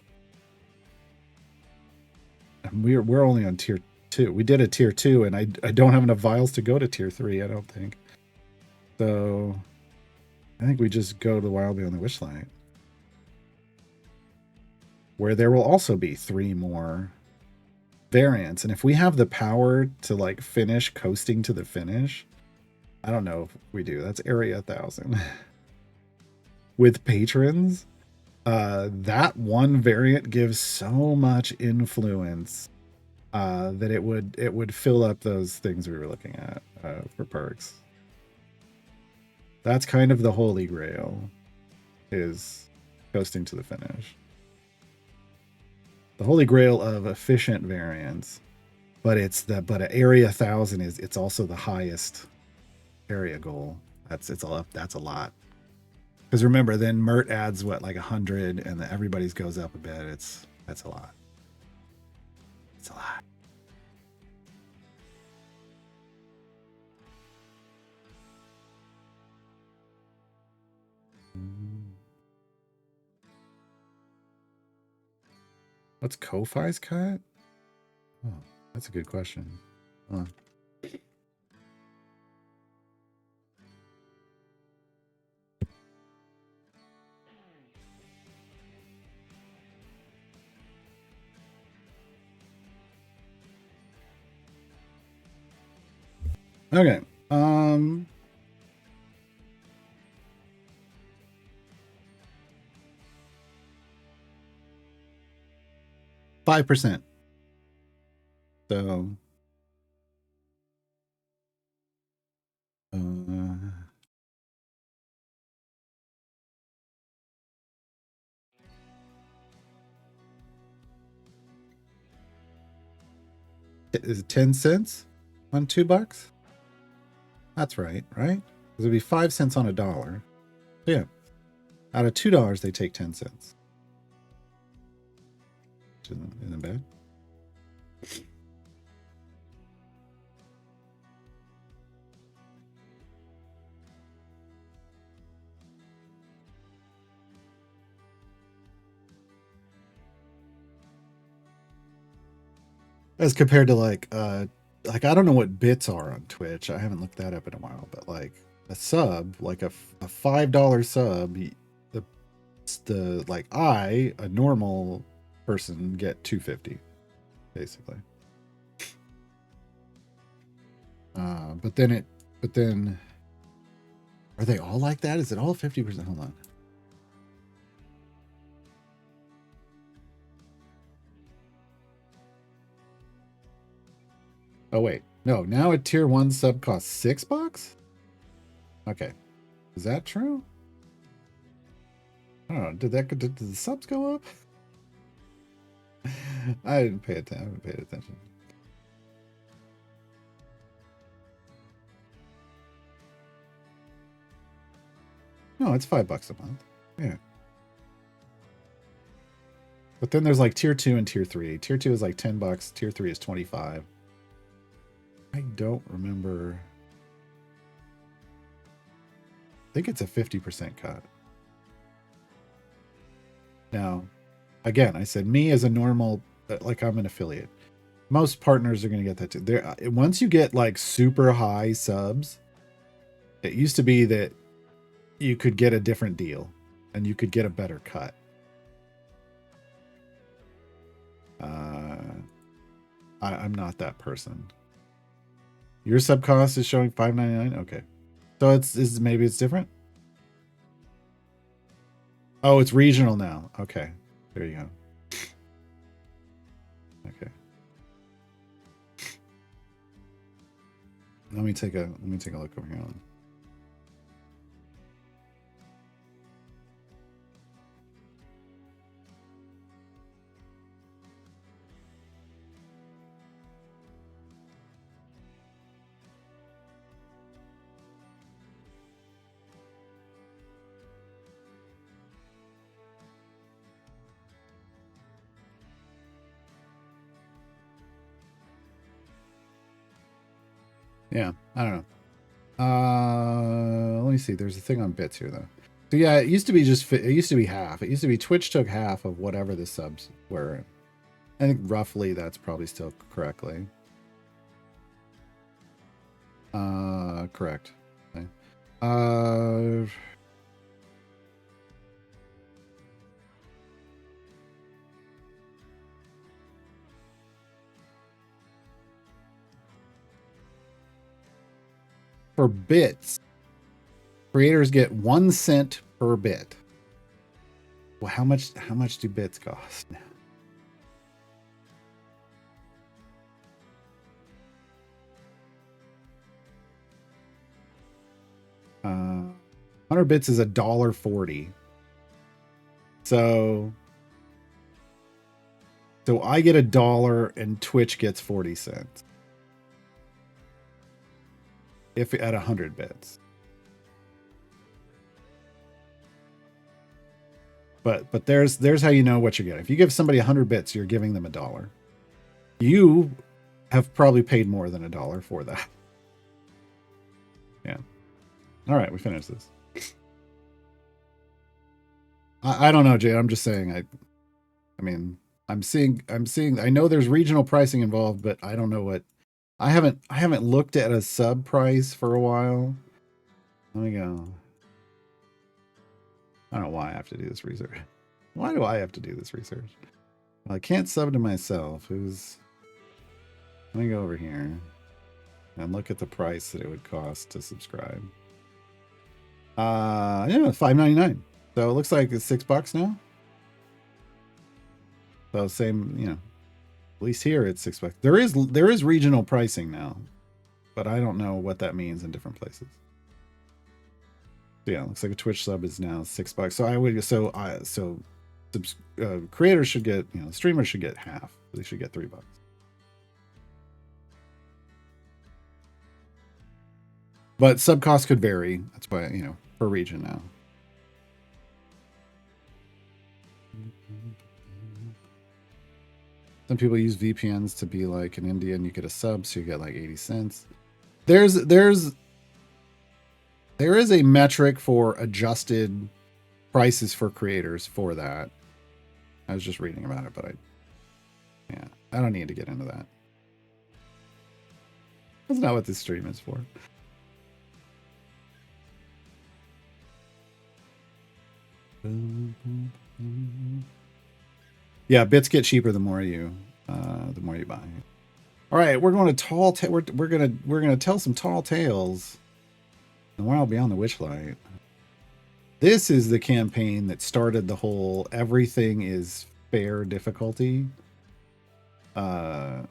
S2: And we're only on tier 2. We did a tier 2, and I don't have enough vials to go to tier 3. I don't think. So I think we just go to Wild Beyond the Witchlight, where there will also be 3 more variants, and if we have the power to like finish coasting to the finish, I don't know if we do. That's area 1,000 with patrons. That one variant gives so much influence that it would fill up those things we were looking at for perks. That's kind of the holy grail, is coasting to the finish. The holy grail of efficient variants, but area 1,000 it's also the highest area goal. That's a lot. Because remember, then Mert adds what, like 100, and then everybody's goes up a bit. That's a lot. It's a lot. What's Ko-Fi's cut? Oh, that's a good question. Huh. Okay. 5%. So is it 10 cents on $2? That's right? Because it'd be 5 cents on $1. Yeah. Out of $2, they take 10 cents. Isn't bad. As compared to like I don't know what bits are on Twitch. I haven't looked that up in a while, but like a sub, like a $5 sub, the like a normal person, get 250 basically. But then are they all like that? Is it all 50%? Hold on. Oh wait, no. Now a tier 1 sub costs $6. Okay, is that true? I don't know. Did the subs go up? I didn't pay attention. I haven't paid attention. No, it's $5 a month. Yeah. But then there's like tier 2 and tier 3. Tier 2 is like $10. Tier 3 is 25. I don't remember. I think it's a 50% cut. Now, again, I said me as a normal, like I'm an affiliate. Most partners are going to get that too. There, once you get like super high subs, it used to be that you could get a different deal and you could get a better cut. I'm not that person. Your sub cost is showing $5.99. Okay, so maybe it's different. Oh, it's regional now. Okay, there you go. Okay. Let me take a look over here. Yeah, I don't know. Let me see. There's a thing on bits here though. So yeah, it used to be half. It used to be Twitch took half of whatever the subs were. I think roughly that's probably still correctly. Correct. Okay. for bits. Creators get 1 cent per bit. Well, how much do bits cost now? Uh, 100 bits is $1.40. So I get $1 and Twitch gets 40 cents. If at 100 bits. But there's how you know what you're getting. If you give somebody 100 bits, you're giving them $1. You have probably paid more than $1 for that. Yeah. All right, we finished this. I don't know, Jay. I'm just saying. I mean, I'm seeing. I know there's regional pricing involved, but I don't know what. I haven't looked at a sub price for a while. Let me go. I don't know why I have to do this research. Why do I have to do this research? Well, I can't sub to myself. Let me go over here and look at the price that it would cost to subscribe. Yeah, $5.99. So it looks like it's $6 now. So same, at least here it's $6. There is regional pricing now, but I don't know what that means in different places. Yeah, looks like a Twitch sub is now $6. So creators should get, streamers should get half. They should get $3. But sub costs could vary. That's why, per region now. Some people use VPNs to be like in India and you get a sub, so you get like 80 cents. There is a metric for adjusted prices for creators for that. I was just reading about it, but I don't need to get into that. That's not what this stream is for. Yeah, bits get cheaper the more you buy. All right, we're going to we're gonna tell some tall tales. And while beyond the Witchlight, this is the campaign that started the whole everything is fair difficulty. Because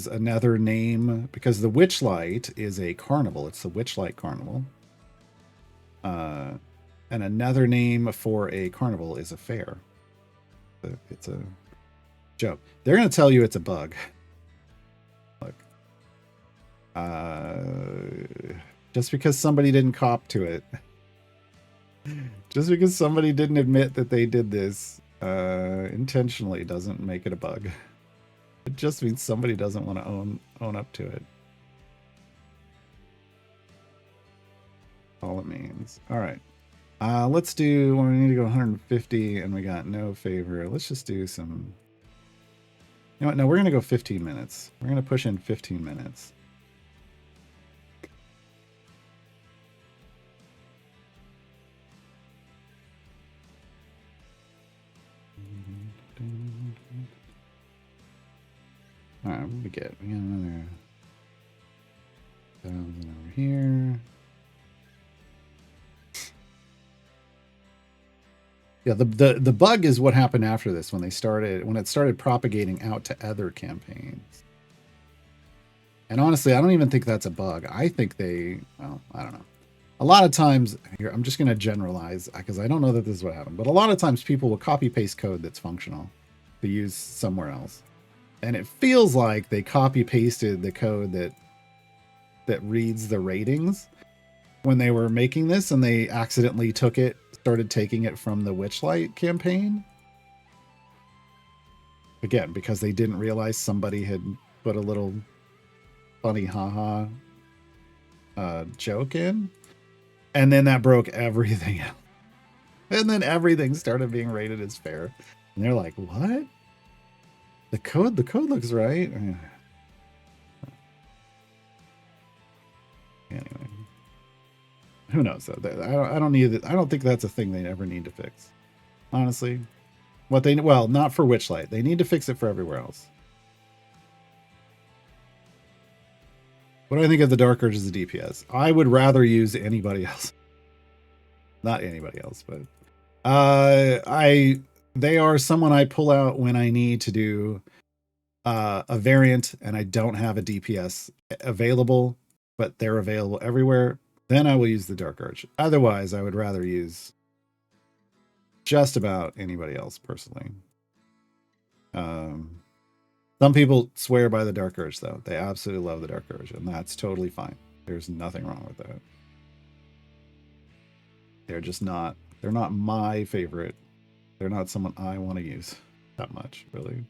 S2: the Witchlight is a carnival. It's the Witchlight Carnival. And another name for a carnival is a fair. It's a joke. They're going to tell you it's a bug. Look. Just because somebody didn't cop to it. Just because somebody didn't admit that they did this intentionally doesn't make it a bug. It just means somebody doesn't want to own up to it. All it means. All right. Let's do, we need to go 150 and we got no favor. Let's just do some, you know what? No, we're going to go 15 minutes. We're going to push in 15 minutes. All right, what do we get? We got another 1,000 over here. Yeah, the bug is what happened after this when it started propagating out to other campaigns. And honestly, I don't even think that's a bug. I think I don't know. A lot of times, here I'm just going to generalize because I don't know that this is what happened, but a lot of times people will copy paste code that's functional to use somewhere else. And it feels like they copy pasted the code that reads the ratings when they were making this, and they accidentally started taking it from the Witchlight campaign. Again, because they didn't realize somebody had put a little funny haha joke in. And then that broke everything out. And then everything started being rated as fair. And they're like, what? The code looks right. Anyway. Who knows though? I don't think that's a thing they ever need to fix. Honestly. Not for Witchlight. They need to fix it for everywhere else. What do I think of the Dark Urge as a DPS? I would rather use anybody else. Not anybody else, but they are someone I pull out when I need to do a variant and I don't have a DPS available, but they're available everywhere. Then I will use the Dark Urge. Otherwise, I would rather use just about anybody else personally. Some people swear by the Dark Urge, though. They absolutely love the Dark Urge, and that's totally fine. There's nothing wrong with that. They're just not, they're not my favorite. They're not someone I want to use that much, really.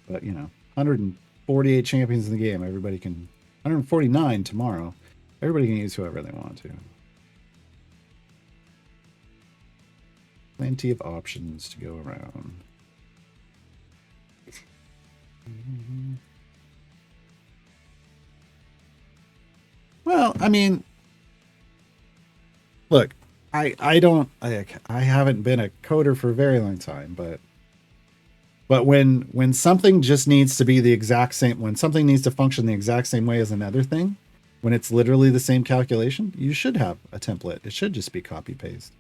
S2: But, you know, 148 champions in the game. Everybody can, 149 tomorrow. Everybody can use whoever they want to. Plenty of options to go around. Well, I mean, look, I haven't been a coder for a very long time, but when something just needs to be the exact same, when something needs to function the exact same way as another thing, when it's literally the same calculation, you should have a template. It should just be copy paste.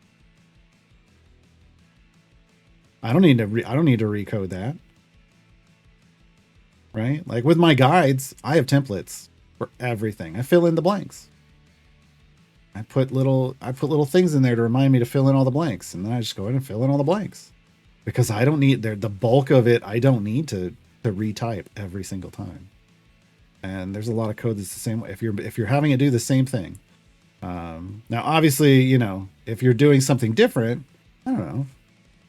S2: I don't need to recode that. Right? Like with my guides, I have templates for everything. I fill in the blanks. I put little things in there to remind me to fill in all the blanks, and then I just go in and fill in all the blanks. Because I don't need the bulk of it, I don't need to retype every single time. And there's a lot of code that's the same way. If you're having it do the same thing. Now obviously, you know, if you're doing something different, I don't know.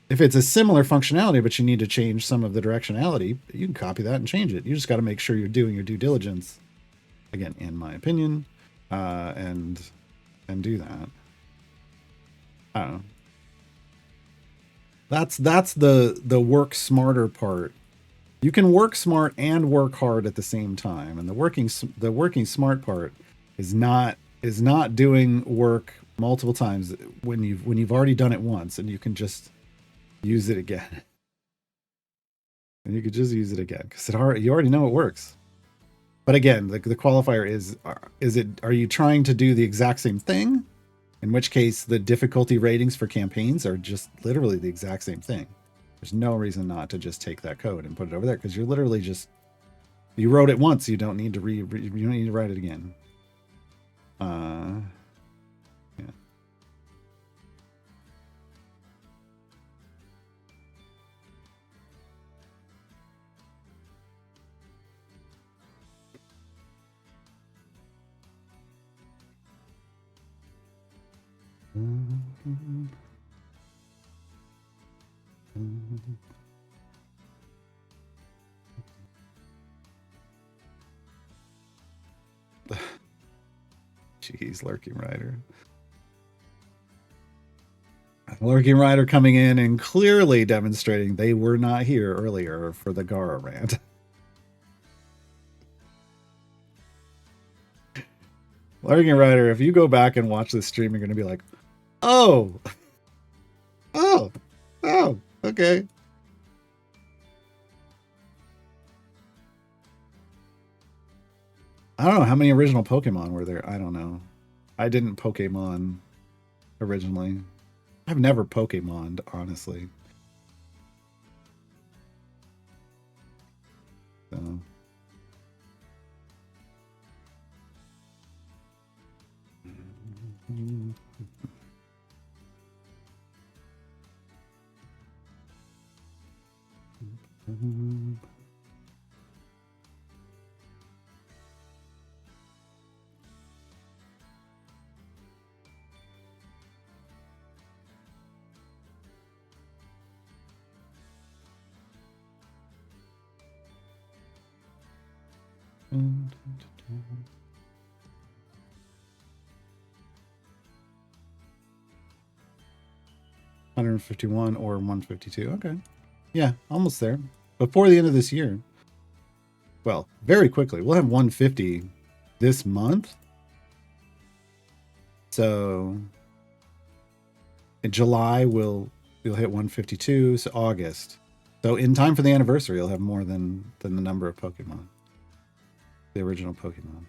S2: If it's a similar functionality, but you need to change some of the directionality, you can copy that and change it. You just got to make sure you're doing your due diligence, again, in my opinion, and do that. I don't know. That's the work smarter part. You can work smart and work hard at the same time, and the working smart part is not doing work multiple times when you've already done it once, and you can just use it again. And you could just use it again because you already know it works. But again, the qualifier is are you trying to do the exact same thing? In which case the difficulty ratings for campaigns are just literally the exact same thing. There's no reason not to just take that code and put it over there, because you're literally just, you wrote it once, you don't need to you don't need to write it again. Yeah. Jeez, Lurking Rider. Lurking Rider coming in and clearly demonstrating they were not here earlier for the Gara rant. Lurking Rider, if you go back and watch this stream, you're going to be like, oh, okay. I don't know how many original Pokemon were there. I don't know. I didn't Pokemon originally. I've never Pokemoned, honestly. So. $151 or $152. Okay. Yeah, almost there. Before the end of this year. Well, very quickly. We'll have 150 this month. So In July, you'll hit 152. So August. So in time for the anniversary, you'll have more than the number of Pokemon. The original Pokemon.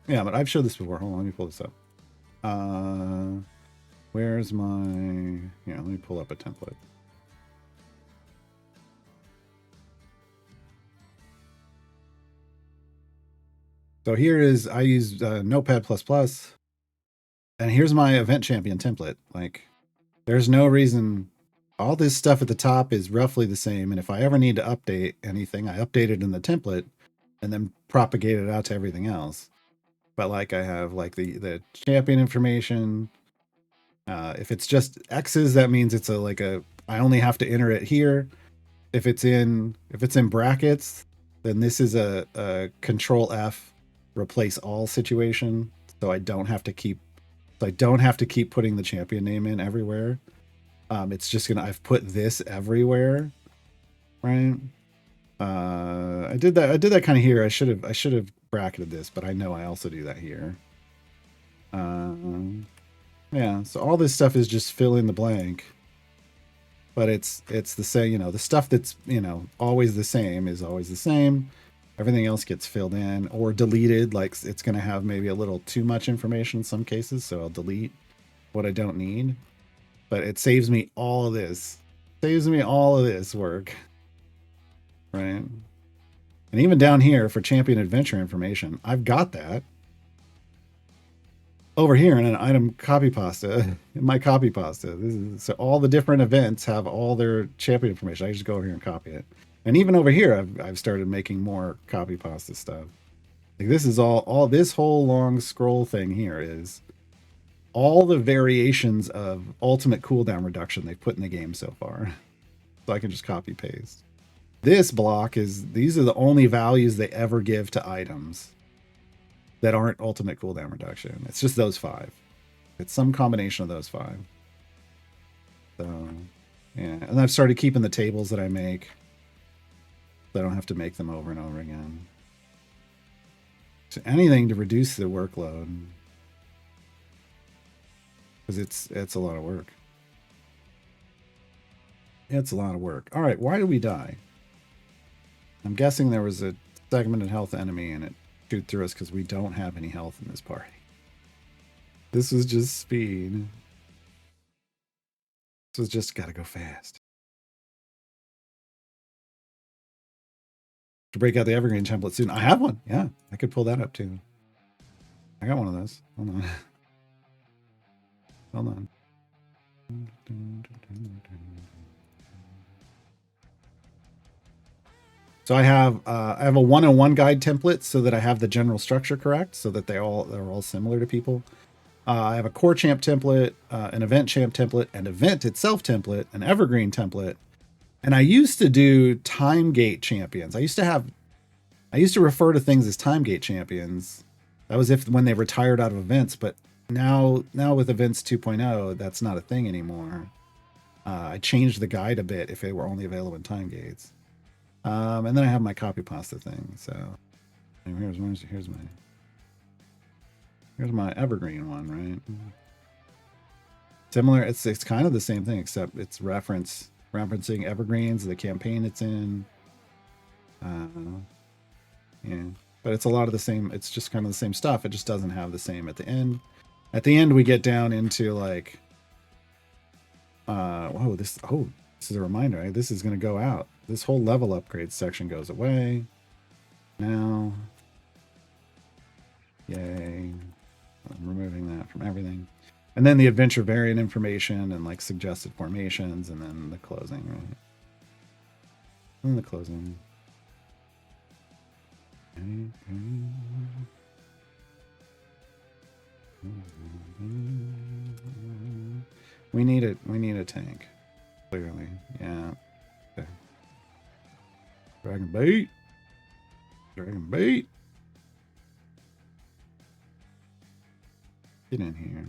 S2: Yeah, but I've showed this before. Hold on, let me pull this up. Where's my... Yeah, let me pull up a template. So here is, I use Notepad++, and here's my event champion template. Like, there's no reason, all this stuff at the top is roughly the same, and if I ever need to update anything, I update it in the template, and then propagate it out to everything else. But like, I have like the champion information. If it's just X's, that means it's I only have to enter it here. If it's in brackets, then this is a Control F, replace all situation. So I don't have to keep putting the champion name in everywhere. It's just I've put this everywhere, right? I did that kind of here. I should have bracketed this, but I know I also do that here. Yeah, so all this stuff is just fill in the blank. But it's the same, the stuff that's, always the same is always the same. Everything else gets filled in or deleted. Like, it's going to have maybe a little too much information in some cases, so I'll delete what I don't need. But it saves me all of this. Saves me all of this work. Right? And even down here for champion adventure information, I've got that over here in an item copy pasta, in my copy pasta. So all the different events have all their champion information. I just go over here and copy it. And even over here, I've started making more copy pasta stuff. Like, this is all this whole long scroll thing here is all the variations of ultimate cooldown reduction they've put in the game so far. So I can just copy paste. This block these are the only values they ever give to items that aren't ultimate cooldown reduction. It's just those 5. It's some combination of those 5. So, yeah. And I've started keeping the tables that I make, so I don't have to make them over and over again. So anything to reduce the workload, because it's a lot of work. It's a lot of work. All right, why did we die? I'm guessing there was a segmented health enemy and it shoot through us because we don't have any health in this party. This was just speed. This was just gotta go fast. To break out the evergreen template soon. I have one. Yeah, I could pull that up too. I got one of those. Hold on. Hold on. So I have a 101 guide template so that I have the general structure correct, so that they're all similar to people. I have a core champ template, an event champ template, an event itself template, an evergreen template, and I used to do time gate champions. I used to refer to things as time gate champions. That was when they retired out of events, but now with events 2.0, that's not a thing anymore. I changed the guide a bit if they were only available in time gates. And then I have my copy pasta thing. So here's my evergreen one, right? Similar. It's kind of the same thing, except it's referencing evergreens, the campaign it's in. Yeah, but it's a lot of the same. It's just kind of the same stuff. It just doesn't have the same at the end. At the end, we get down into like, this is a reminder. Right? This is going to go out. This whole level upgrade section goes away. Now, yay. I'm removing that from everything. And then the adventure variant information and like suggested formations, and then the closing, right? And the closing. We need a tank. Clearly. Yeah. Okay. Dragon bait. Get in here.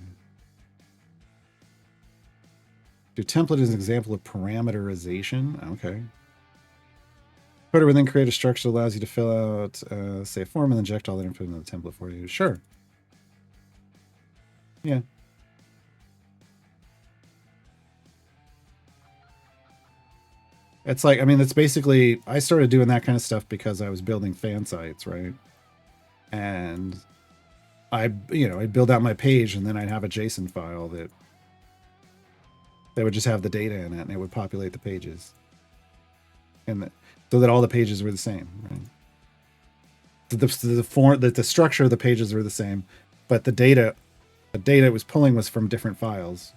S2: Your template is an example of parameterization. Okay. Footer will then create a structure that allows you to fill out, say, a form and inject all that info into the template for you. Sure. Yeah. It's like, I mean, it's basically, I started doing that kind of stuff because I was building fan sites, right? And I'd build out my page and then I'd have a JSON file that would just have the data in it and it would populate the pages. So that all the pages were the same, right? The structure of the pages were the same, but the data it was pulling was from different files,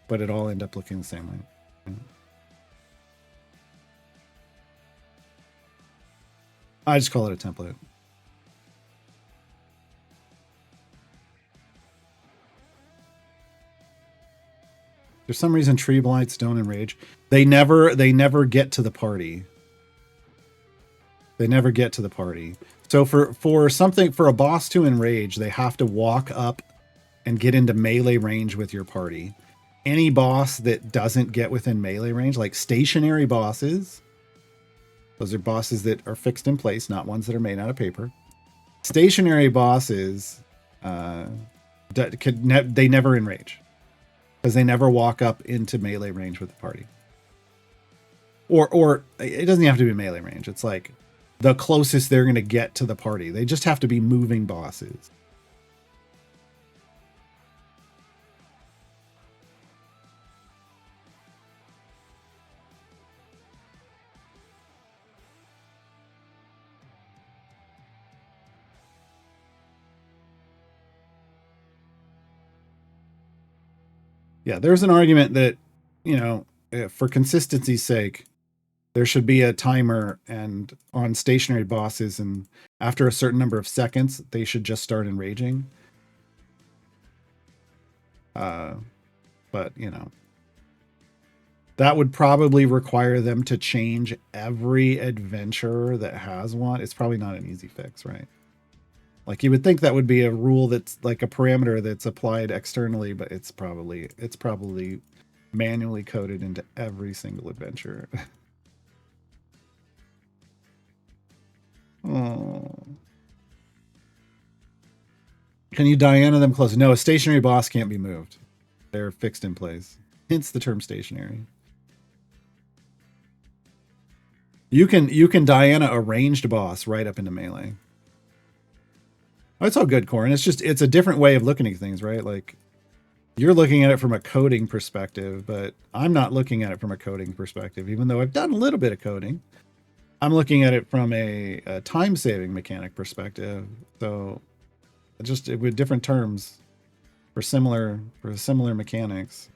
S2: but it all ended up looking the same way. Right? I just call it a template. For some reason, tree blights don't enrage. They never get to the party. They never get to the party. So for a boss to enrage, they have to walk up and get into melee range with your party. Any boss that doesn't get within melee range, like stationary bosses, those are bosses that are fixed in place, not ones that are made out of paper. Stationary bosses, they never enrage because they never walk up into melee range with the party. Or it doesn't have to be melee range. It's like the closest they're going to get to the party. They just have to be moving bosses. Yeah, there's an argument that, for consistency's sake, there should be a timer and on stationary bosses, and after a certain number of seconds, they should just start enraging. But, that would probably require them to change every adventure that has one. It's probably not an easy fix, right? Like you would think that would be a rule that's like a parameter that's applied externally, but it's probably manually coded into every single adventure. Oh. Can you Diana them close? No, a stationary boss can't be moved. They're fixed in place. Hence the term stationary. You can Diana a ranged boss right up into melee. Oh, it's all good, Corin. It's a different way of looking at things, right? Like you're looking at it from a coding perspective, but I'm not looking at it from a coding perspective, even though I've done a little bit of coding. I'm looking at it from a time-saving mechanic perspective. So just with different terms for similar mechanics.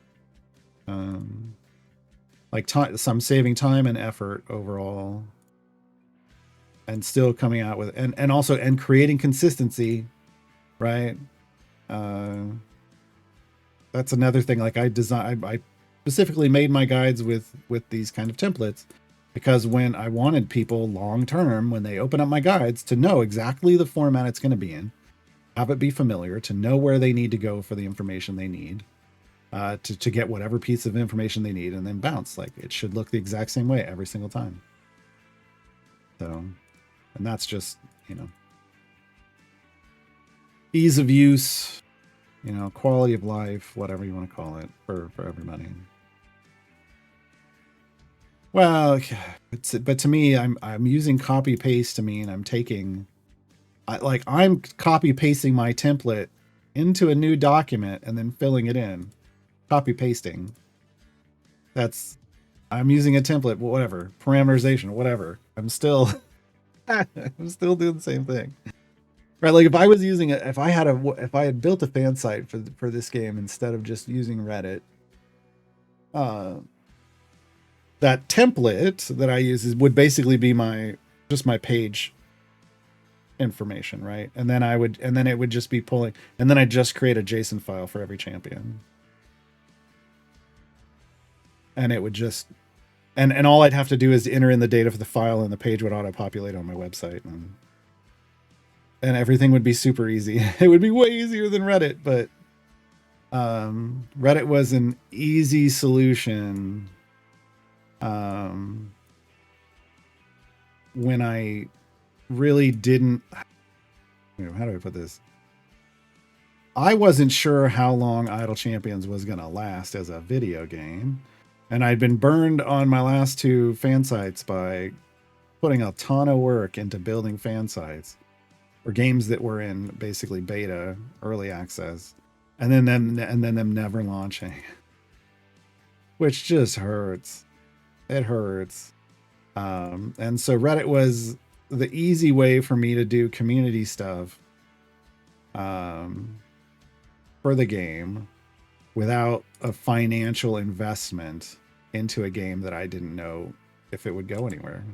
S2: Like some saving time and effort overall, and still coming out with and also creating consistency, right? That's another thing. Like I specifically made my guides with these kind of templates because when I wanted people long term, when they open up my guides, to know exactly the format it's going to be in, have it be familiar, to know where they need to go for the information they need, to get whatever piece of information they need, and then bounce. Like it should look the exact same way every single time. So, and that's just, ease of use, quality of life, whatever you want to call it for everybody. Well, but to me, I'm using copy paste to mean I'm taking, I'm copy pasting my template into a new document and then filling it in, copy pasting. I'm using a template, whatever, parameterization, whatever. I'm still doing the same thing. Right, like if I had built a fan site for this game instead of just using Reddit, that template that I use would basically be my page information, right? And then it would just be pulling, and then I just create a JSON file for every champion, and it would just, and all I'd have to do is enter in the data for the file, and the page would auto populate on my website, and everything would be super easy. It would be way easier than Reddit, but Reddit was an easy solution when I really didn't. How do I put this? I wasn't sure how long Idle Champions was going to last as a video game. And I'd been burned on my last two fan sites by putting a ton of work into building fan sites or games that were in basically beta, early access, and then them never launching, which just hurts. It hurts. And so Reddit was the easy way for me to do community stuff for the game without a financial investment into a game that I didn't know if it would go anywhere.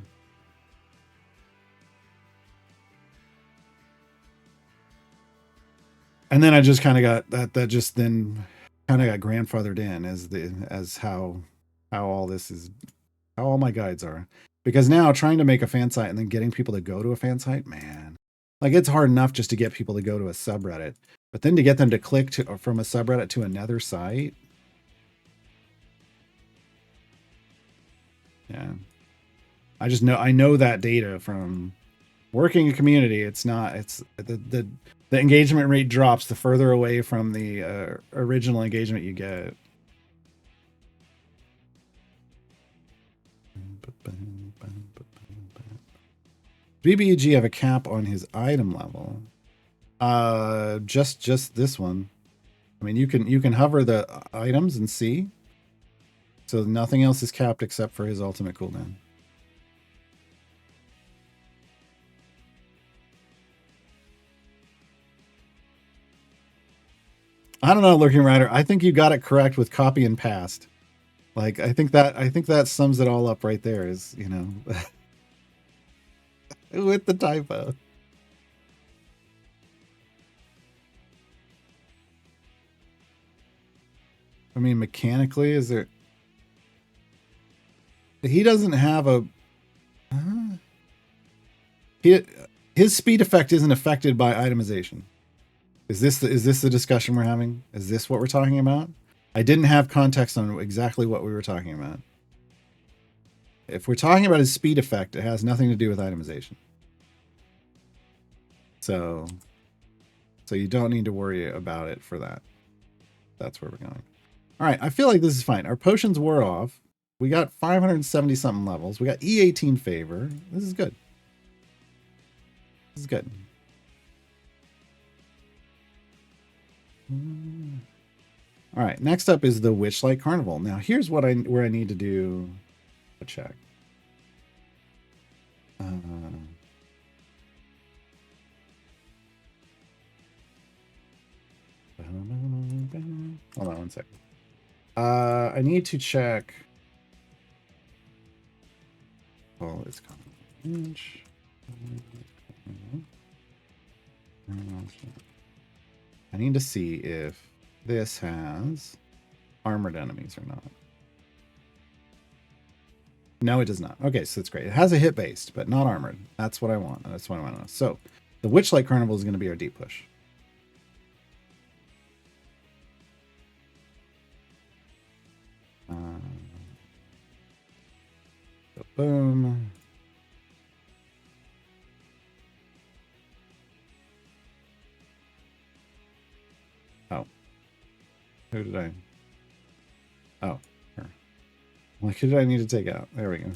S2: And then I just kind of got that just then kind of got grandfathered in as how all this is, how all my guides are. Because now trying to make a fan site and then getting people to go to a fan site, man, like it's hard enough just to get people to go to a subreddit, but then to get them to click to from a subreddit to another site. Yeah. I know that data from working a community. It's the engagement rate drops the further away from the original engagement you get. BBG have a cap on his item level. Just this one. I mean, you can hover the items and see. So nothing else is capped except for his ultimate cooldown. I don't know, Lurking Rider. I think you got it correct with copy and paste. Like I think that sums it all up right there. Is, you know, with the typo. I mean, mechanically, is there? He doesn't have a. His speed effect isn't affected by itemization. Is this the discussion we're having? Is this what we're talking about? I didn't have context on exactly what we were talking about. If we're talking about his speed effect, it has nothing to do with itemization. So you don't need to worry about it for that. That's where we're going. All right, I feel like this is fine. Our potions wore off. We got 570 something levels. We got E18 favor. This is good. This is good. All right, next up is the Witchlight Carnival. Now, here's where I need to do a check. Hold on one second. I need to check. Well, it's coming. I need to see if this has armored enemies or not. No, it does not. Okay, so that's great. It has a hit based, but not armored. That's what I want. That's what I want to know. So the Witchlight Carnival is going to be our deep push. So boom. Oh. Who did I? Oh. Her. Like, who did I need to take out? There we go.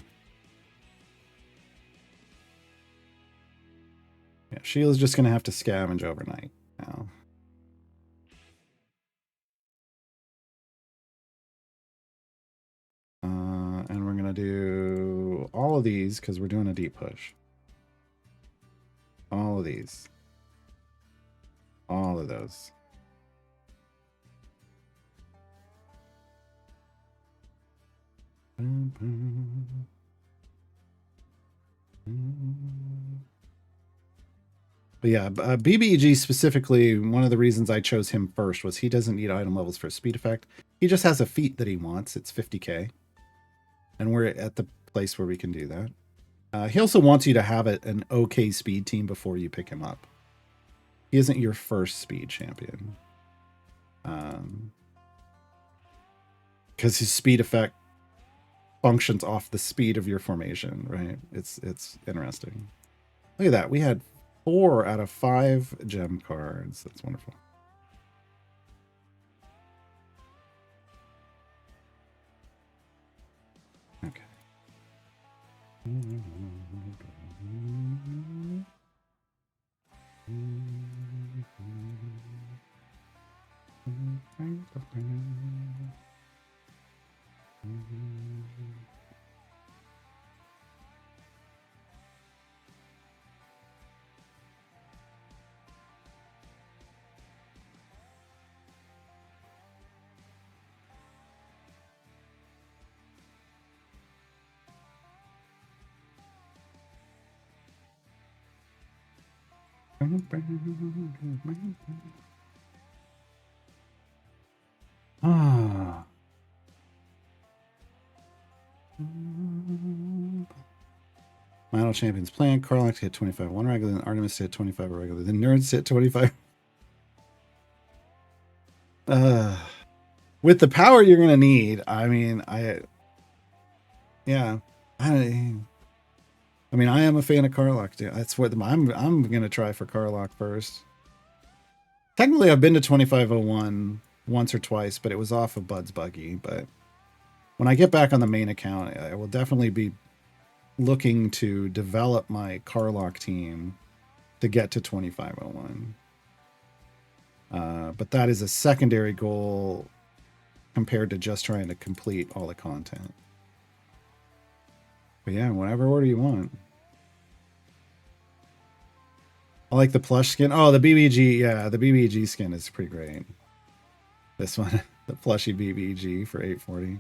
S2: Yeah, Sheila's just going to have to scavenge overnight now. And we're going to do all of these because we're doing a deep push. All of these. All of those. But yeah, BBEG specifically, one of the reasons I chose him first was he doesn't need item levels for speed effect. He just has a feat that he wants. It's 50k. And we're at the place where we can do that. He also wants you to have an okay speed team before you pick him up. He isn't your first speed champion. Because his speed effect functions off the speed of your formation, right? It's interesting. Look at that. We had 4 out of 5 gem cards. That's wonderful. Okay. Ah. Final Champions plan. Karlach hit 25 one regular, then Artemis hit 25 regular, then Nerds hit 25. With the power you're gonna need, I mean, I mean, I am a fan of Karlach too. That's what I'm gonna try for Karlach first. Technically, I've been to 2501 once or twice, but it was off of Bud's buggy. But when I get back on the main account, I will definitely be looking to develop my Karlach team to get to 2501. But that is a secondary goal compared to just trying to complete all the content. But yeah, whatever order you want. I like the plush skin. Oh, the BBG. Yeah, the BBG skin is pretty great. This one, the plushy BBG for 840.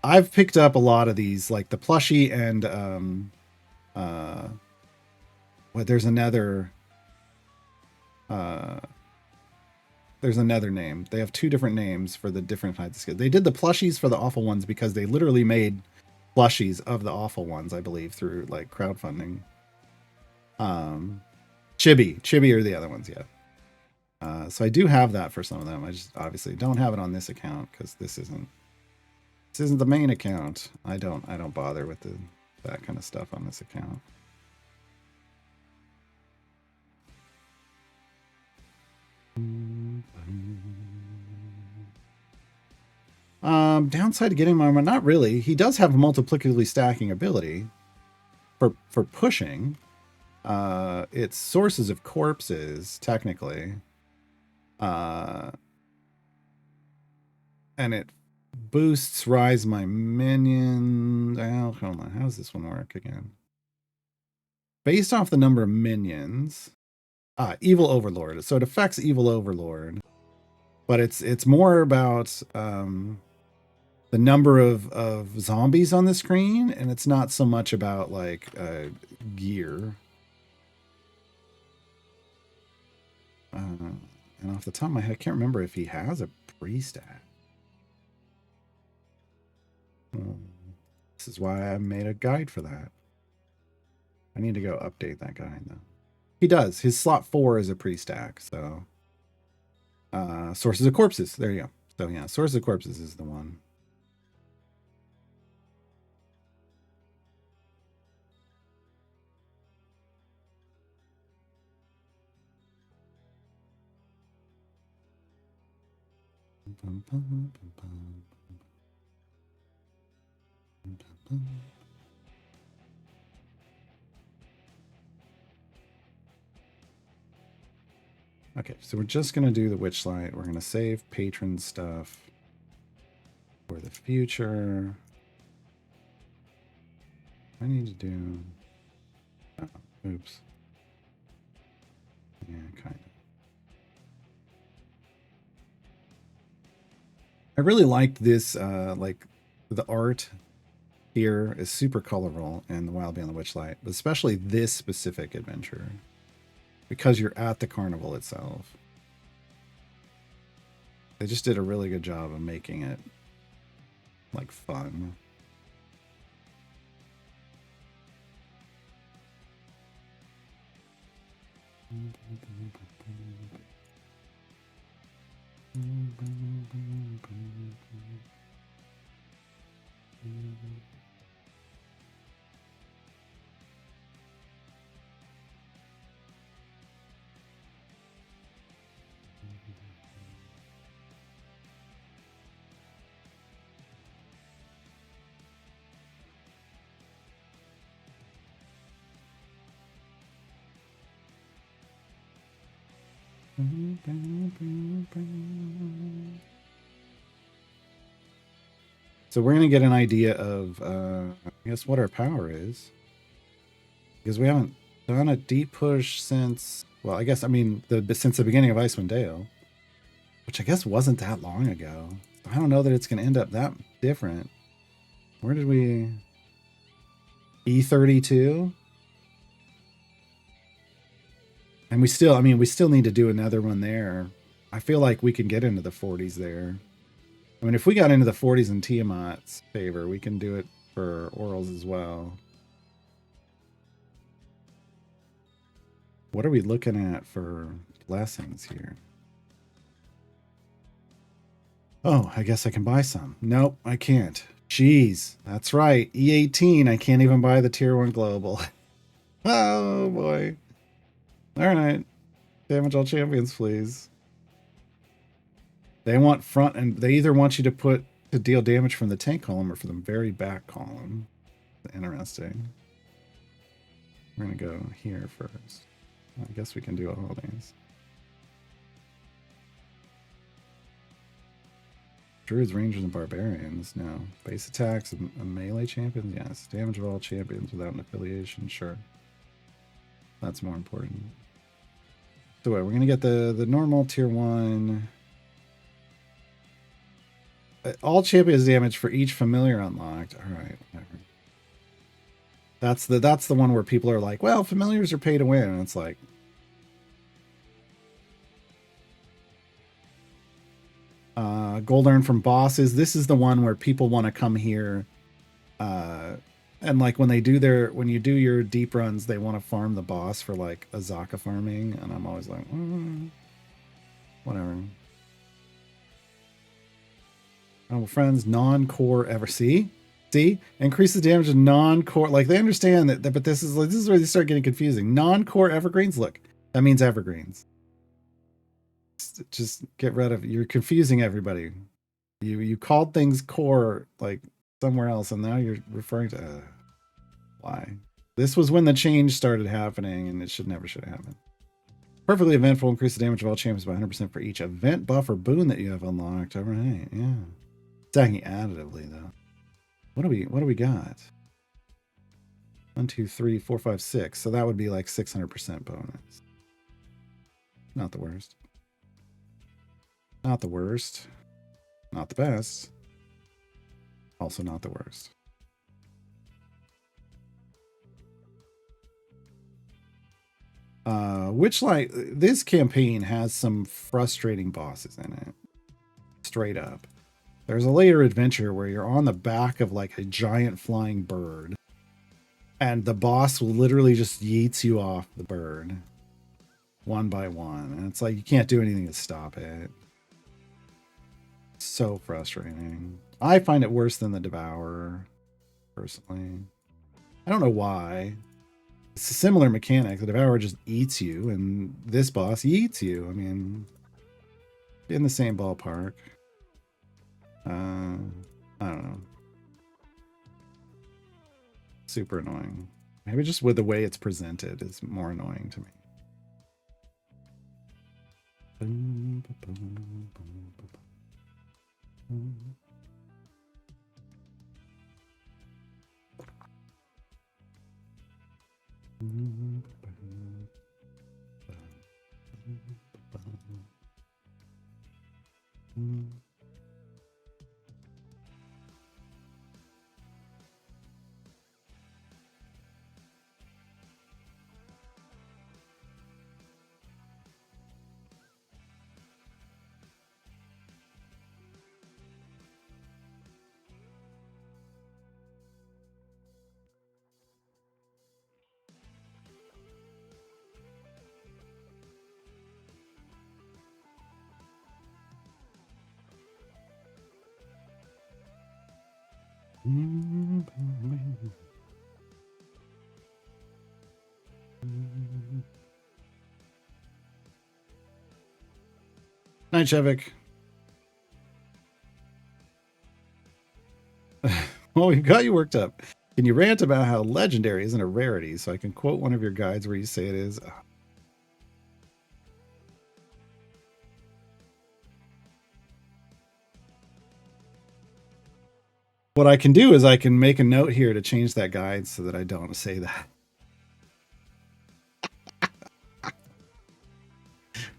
S2: I've picked up a lot of these, like the plushie and there's another name. They have 2 different names for the different kinds of skins. They did the plushies for the awful ones because they literally made plushies of the awful ones, I believe, through like crowdfunding. Chibi are the other ones, yeah. So I do have that for some of them. I just obviously don't have it on this account because this isn't the main account. I don't bother with that kind of stuff on this account. Downside to getting my armor, not really. He does have a multiplicatively stacking ability for pushing. It's sources of corpses, technically. And it boosts rise my minions. Oh, hold on. How does this one work again? Based off the number of minions. Evil Overlord. So it affects Evil Overlord. But it's more about the number of zombies on the screen, and it's not so much about like gear. And off the top of my head, I can't remember if he has a pre-stat. This is why I made a guide for that. I need to go update that guide though. He does. His slot 4 is a pre-stack, so sources of corpses. There you go. So yeah, sources of corpses is the one. Okay, so we're just going to do the Witchlight. We're going to save patron stuff for the future. I need to do... Oh, oops. Yeah, kind of. I really liked this, like, the art here is super colorful in the Wild Beyond the Witchlight, but especially this specific adventure, because you're at the carnival itself. They just did a really good job of making it, like, fun. So we're going to get an idea of, I guess, what our power is. Because we haven't done a deep push since, well, I guess, I mean, since the beginning of Icewind Dale, which I guess wasn't that long ago. I don't know that it's going to end up that different. Where did we... E32? And we still, I mean, we still need to do another one there. I feel like we can get into the 40s there. I mean, if we got into the 40s in Tiamat's favor, we can do it for orals as well. What are we looking at for blessings here? Oh, I guess I can buy some. Nope, I can't. Jeez, that's right. E18, I can't even buy the tier 1 global. Oh, boy. All right. Damage all champions, please. They want front, and they either want you to deal damage from the tank column or from the very back column. Interesting. We're going to go here first. I guess we can do all these. Druids, Rangers, and Barbarians. No. Base attacks and melee champions? Yes. Damage of all champions without an affiliation? Sure. That's more important. So what, we're going to get the normal tier 1. All champions damage for each familiar unlocked. All right, whatever. That's the one where people are like, well, familiars are pay to win. And it's like, gold earned from bosses. This is the one where people want to come here. And like when you do your deep runs, they want to farm the boss for like Azaka farming. And I'm always like, whatever. Oh, friends, non-core ever. See, increases damage of non-core. Like they understand that, but this is where they start getting confusing. Non-core evergreens. Look, that means evergreens. Just get rid of. You're confusing everybody. You called things core like somewhere else, and now you're referring to why. This was when the change started happening, and it should have happened. Perfectly eventful. Increase the damage of all champions by 100% for each event buff or boon that you have unlocked. All right, yeah. Stacking additively though. What do we got? 1, 2, 3, 4, 5, 6. So that would be like 600% bonus. Not the worst. Not the worst. Not the best. Also not the worst. Witchlight, this campaign has some frustrating bosses in it. Straight up. There's a later adventure where you're on the back of like a giant flying bird, and the boss will literally just yeets you off the bird one by one. And it's like you can't do anything to stop it. So frustrating. I find it worse than the Devourer, personally. I don't know why. It's a similar mechanic. The Devourer just eats you, and this boss eats you. I mean, in the same ballpark. I don't know. Super annoying. Maybe just with the way it's presented is more annoying to me. Night, Shevik. Well, we've got you worked up. Can you rant about how legendary isn't a rarity so I can quote one of your guides where you say it is? What I can do is I can make a note here to change that guide so that I don't say that.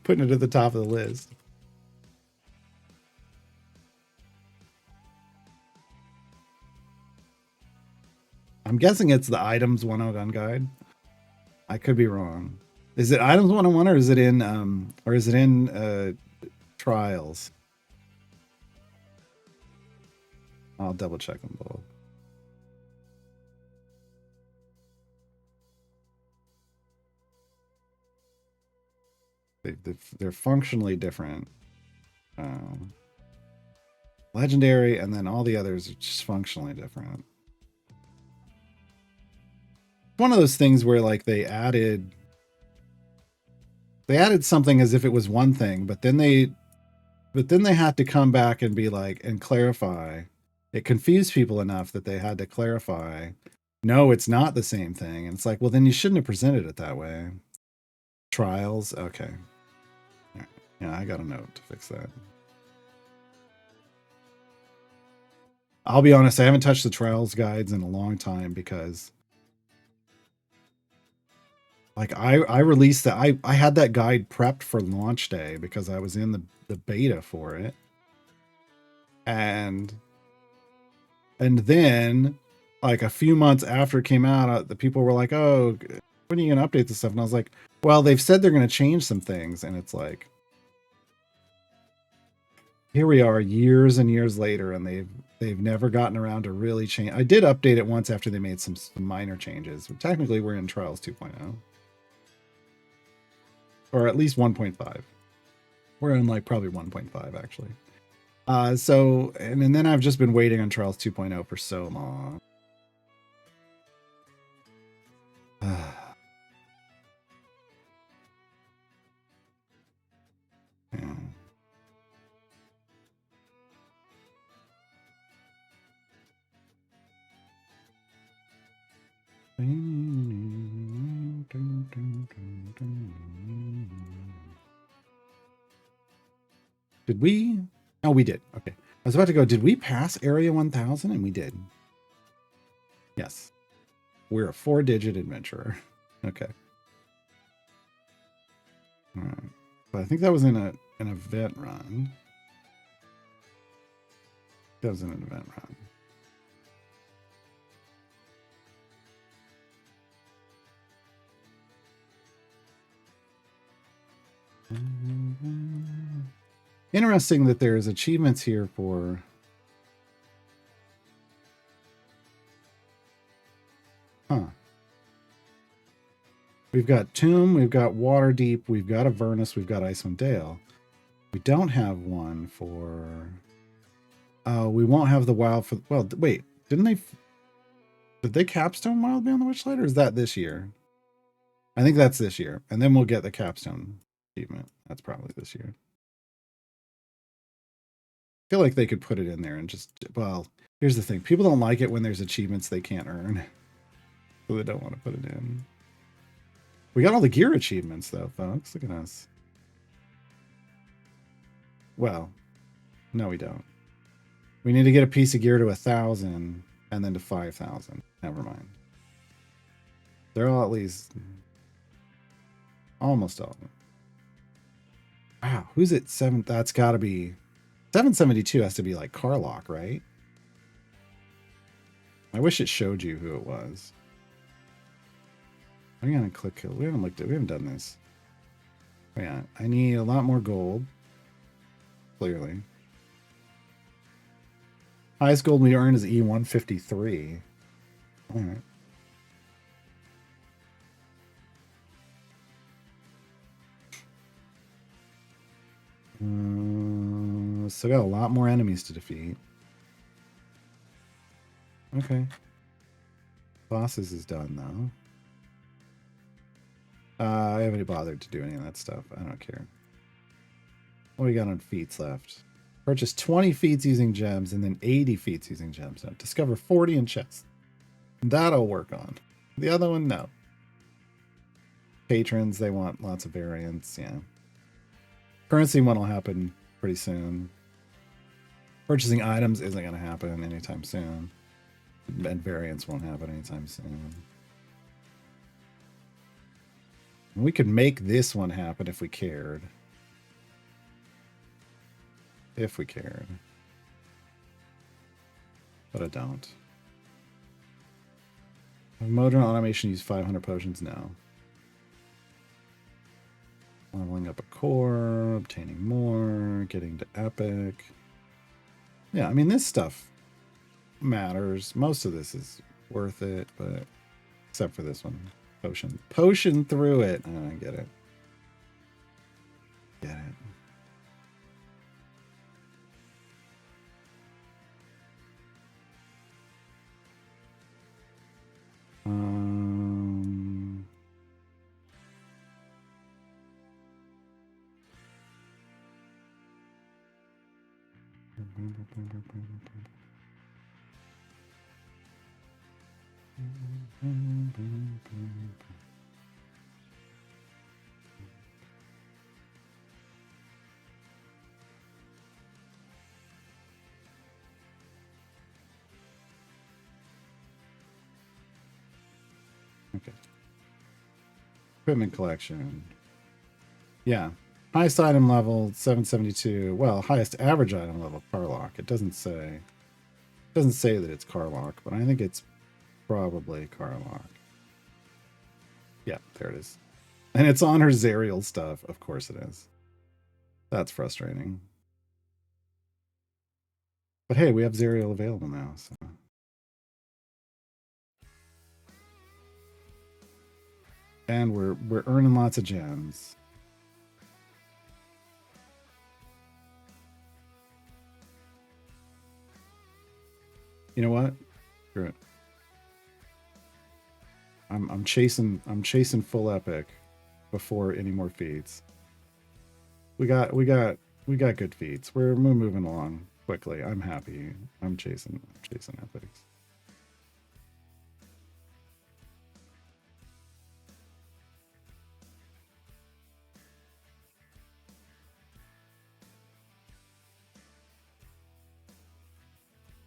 S2: Putting it at the top of the list. I'm guessing it's the items 101 guide. I could be wrong. Is it items 101 or is it in trials? I'll double check them both. They're functionally different. Legendary, and then all the others are just functionally different. One of those things where like they added something as if it was one thing, but then they had to come back and be like and clarify. It confused people enough that they had to clarify. No, it's not the same thing. And it's like, well, then you shouldn't have presented it that way. Trials, okay. Yeah, I got a note to fix that. I'll be honest, I haven't touched the trials guides in a long time because like I released that I had that guide prepped for launch day because I was in the beta for it. And then like a few months after it came out, the people were like, "Oh, when are you going to update this stuff?" And I was like, "Well, they've said they're going to change some things." And it's like here we are years and years later and they've never gotten around to really change. I did update it once after they made some minor changes. Technically, we're in Trials 2.0. Or at least 1.5. We're in like probably 1.5 actually. So and then I've just been waiting on Trials 2.0 for so long. Yeah. Did we? Oh, we did. Okay. I was about to go, did we pass Area 1000? And we did. Yes. We're a 4-digit adventurer. Okay. All right. But I think that was in an event run. That was in an event run. Interesting that there's achievements here for we've got Tomb, we've got Waterdeep, we've got Avernus, we've got Icewind Dale. We don't have one for we won't have the Wild for well wait, did they capstone Wild Beyond the Witchlight, or is that this year? I think that's this year. And then we'll get the capstone achievement. That's probably this year. I feel like they could put it in there and just, well, here's the thing. People don't like it when there's achievements they can't earn. So they don't want to put it in. We got all the gear achievements though, folks. Look at us. Well, no, we don't. We need to get a piece of gear to 1,000 and then to 5,000. Never mind. They're all at least almost all of them. Wow, who's at 7? That's got to be 772 has to be like Carlock, right? I wish it showed you who it was. I'm gonna click. We haven't looked at. We haven't done this. Oh, yeah, I need a lot more gold. Clearly, highest gold we earn is E153. All right. So got a lot more enemies to defeat. Okay. Bosses is done though. I haven't bothered to do any of that stuff. I don't care. What do we got on feats left? Purchase 20 feats using gems and then 80 feats using gems. Now, discover 40 in chests. That'll work on. The other one, no. Patrons, they want lots of variants. Yeah. Currency one will happen pretty soon. Purchasing items isn't going to happen anytime soon. And variants won't happen anytime soon. We could make this one happen if we cared. If we cared. But I don't. Modern automation use 500 potions now. Leveling up a core, obtaining more, getting to epic. Yeah, I mean, this stuff matters. Most of this is worth it, but except for this one. Potion. Potion through it. I get it. Get it. Okay. Equipment collection. Yeah. Highest item level 772. Well, highest average item level Carlock. It doesn't say. It doesn't say that it's Carlock, but I think it's probably Carlock. Yeah, there it is. And it's on her Zerial stuff. Of course it is. That's frustrating. But hey, we have Zerial available now, so. And we're earning lots of gems. You know what? Screw it. I'm chasing full epic before any more feats. We got good feats. We're moving along quickly. I'm happy. I'm chasing epics.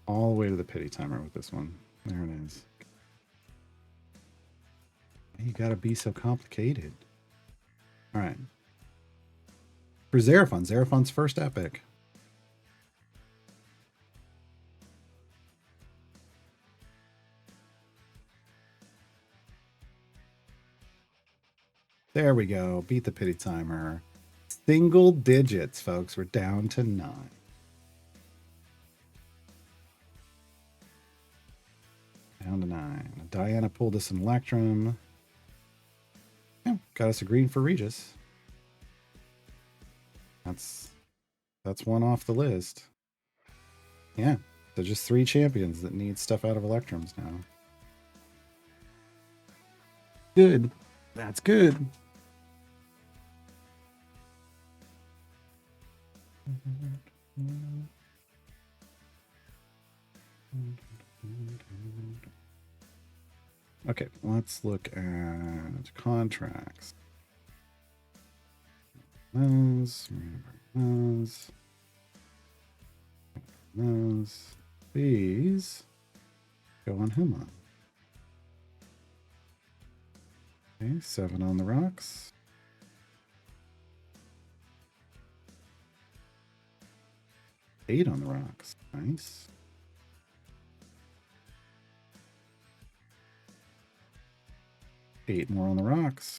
S2: All the way to the pity timer with this one. There it is. You gotta be so complicated. All right. For Xeraphon's first epic. There we go. Beat the pity timer. Single digits, folks. We're down to 9. Down to 9. Diana pulled us an Electrum. Yeah, got us a green for Regis. That's one off the list. Yeah, so just 3 champions that need stuff out of Electrums now. Good. That's good. Okay, let's look at contracts. Those. These go on Huma. Okay, 7 on the rocks. 8 on the rocks. Nice. 8 more on the rocks.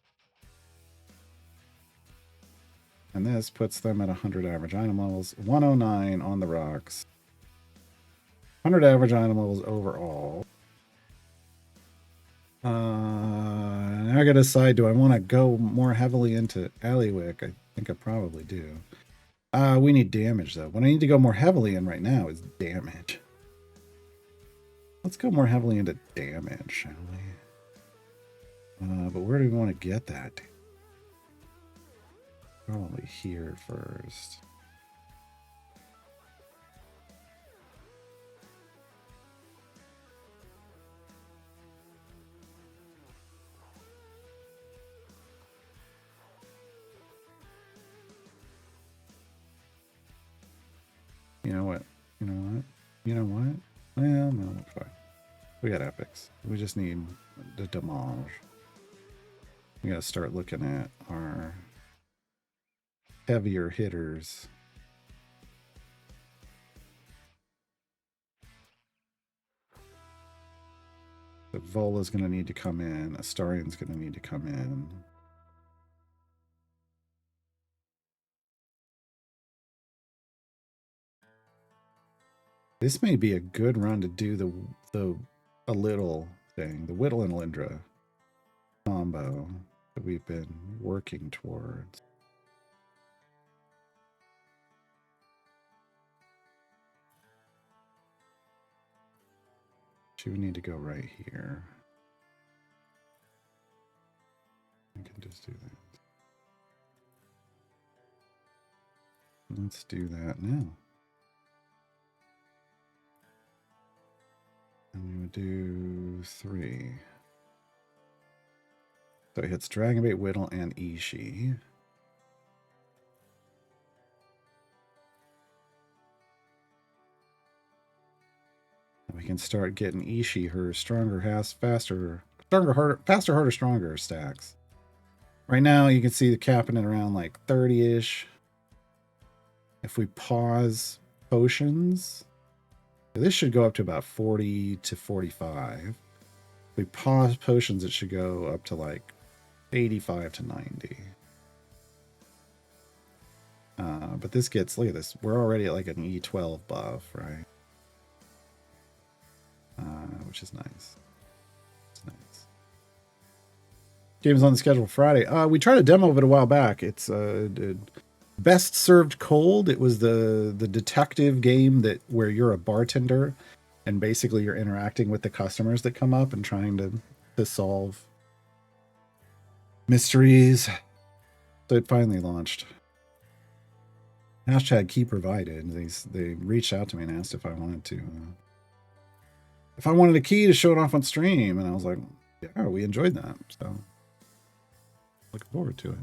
S2: And this puts them at 100 average item levels. 109 on the rocks. 100 average item levels overall. Now I gotta decide, do I want to go more heavily into Aliwick? I think I probably do. We need damage, though. What I need to go more heavily in right now is damage. Let's go more heavily into damage, shall we? But where do we want to get that? Probably here first. You know what? You know what? You know what? Well, no, it's fine. We got epics. We just need the damage. We gotta start looking at our heavier hitters. The Vola's gonna need to come in. Astarion's gonna need to come in. This may be a good run to do a little thing, the Whittle and Lindra combo that we've been working towards. She would need to go right here. I can just do that. Let's do that now. And we would do 3. So it hits Dragonbait, Whittle, and Ishii. And we can start getting Ishii her stronger, faster, harder, stronger stacks. Right now, you can see the capping it around like 30-ish. If we pause potions, this should go up to about 40 to 45. If we pause potions, it should go up to like 85 to 90. But this gets, look at this. We're already at like an E12 buff, right? Which is nice. It's nice. Game's on the schedule Friday. We tried a demo of it a while back. It's Best Served Cold. It was the detective game where you're a bartender and basically you're interacting with the customers that come up and trying to solve mysteries. So it finally launched. Hashtag key provided. They reached out to me and asked if I wanted a key to show it off on stream, and I was like, yeah, we enjoyed that. So looking forward to it.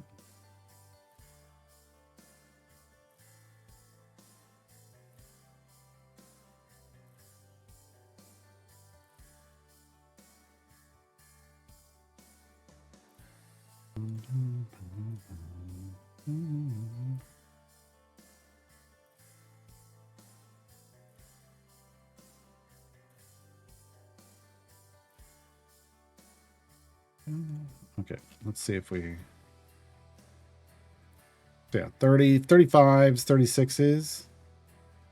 S2: Okay, let's see if we... Yeah, 30, 35s, 36s.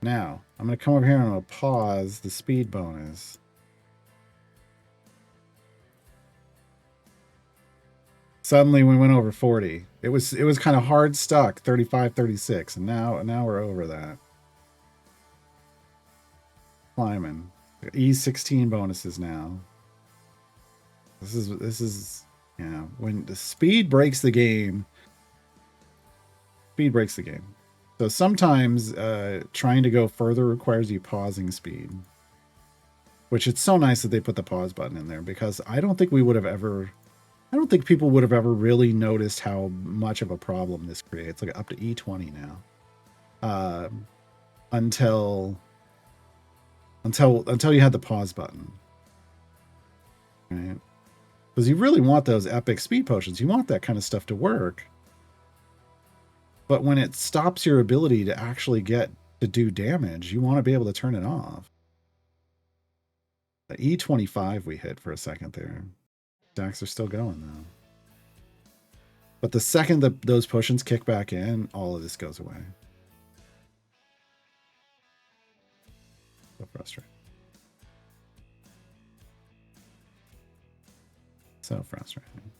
S2: Now, I'm going to come over here and I'm going to pause the speed bonus. Suddenly we went over 40. It was kind of hard stuck, 35, 36, and now we're over that. Climbing. E16 bonuses now. This is yeah, when the speed breaks the game. Speed breaks the game. So sometimes trying to go further requires you pausing speed. Which it's so nice that they put the pause button in there, because I don't think people would have ever really noticed how much of a problem this creates. Like up to E20 now. Until you had the pause button. Right? Because you really want those epic speed potions. You want that kind of stuff to work. But when it stops your ability to actually get to do damage, you want to be able to turn it off. The E25 we hit for a second there. Stacks are still going though. But the second that those potions kick back in, all of this goes away. So frustrating. So frustrating.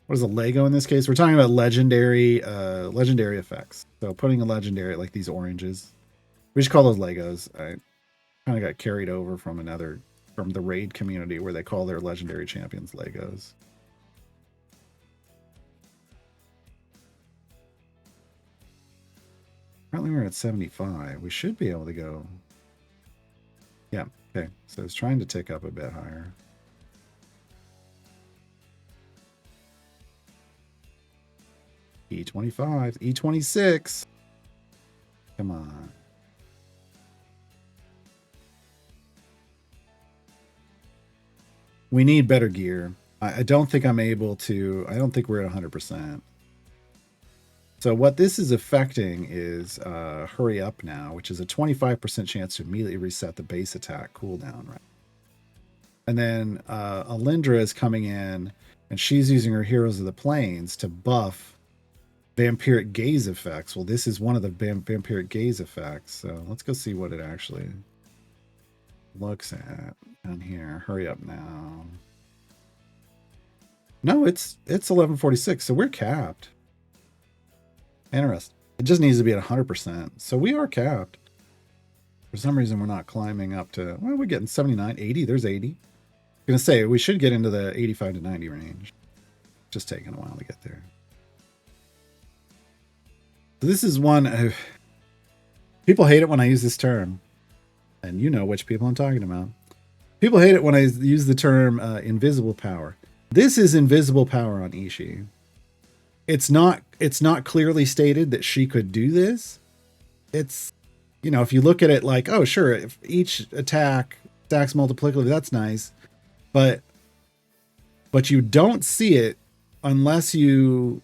S2: What is a Lego in this case? We're talking about legendary effects. So putting a legendary, like these oranges. We just call those Legos. kind of got carried over from the raid community where they call their legendary champions Legos. Currently we're at 75. We should be able to go. Yeah, okay. So it's trying to tick up a bit higher. E25, E26. Come on. We need better gear. I don't think I'm able to. I don't think we're at 100%. So what this is affecting is hurry up now, which is a 25% chance to immediately reset the base attack cooldown, right? And then Alindra is coming in, and she's using her Heroes of the Plains to buff vampiric gaze effects. Well, this is one of the vampiric gaze effects. So let's go see what it actually looks at down here. Hurry up now. No, it's 1146, so we're capped. Interesting. It just needs to be at 100%. So we are capped. For some reason, we're not climbing up to, well, we're getting 79, 80. There's 80. I'm going to say, we should get into the 85 to 90 range. Just taking a while to get there. So this is one, people hate it when I use this term. And you know which people I'm talking about. People hate it when I use the term invisible power. This is invisible power on Ishii. It's not clearly stated that she could do this. It's, you know, if you look at it like, oh, sure, if each attack stacks multiplicatively, that's nice. But you don't see it unless you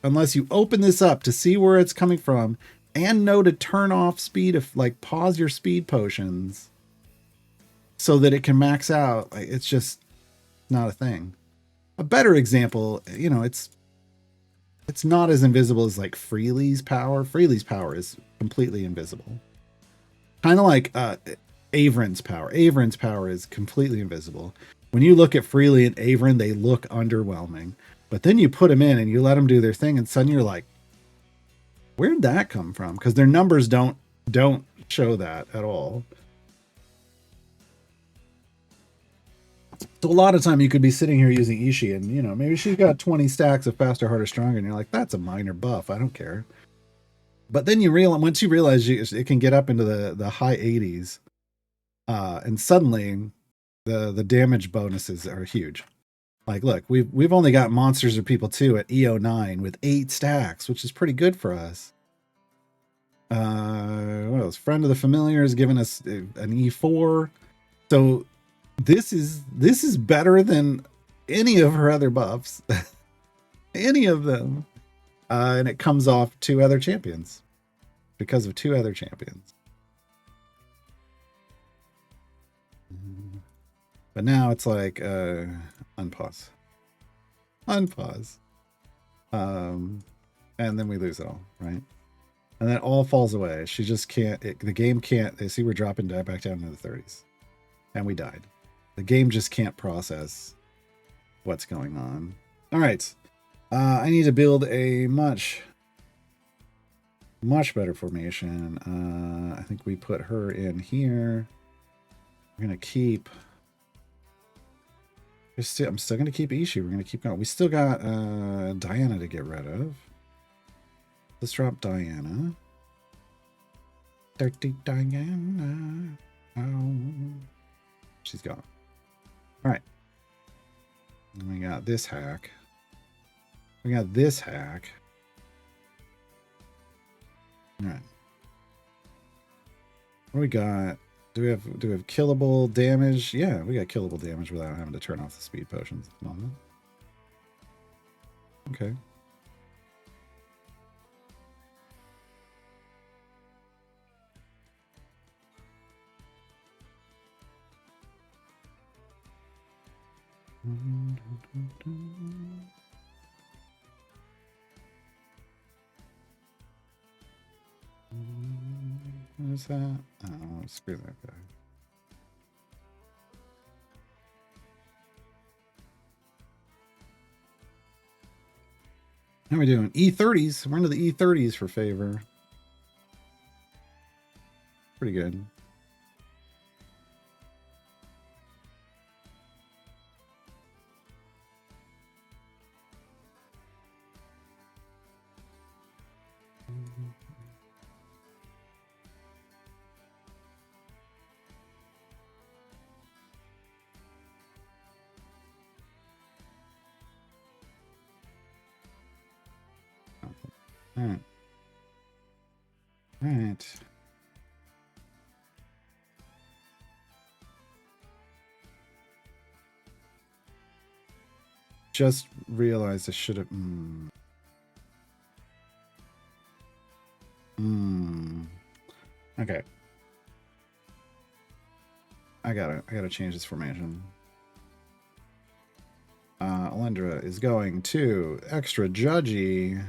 S2: open this up to see where it's coming from and know to turn off speed, if like pause your speed potions so that it can max out. It's just not a thing. A better example, you know, it's not as invisible as like Freely's power. Freely's power is completely invisible. Kind of like Avrin's power. Avrin's power is completely invisible. When you look at Freely and Avrin, they look underwhelming. But then you put them in and you let them do their thing, and suddenly you're like, where'd that come from? Because their numbers don't show that at all. So a lot of time you could be sitting here using Ishii and, you know, maybe she's got 20 stacks of faster, harder, stronger, and you're like, that's a minor buff. I don't care. But then you realize, once you realize it can get up into the high 80s, and suddenly the damage bonuses are huge. Like, look, we've only got Monsters or People 2 at EO9 with 8 stacks, which is pretty good for us. What else? Friend of the Familiar is giving us an E4. So this is better than any of her other buffs. Any of them. And it comes off 2 other champions. Because of 2 other champions. But now it's like unpause. Unpause. And then we lose it all, right? And then it all falls away. She just can't, the game can't, they see we're dropping back down into the 30s. And we died. The game just can't process what's going on. All right. I need to build a much better formation. I think we put her in here. We're going to keep... I'm still going to keep Ishii. We're going to keep going. We still got Diana to get rid of. Let's drop Diana. Dirty Diana. Oh. She's gone. All right. And we got this hack. We got this hack. All right. What do we got? Do we have killable damage? Yeah, we got killable damage without having to turn off the speed potions. Okay. What is that? Oh, screw that guy. How are we doing? E30s. We're into the E30s for favor. Pretty good. Alright. Alright. Just realized I should have. Okay. I gotta change this formation. Alendra is going to extra judgy.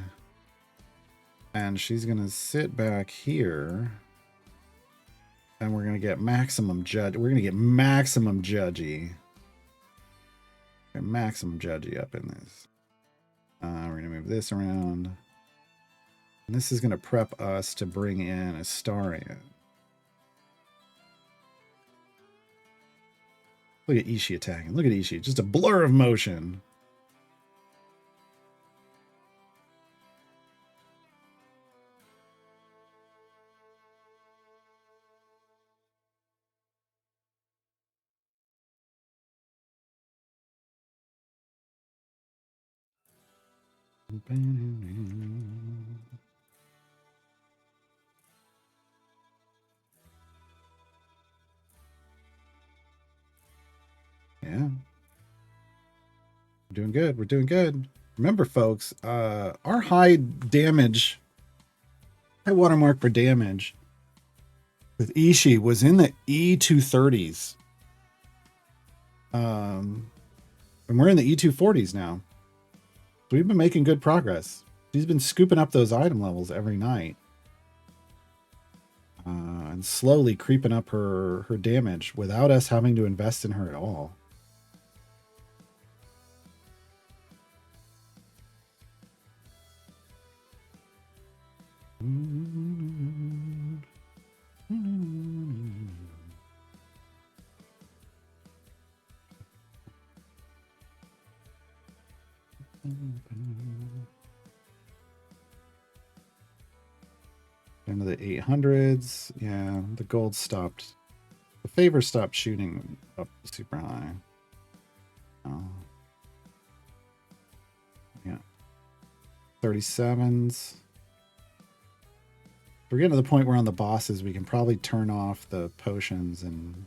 S2: And she's gonna sit back here. And we're gonna get maximum judge. We're gonna get maximum judgy. Okay, maximum judgy up in this. We're gonna move this around. And this is gonna prep us to bring in Astarion. Look at Ishii attacking. Look at Ishii. Just a blur of motion. Yeah. We're doing good. We're doing good. Remember, folks, our high watermark for damage with Ishii was in the E230s. And we're in the E240s now. So we've been making good progress. She's been scooping up those item levels every night. And slowly creeping up her damage without us having to invest in her at all. Into the 800s. Yeah, the gold stopped. The favor stopped shooting up super high. Oh. Yeah. 37s. We're getting to the point where on the bosses we can probably turn off the potions and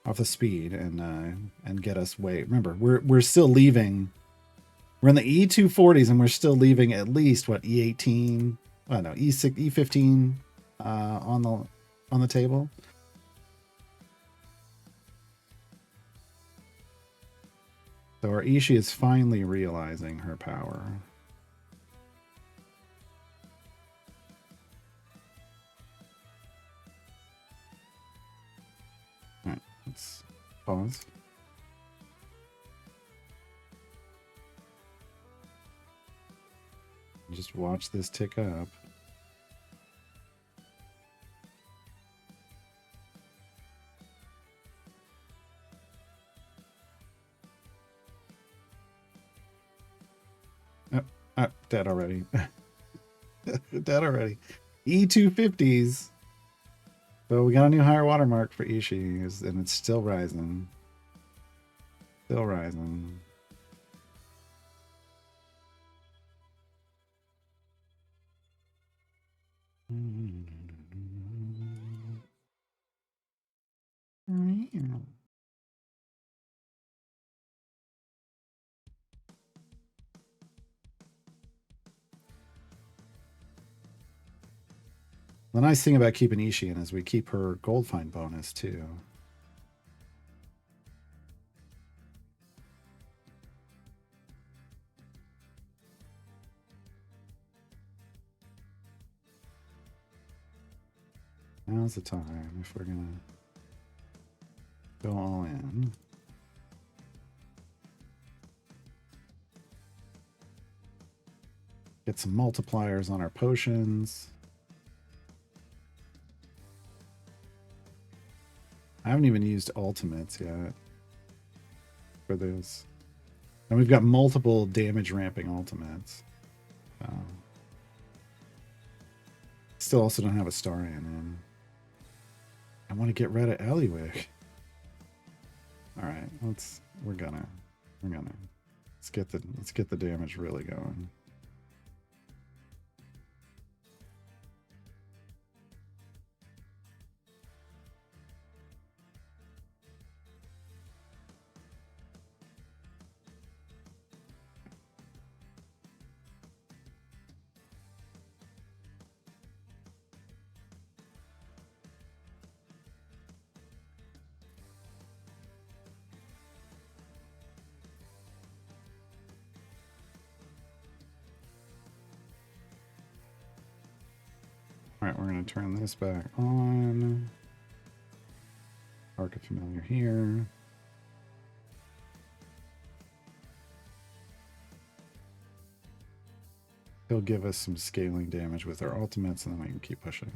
S2: off the speed and get us way. Remember, we're still leaving. We're in the E240s and we're still leaving at least what E18. I don't know, E6, E15 on the table. So our Ishii is finally realizing her power. All right, let's pause. Just watch this tick up. Dead already. Dead already. E250s. So we got a new higher watermark for Ishii, and it's still rising. Still rising. The nice thing about keeping Ishii in is we keep her gold find bonus too. Now's the time if we're gonna go all in. Get some multipliers on our potions. I haven't even used ultimates yet for this. And we've got multiple damage ramping ultimates. Still also don't have a Starion in. I want to get rid of Eliwick. Alright, we're gonna let's get the damage really going. Alright, we're going to turn this back on. Arc a familiar here. He'll give us some scaling damage with our ultimates, and then we can keep pushing.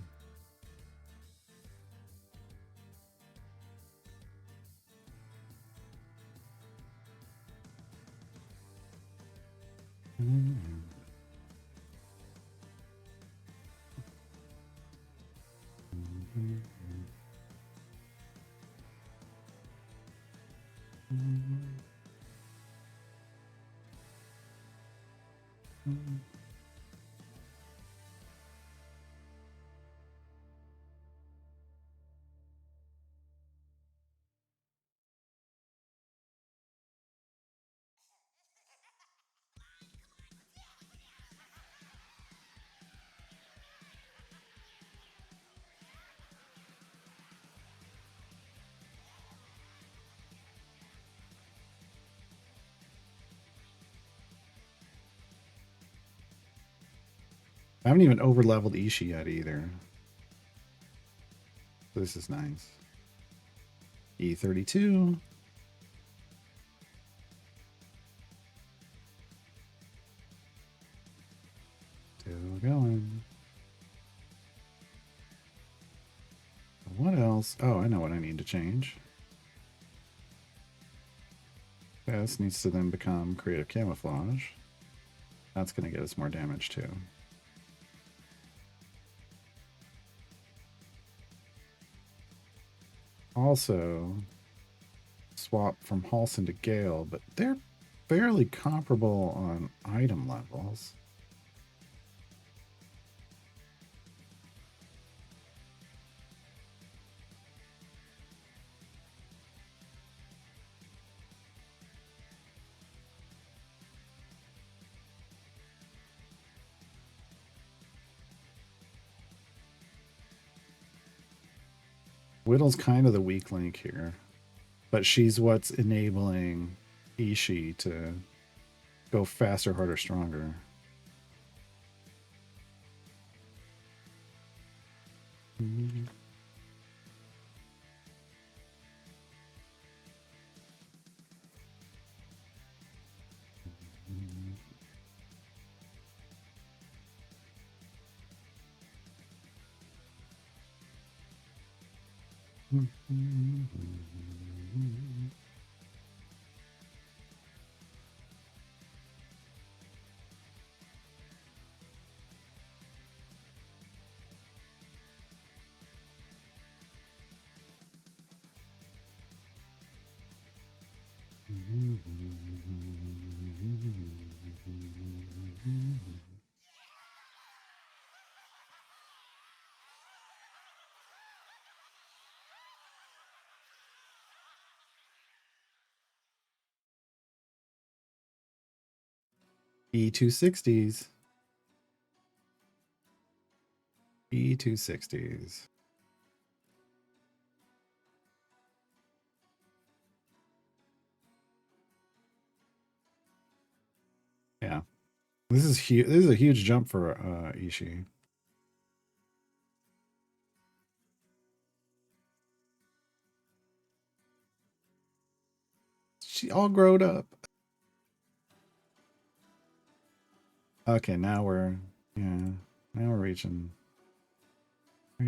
S2: I haven't even over leveled Ishii yet either. This is nice. E32. Still going. What else? Oh, I know what I need to change. This needs to then become creative camouflage. That's going to get us more damage too. Also, swap from Halson to Gale, but they're fairly comparable on item levels. Whittle's kind of the weak link here, but she's what's enabling Ishii to go faster, harder, stronger. Mm-hmm. E260s. E260s. Yeah. This is huge. This is a huge jump for Ishii. She all grown up. Okay, now we're reaching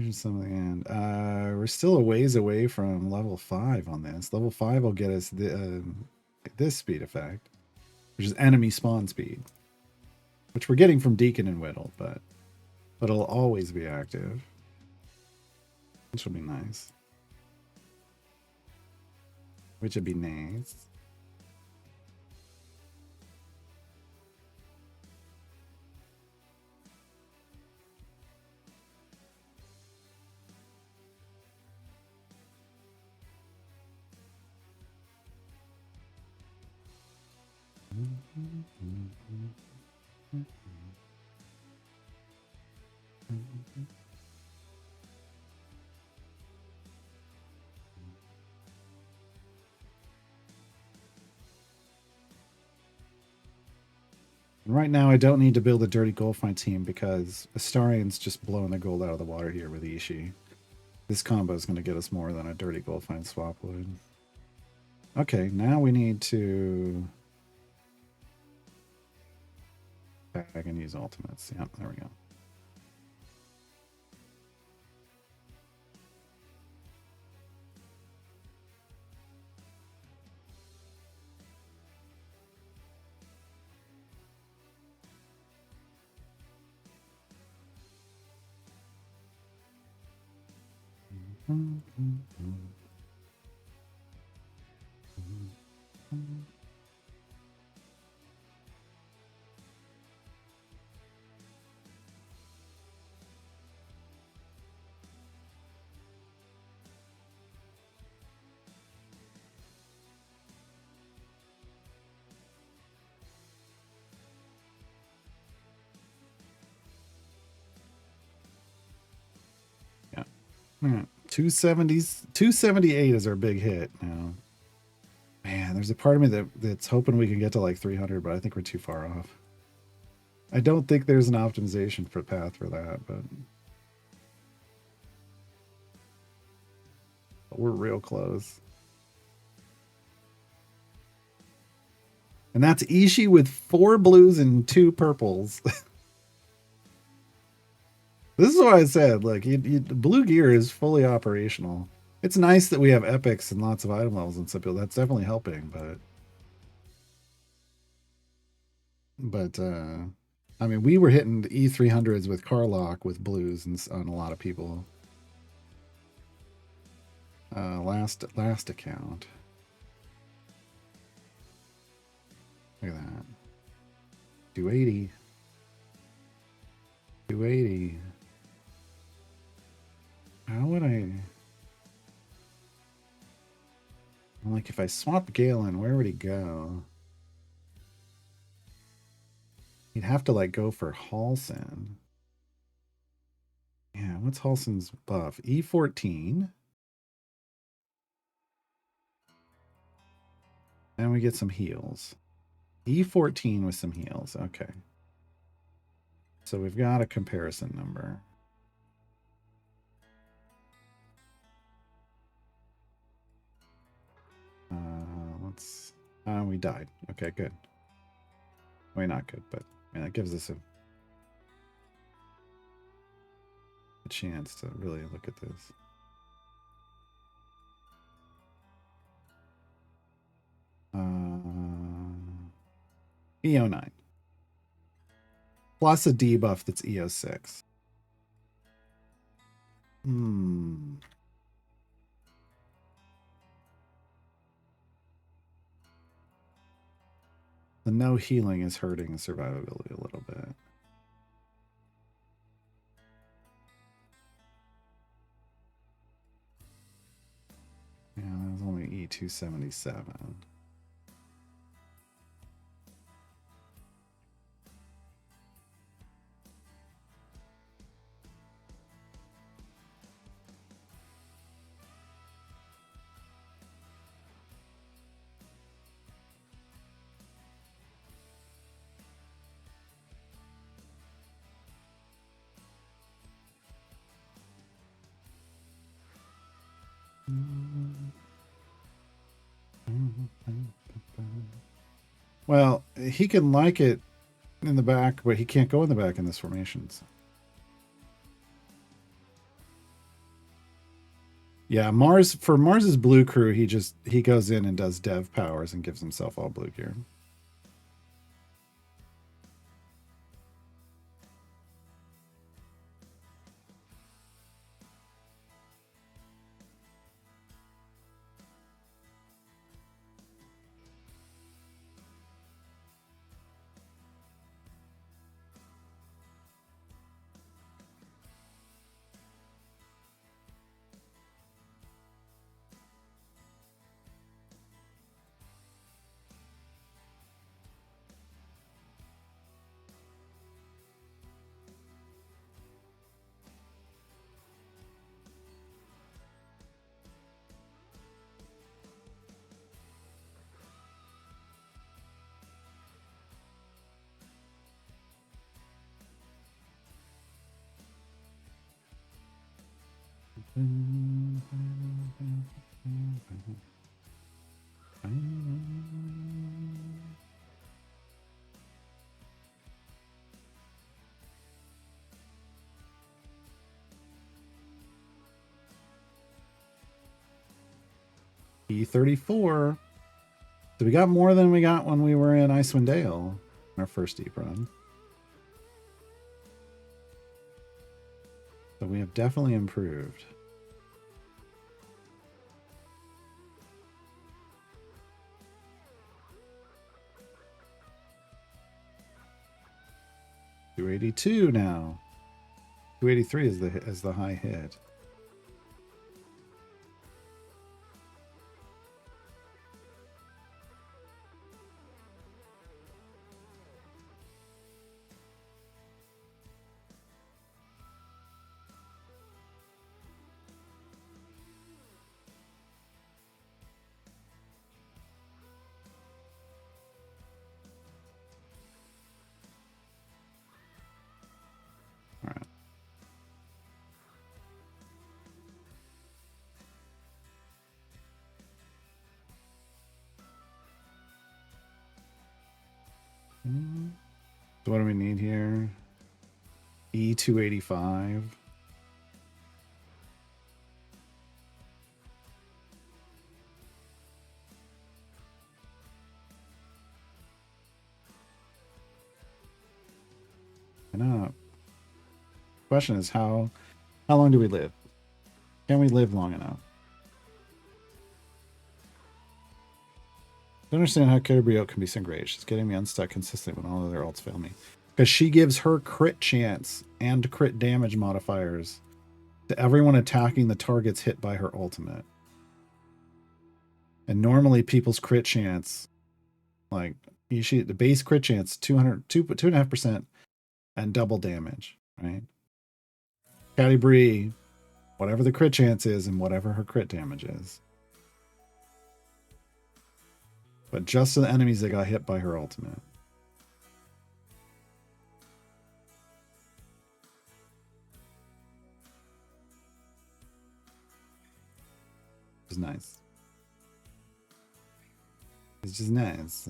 S2: some of the end. We're still a ways away from level 5 on this. Level 5 will get us this speed effect, which is enemy spawn speed, which we're getting from Deacon and Whittle, but it'll always be active, which will be nice. Which would be nice. Right now, I don't need to build a dirty gold find team because Astarian's just blowing the gold out of the water here with Ishii. This combo is going to get us more than a dirty gold find swap would. Okay, now we need to tag and use ultimates. Yep, there we go. Yeah. All right. 270s, 278 is our big hit now. Man, there's a part of me that's hoping we can get to like 300, but I think we're too far off. I don't think there's an optimization for path for that, but we're real close. And that's Ishii with 4 blues and 2 purples. This is what I said. Like, blue gear is fully operational. It's nice that we have epics and lots of item levels and stuff. That's definitely helping, but I mean, we were hitting the E300s with Carlock with blues and on a lot of people. Last account. Look at that. 280. 280. How would I'm like, if I swap Galen, where would he go? He'd have to like go for Halson. Yeah, what's Halson's buff? E14. And we get some heals. E14 with some heals. Okay. So we've got a comparison number. Let's. We died. Okay, good. Well, not good, but I mean, that gives us a chance to really look at this. EO9 plus a debuff that's EO6. The no healing is hurting survivability a little bit. Yeah, that was only E277. Well, he can like it in the back, but he can't go in the back in this formation. So. Yeah, for Mars's blue crew, he goes in and does dev powers and gives himself all blue gear. E34. So we got more than we got when we were in Icewind Dale, our first deep run. So we have definitely improved. $282 now. 283 is the high hit. All right. So what do we need here? E285. And question is how long do we live? Can we live long enough? I don't understand how Caterbriote can be so great. She's getting me unstuck consistently when all other ults fail me. Because she gives her crit chance and crit damage modifiers to everyone attacking the targets hit by her ultimate. And normally people's crit chance, like the base crit chance, 2.5% and double damage, right? Catty Bree, whatever the crit chance is and whatever her crit damage is. But just to the enemies that got hit by her ultimate. It's nice. It's just nice.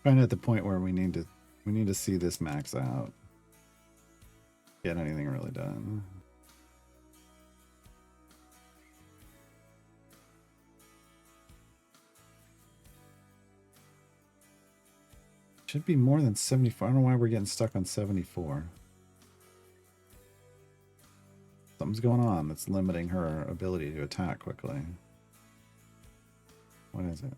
S2: Kind of at the point where we need to see this max out. Get anything really done. Should be more than 74. I don't know why we're getting stuck on 74. Something's going on that's limiting her ability to attack quickly. What is it?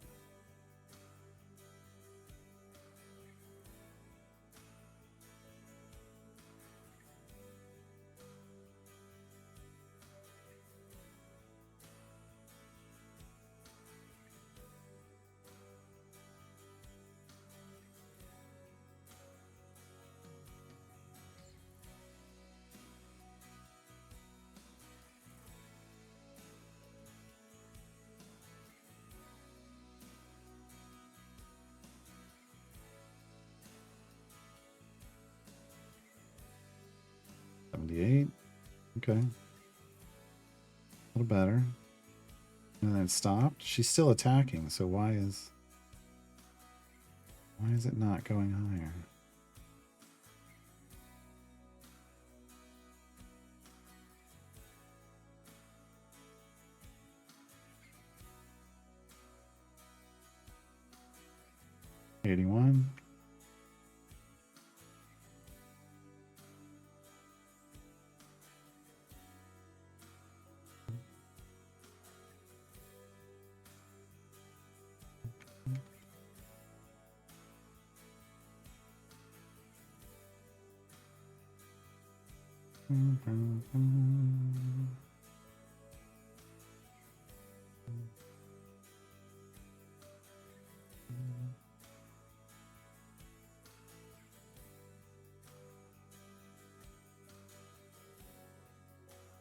S2: Okay. A little better. And then it stopped. She's still attacking, so why is it not going higher? $81.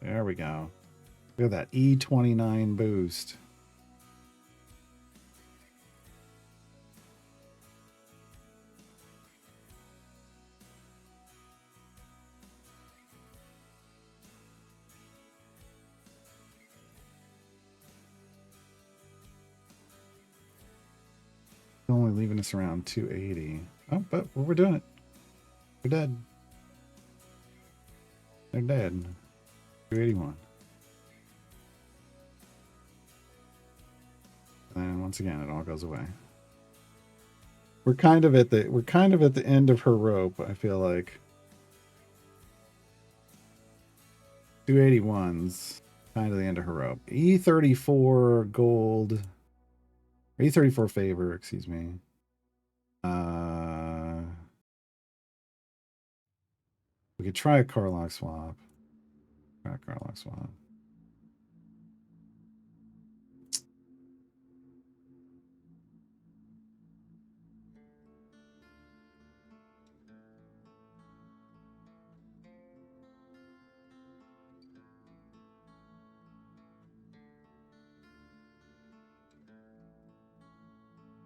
S2: There we go. Look at that E29 boost. Only leaving us around 280. Oh, but we're doing it. We're dead. They're dead. 281. And once again, it all goes away. We're kind of at the end of her rope, I feel like. 281's kind of the end of her rope. E34 gold. E34 favor, excuse me. We could try a Carlock swap. Try a Carlock swap.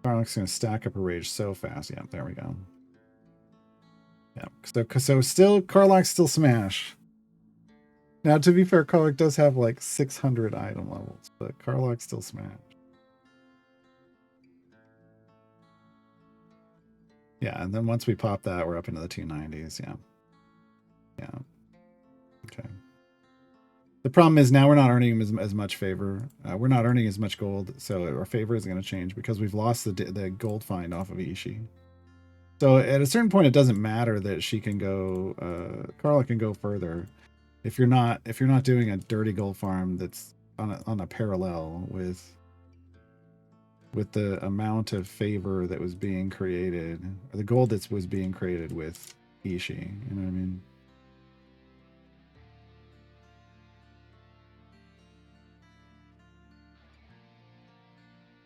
S2: Carlock's gonna stack up a rage so fast. Yeah, there we go. Yeah, so still Carlock's still smash. Now, to be fair, Carlock does have like 600 item levels, but Carlock still smash. Yeah, and then once we pop that, we're up into the 290s. Yeah. Yeah. Okay. The problem is now we're not earning as much favor. We're not earning as much gold, so our favor is going to change because we've lost the gold find off of Ishii. So at a certain point, it doesn't matter that she can go. Carla can go further if you're not doing a dirty gold farm that's on a parallel with the amount of favor that was being created, or the gold that was being created with Ishii. You know what I mean?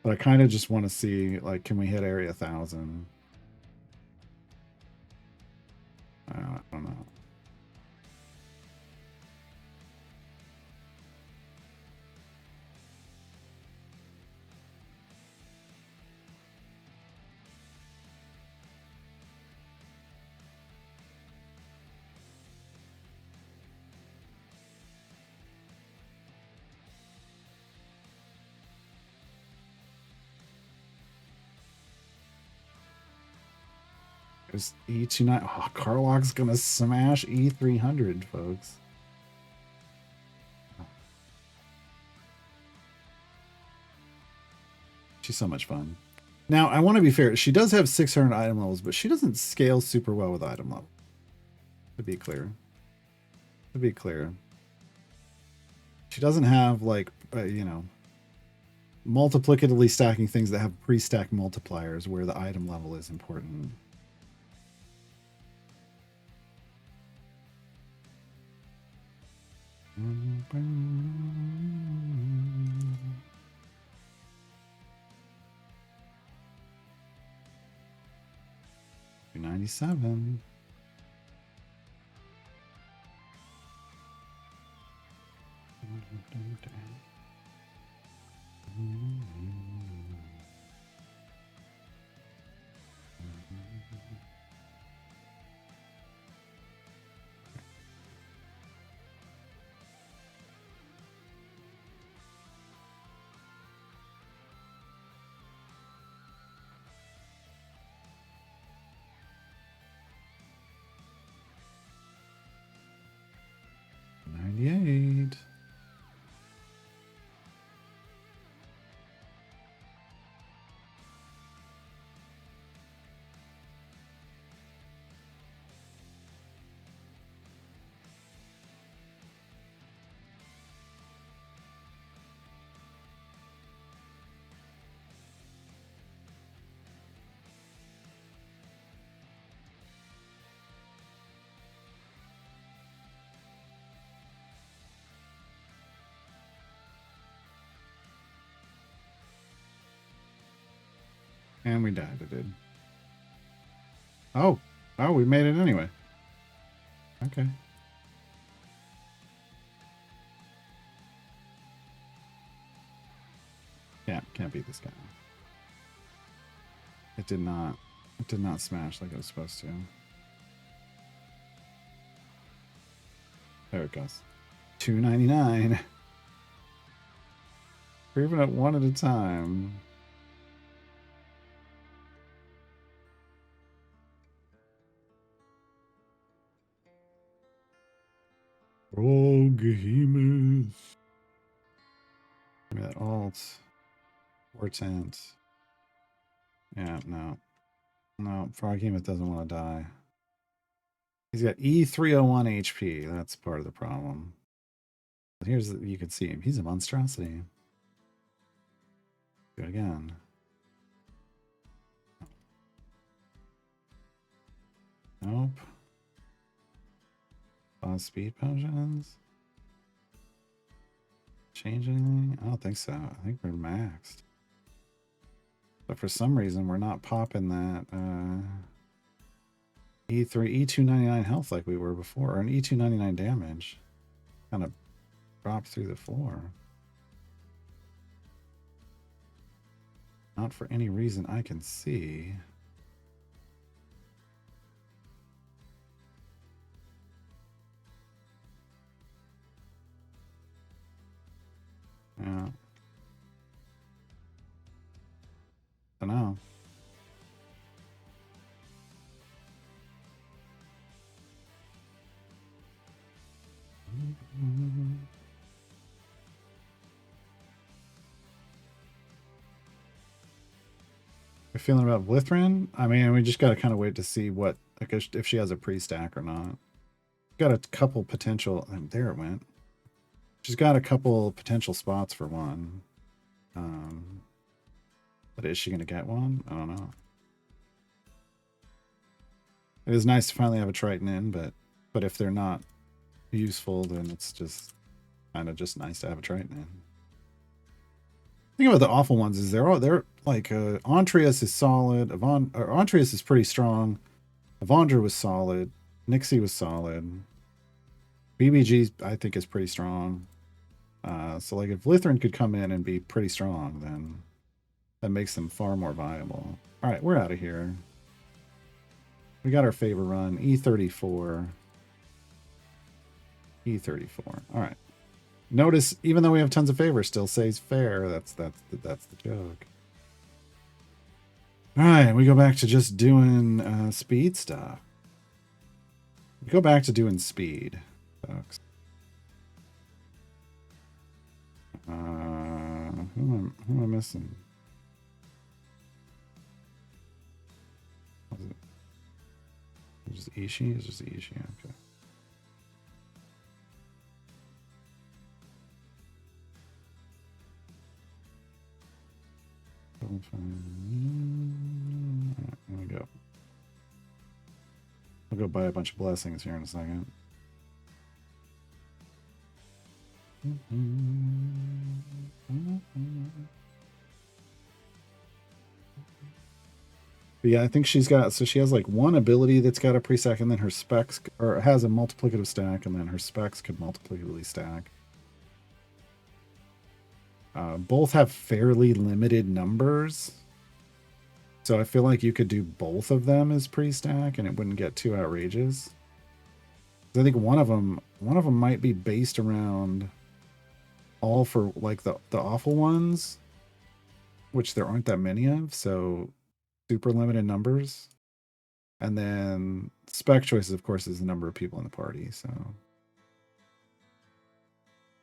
S2: But I kind of just want to see, like, can we hit area 1000? I don't know. There's E29. Oh, Carlock's gonna smash E300, folks. She's so much fun. Now, I want to be fair. She does have 600 item levels, but she doesn't scale super well with item level. To be clear. To be clear. She doesn't have, like, multiplicatively stacking things that have pre-stack multipliers where the item level is important. $297. $98. And we died. It did. Oh, we made it anyway. Okay. Can't beat this guy. It did not smash like it was supposed to. There it goes. $2.99. We're even at one at a time. Oh, behemoth. Give me that alt. Portent. Yeah, no. No, Froghemoth doesn't want to die. He's got E301 HP. That's part of the problem. But here's, you can see him. He's a monstrosity. Do it again. Nope. Speed potions. Change anything? I don't think so. I think we're maxed. But for some reason, we're not popping that E299 health like we were before, or an E299 damage. Kind of dropped through the floor. Not for any reason I can see. Yeah. I don't know. You're feeling about Blithrin? I mean, we just got to kind of wait to see what, like, if she has a pre-stack or not. Got a couple potential, and there it went. She's got a couple potential spots for one. But is she going to get one? I don't know. It is nice to finally have a Triton in, but if they're not useful, then it's just kind of just nice to have a Triton in. The thing about the awful ones is they're like Entreus is solid. Entreus is pretty strong. Avandra was solid. Nixie was solid. BBG I think is pretty strong. So like if Blithrin could come in and be pretty strong, then that makes them far more viable. All right, we're out of here. We got our favor run, E34. E34. All right. Notice, even though we have tons of favor, still says fair. That's the joke. All right, we go back to just doing speed stuff. We go back to doing speed, folks. Who am I missing? Was it? Is it Ishii? It's just Ishii. Okay. There we go. I'll go buy a bunch of blessings here in a second. But yeah, I think she's got, so she has like one ability that's got a pre-stack, and then her specs, or has a multiplicative stack, and then her specs could multiplicatively stack. Both have fairly limited numbers. So I feel like you could do both of them as pre-stack and it wouldn't get too outrageous. I think one of them might be based around all for like the awful ones, which there aren't that many of, so super limited numbers. And then spec choices, of course, is the number of people in the party, so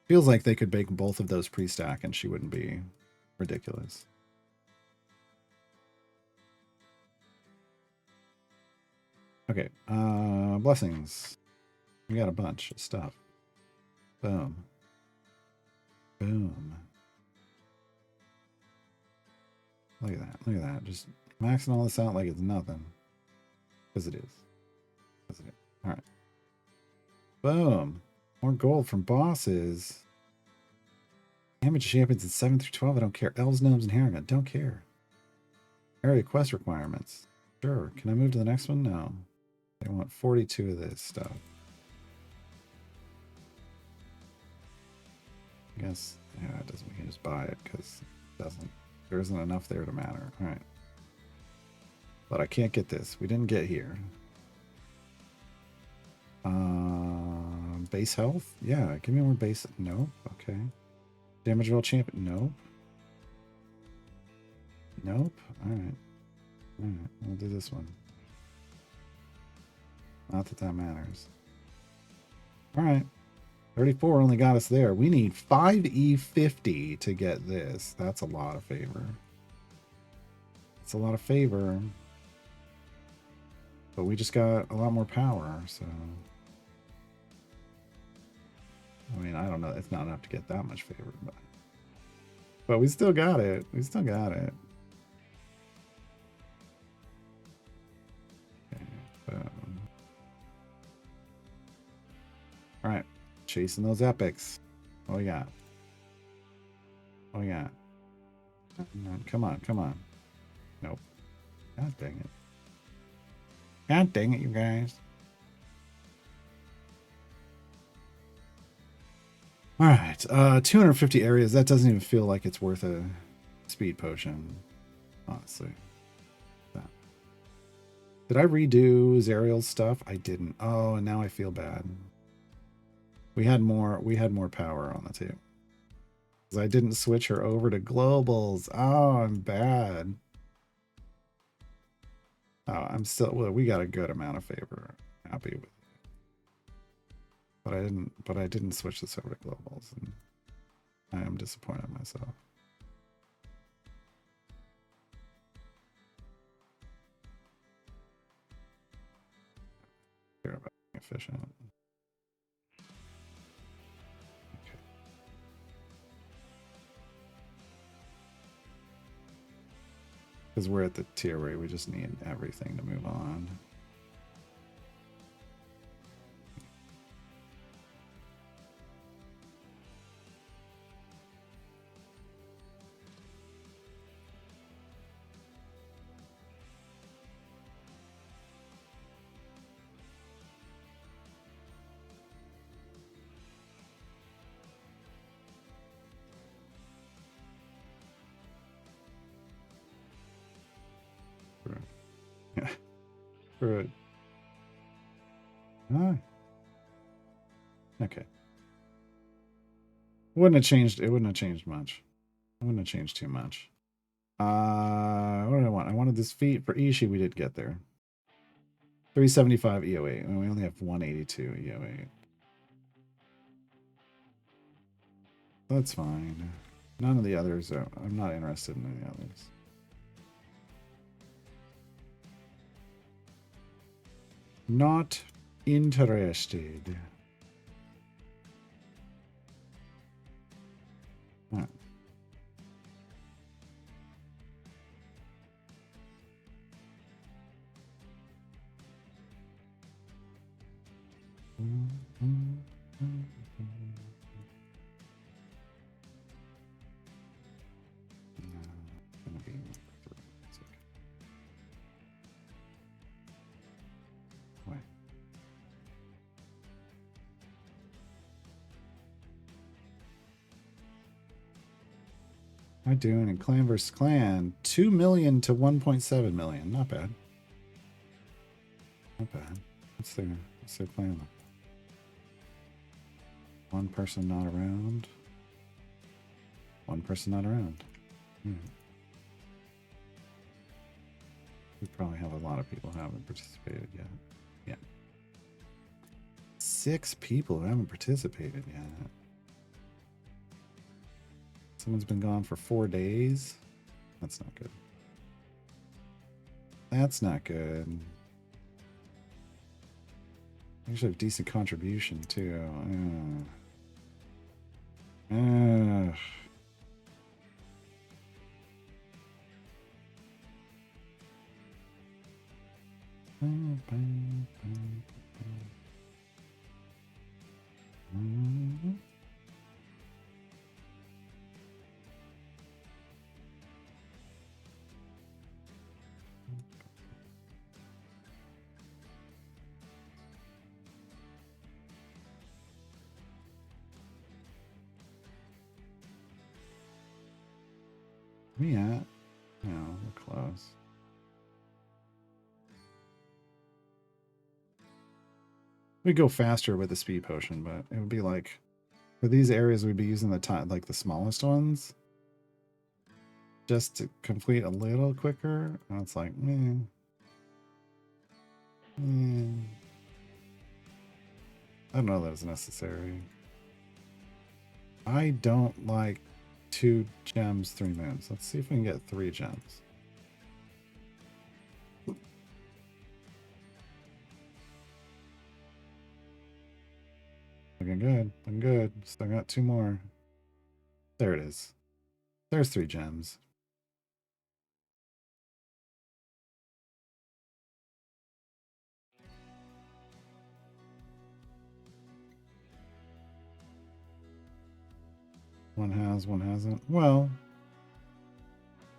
S2: feels like they could make both of those pre-stack and she wouldn't be ridiculous. Okay, blessings. We got a bunch of stuff. Boom. Boom. Look at that. Look at that. Just maxing all this out like it's nothing. Because it is. All right. Boom. More gold from bosses. Damage champions in 7 through 12. I don't care. Elves, gnomes, and harriman. Don't care. Area quest requirements. Sure. Can I move to the next one? No. They want 42 of this stuff. I guess, yeah, it doesn't. We can just buy it because Doesn't. There isn't enough there to matter. All right. But I can't get this. We didn't get here. Base health? Yeah, give me more base. No. Okay. Damage roll champion? No. Nope. All right. All right. We'll do this one. Not that that matters. All right. 34 only got us there. We need 5E50 to get this. That's a lot of favor. It's a lot of favor. But we just got a lot more power, so... I mean, I don't know. It's not enough to get that much favor, but we still got it. We still got it. Okay, all right, chasing those epics. What we got? What we got? Come on, come on. Nope. God dang it. God dang it, you guys. All right, 250 areas. That doesn't even feel like it's worth a speed potion, honestly. Did I redo Zariel's stuff? I didn't. Oh, and now I feel bad. We had more power on the table. Because I didn't switch her over to globals. Oh, I'm bad. Oh, I'm still, well, we got a good amount of favor. Happy with it. But I didn't switch this over to globals, and I am disappointed in myself. Care about being efficient. Okay. Because we're at the tier where we just need everything to move on. Right. Okay. Wouldn't have changed. It wouldn't have changed much. It wouldn't have changed too much. What did I want? I wanted this feat for Ishii. We did get there. 375 EO8. And we only have 182 EO8. That's fine. None of the others are. I'm not interested in any others. Not interested. All right. Am I doing in clan versus clan? 2 million to 1.7 million. Not bad. Not bad. What's their plan? One person not around. One person not around. We probably have a lot of people who haven't participated yet. Yeah. 6 people who haven't participated yet. Someone's been gone for 4 days. That's not good. That's not good. Actually have decent contribution too. We at? No, we're close. We go faster with the speed potion, but it would be like for these areas we'd be using the time like the smallest ones just to complete a little quicker. And it's like, I don't know that it's necessary. I don't like 2 gems, 3 moons. Let's see if we can get 3 gems. Looking good. Looking good. Still got 2 more. There it is. There's 3 gems. One has, one hasn't. Well,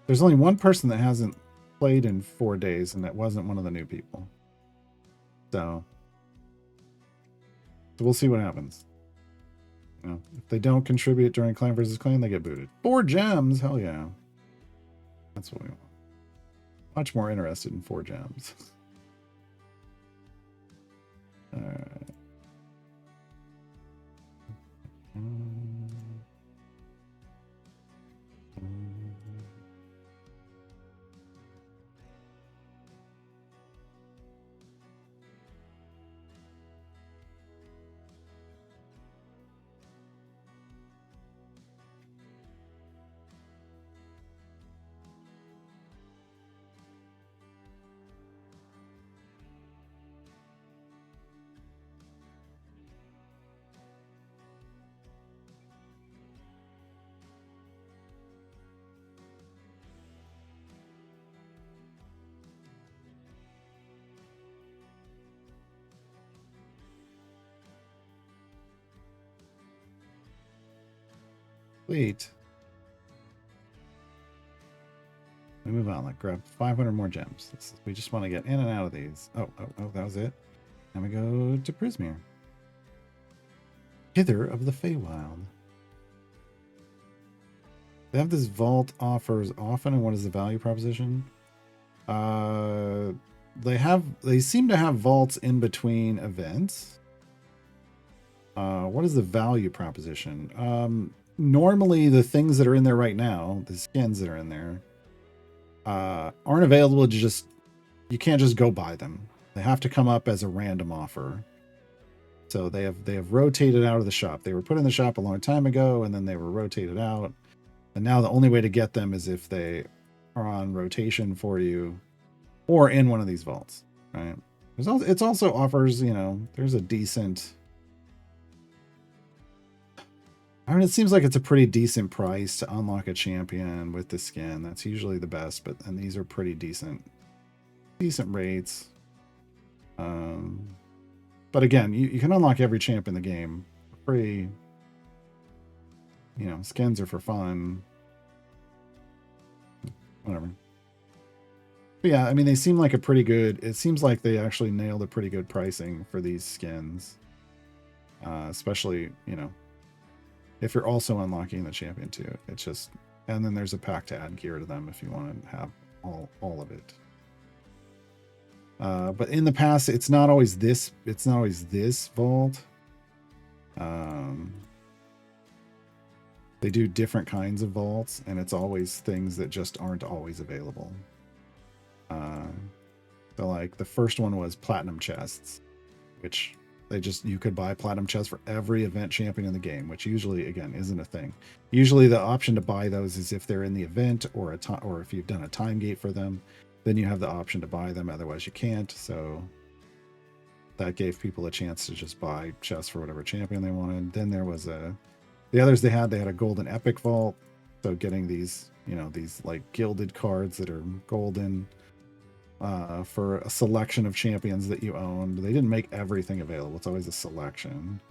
S2: there's only one person that hasn't played in 4 days, and that wasn't one of the new people. So we'll see what happens. You know, if they don't contribute during clan versus clan, they get booted. 4 gems, hell yeah. That's what we want. Much more interested in 4 gems. All right. Sweet. We move on. Like grab 500 more gems. We just want to get in and out of these. Oh, that was it. And we go to Prismere. Hither of the Feywild. They have this vault offers often, and what is the value proposition? They seem to have vaults in between events. What is the value proposition? Normally the things that are in there right now, the skins that are in there, aren't available to just, you can't just go buy them. They have to come up as a random offer. So they have rotated out of the shop. They were put in the shop a long time ago, and then they were rotated out. And now the only way to get them is if they are on rotation for you or in one of these vaults, right? It also offers, you know, there's a decent, I mean, it seems like it's a pretty decent price to unlock a champion with the skin. That's usually the best, and these are pretty decent rates. But again, you can unlock every champ in the game for free. You know, skins are for fun. Whatever. But yeah, I mean, they seem like a pretty good, it seems like they actually nailed a pretty good pricing for these skins. Especially, you know, if you're also unlocking the champion too. It's just, and then there's a pack to add gear to them if you want to have all of it. But in the past, it's not always this vault. They do different kinds of vaults, and it's always things that just aren't always available. So like the first one was platinum chests, which you could buy platinum chests for every event champion in the game, which usually, again, isn't a thing. Usually the option to buy those is if they're in the event or if you've done a time gate for them, then you have the option to buy them. Otherwise you can't. So that gave people a chance to just buy chests for whatever champion they wanted. Then there was the others they had a golden epic vault. So getting these, you know, these like gilded cards that are golden, for a selection of champions that you owned. They didn't make everything available. It's always a selection.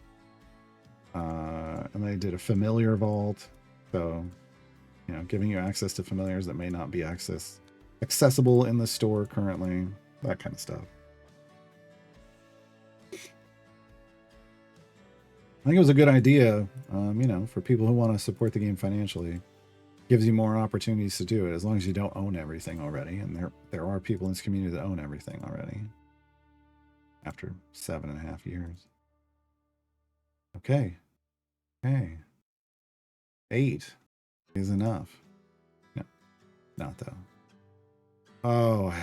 S2: And they did a familiar vault. So, you know, giving you access to familiars that may not be accessible in the store currently. That kind of stuff. I think it was a good idea, you know, for people who want to support the game financially. gives you more opportunities to do it as long as you don't own everything already. And there are people in this community that own everything already after 7.5 years. Okay. Okay. 8 is enough. No, not though. Oh,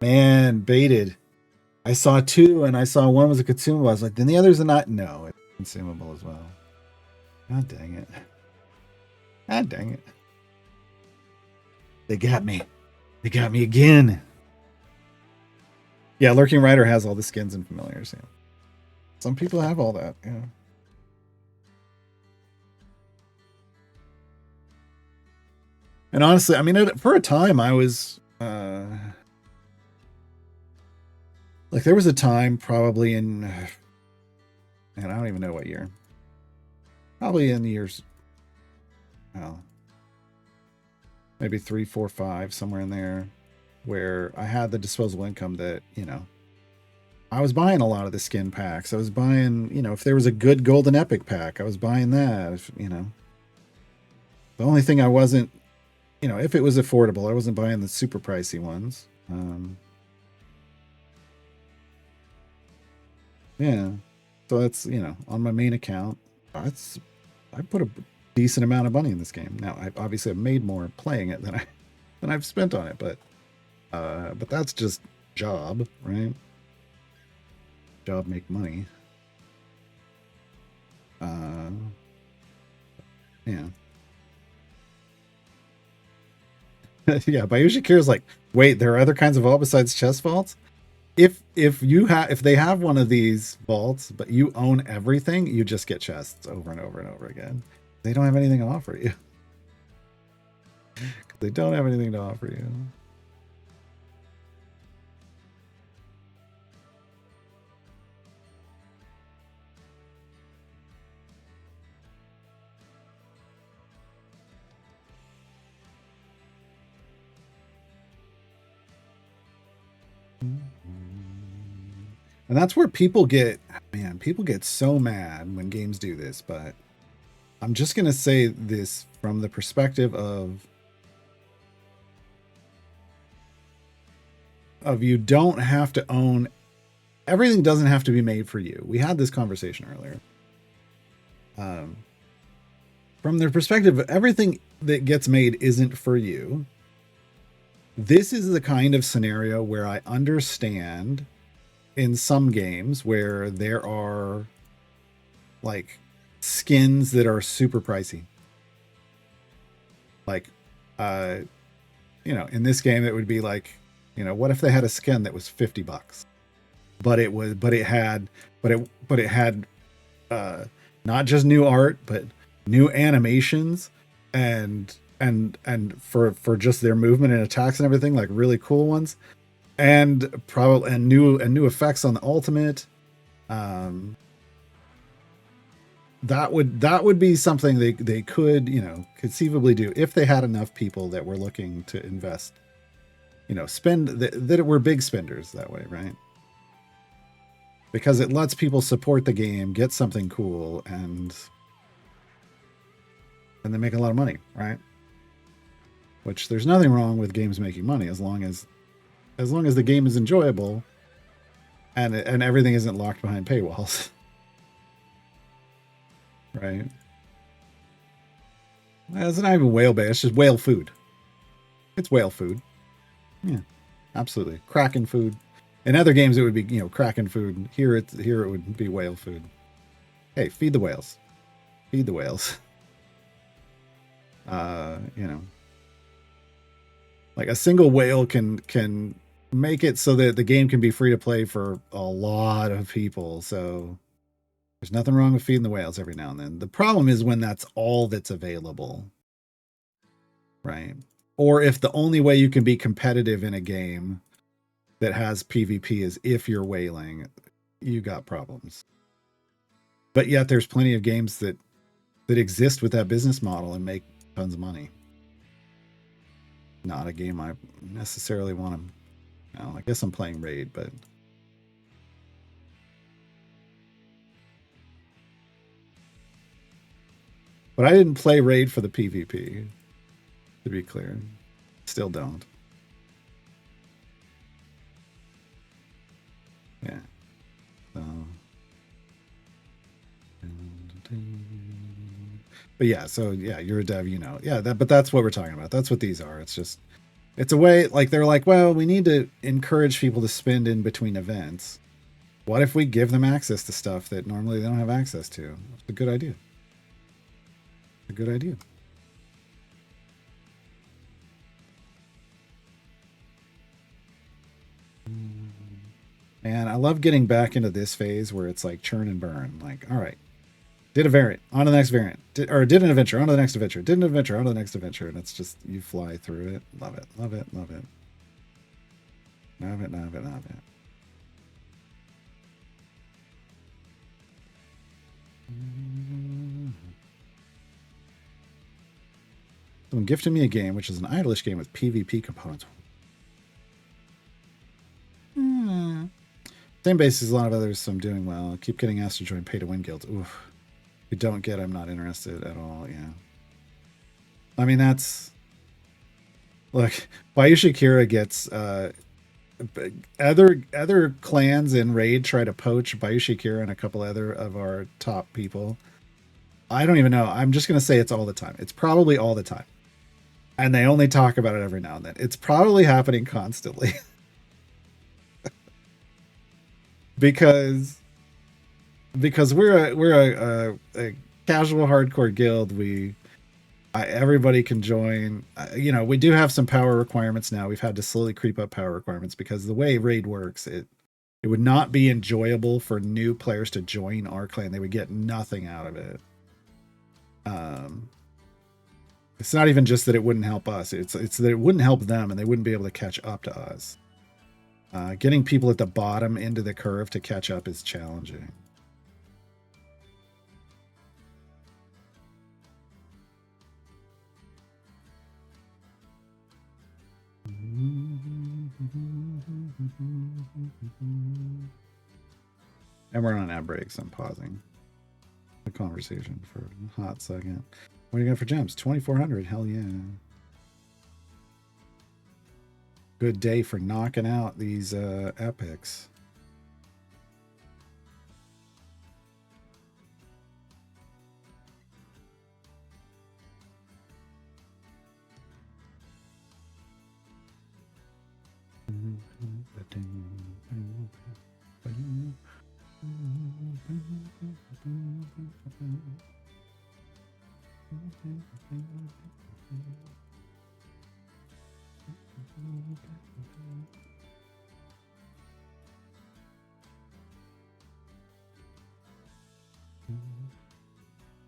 S2: man, baited. I saw 2 and I saw one was a consumable. I was like, then the others are not. No, it's consumable as well. God dang it. God dang it. They got me. They got me again. Yeah, Lurking Rider has all the skins and familiars. Yeah. Some people have all that. Yeah. And honestly, I mean, for a time, I was like, there was a time probably in, and I don't even know what year. Probably in the years, well, maybe 3, 4, 5, somewhere in there, where I had the disposable income that, you know, I was buying a lot of the skin packs. I was buying, you know, if there was a good golden epic pack, I was buying that. If, you know, the only thing I wasn't, you know, if it was affordable, I wasn't buying the super pricey ones. Yeah, so that's, you know, on my main account. I put a decent amount of money in this game. Now, I obviously have made more playing it than I've spent on it, but that's just job, right? Job make money. Yeah. Yeah, Bayushi Kira's like, wait, there are other kinds of vault besides chest vaults? If they have one of these vaults, but you own everything, you just get chests over and over and over again. They don't have anything to offer you. They don't have anything to offer you. And that's where people get so mad when games do this, but I'm just going to say this from the perspective of you don't have to own everything, doesn't have to be made for you. We had this conversation earlier. From the perspective of everything that gets made isn't for you. This is the kind of scenario where I understand in some games where there are like skins that are super pricey. Like, you know, in this game, it would be like, you know, what if they had a skin that was $50, but it had not just new art, but new animations and for just their movement and attacks and everything, like really cool ones, and probably new effects on the ultimate. That would be something they could, you know, conceivably do if they had enough people that were looking to invest, you know, spend that were big spenders that way, right? Because it lets people support the game, get something cool, and they make a lot of money, right? Which there's nothing wrong with games making money as long as the game is enjoyable and everything isn't locked behind paywalls. Right? It's not even whale bait, it's just whale food. It's whale food. Yeah, absolutely. Kraken food. In other games it would be, you know, Kraken food. Here it would be whale food. Hey, feed the whales. Feed the whales. You know. Like a single whale can make it so that the game can be free to play for a lot of people. So there's nothing wrong with feeding the whales every now and then. The problem is when that's all that's available, right? Or if the only way you can be competitive in a game that has PvP is if you're whaling, you got problems. But yet there's plenty of games that exist with that business model and make tons of money. Not a game I necessarily want to. I guess I'm playing Raid, but But I didn't play Raid for the PvP, to be clear. Still don't. Yeah. So. But yeah, so yeah, you're a dev, you know. Yeah, but that's what we're talking about. That's what these are. It's just, it's a way, like, they're like, well, we need to encourage people to spend in between events. What if we give them access to stuff that normally they don't have access to? It's a good idea. A good idea. And I love getting back into this phase where it's like churn and burn. Like, all right, did a variant, on to the next variant. Did an adventure, on to the next adventure. Did an adventure, on to the next adventure. And it's just, you fly through it. Love it, love it, love it. Love it, love it, love it. Someone gifted me a game, which is an idolish game with PvP components. Same basis as a lot of others, so I'm doing well. I keep getting asked to join pay-to-win guilds. Oof. If you don't get, I'm not interested at all, yeah. I mean, that's... Look, Bayushi Kira gets... other clans in Raid try to poach Bayushi Kira and a couple other of our top people. I don't even know. I'm just going to say it's all the time. It's probably all the time. And they only talk about it every now and then. It's probably happening constantly. because we're a casual hardcore guild. Everybody can join. You know, we do have some power requirements now. We've had to slowly creep up power requirements because the way Raid works, it would not be enjoyable for new players to join our clan. They would get nothing out of it. It's not even just that it wouldn't help us. It's that it wouldn't help them, and they wouldn't be able to catch up to us. Getting people at the bottom into the curve to catch up is challenging. And we're on ad breaks. I'm pausing the conversation for a hot second. What do you got for gems? 2,400. Hell yeah. Good day for knocking out these epics.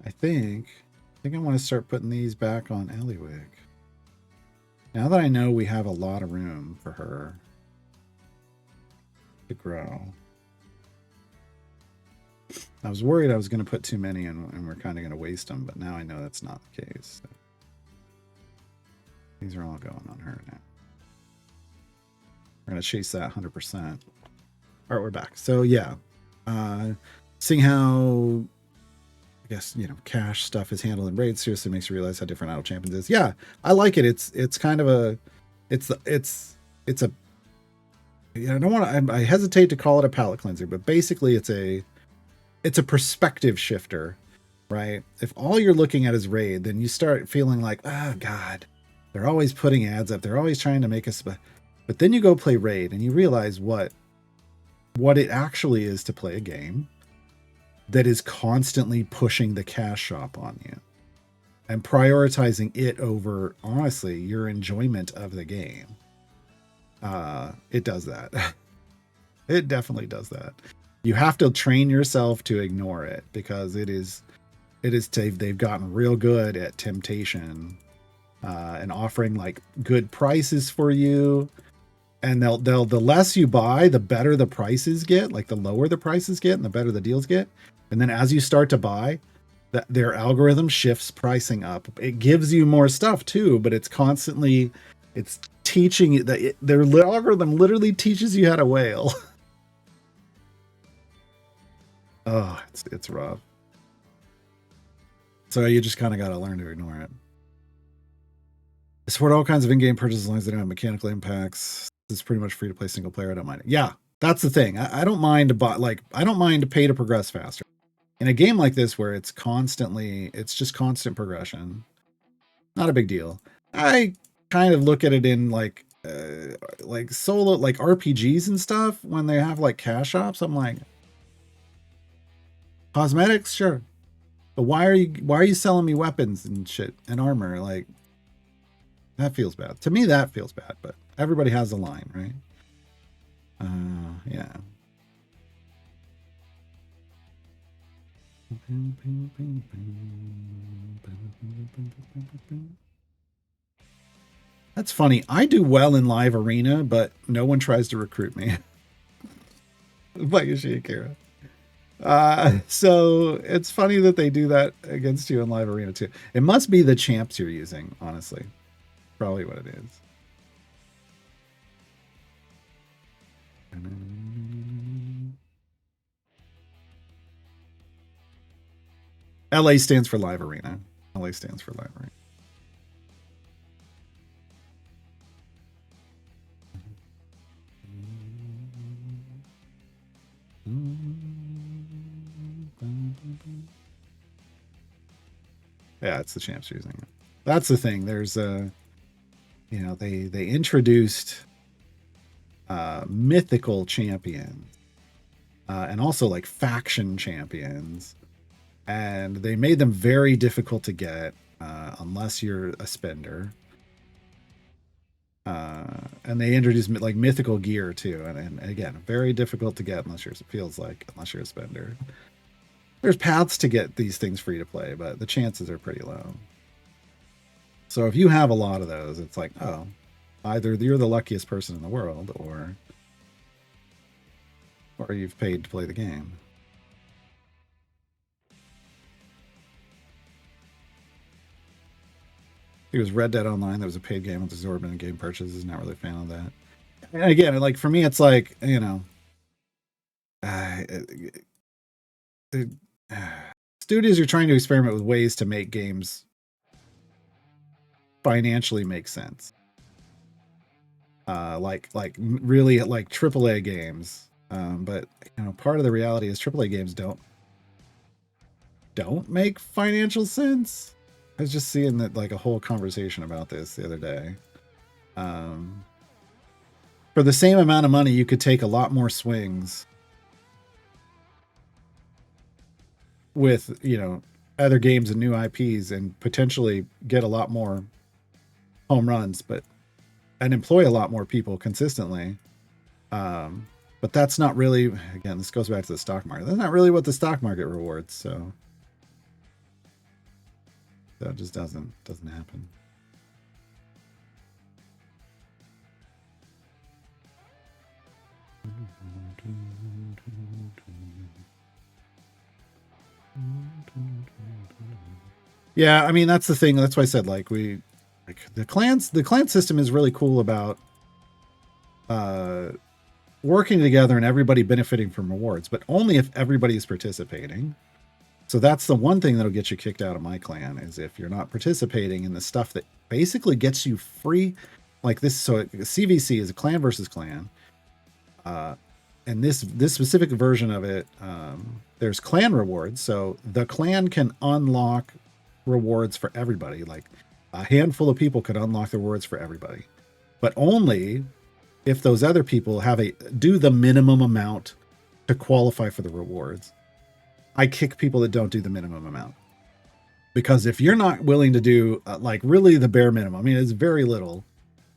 S2: I think I want to start putting these back on Eliwick. Now that I know we have a lot of room for her to grow. I was worried I was going to put too many and we're kind of going to waste them, but now I know that's not the case. So these are all going on her now. We're going to chase that 100%. All right, we're back. So yeah, seeing how, I guess, you know, cash stuff is handled in Raid seriously makes you realize how different Idle Champions is. Yeah, I like it. It's kind of a, it's a, you know, I don't want to, I hesitate to call it a palate cleanser, but basically it's a perspective shifter, right? If all you're looking at is Raid, then you start feeling like, oh God, they're always putting ads up. They're always trying to make us, but then you go play Raid and you realize what it actually is to play a game that is constantly pushing the cash shop on you and prioritizing it over, honestly, your enjoyment of the game. It does that. It definitely does that. You have to train yourself to ignore it because they've gotten real good at temptation and offering like good prices for you. And they'll the less you buy, the better the prices get, like the lower the prices get and the better the deals get. And then as you start to buy, their algorithm shifts pricing up. It gives you more stuff too, but it's constantly, it's teaching you that their algorithm literally teaches you how to whale. Oh, it's rough. So you just kind of got to learn to ignore it. I support all kinds of in-game purchases as long as they don't have mechanical impacts. It's pretty much free to play single player. I don't mind it. Yeah, that's the thing. I don't mind to buy, like, I don't mind to pay to progress faster. In a game like this where it's just constant progression, not a big deal. I kind of look at it in like solo, like RPGs and stuff, when they have like cash shops. I'm like, cosmetics, sure, but why are you selling me weapons and shit and armor? Like, that feels bad to me. That feels bad, but everybody has a line, right? Yeah. That's funny. I do well in live arena, but no one tries to recruit me. Like Akira. So it's funny that they do that against you in live arena too. It must be the champs you're using, honestly. Probably what it is. LA stands for live arena. LA stands for live arena. Yeah, it's the champs using it. That's the thing. There's they introduced mythical champions and also like faction champions, and they made them very difficult to get unless you're a spender. And they introduced like mythical gear too, and again, very difficult to get unless you're a spender. There's paths to get these things free to play, but the chances are pretty low. So if you have a lot of those, it's like, oh, either you're the luckiest person in the world, or you've paid to play the game. It was Red Dead Online. That was a paid game with exorbitant game purchases. Not really a fan of that. And again, like for me, it's like, studios are trying to experiment with ways to make games financially make sense. Like really like AAA games. But part of the reality is AAA games don't make financial sense. I was just seeing that like a whole conversation about this the other day. For the same amount of money, you could take a lot more swings with other games and new IPs and potentially get a lot more home runs, and employ a lot more people consistently. But that's not really, again, this goes back to the stock market. That's not really what the stock market rewards. So that just doesn't happen. Yeah, I mean that's the thing. That's why I said the clan system is really cool about working together and everybody benefiting from rewards, but only if everybody is participating. So that's the one thing that'll get you kicked out of my clan, is if you're not participating in the stuff that basically gets you free, like this. So CVC is a clan versus clan, and this specific version of it, there's clan rewards. So the clan can unlock rewards for everybody. Like a handful of people could unlock the rewards for everybody, but only if those other people do the minimum amount to qualify for the rewards. I kick people that don't do the minimum amount, because if you're not willing to do like really the bare minimum, I mean, it's very little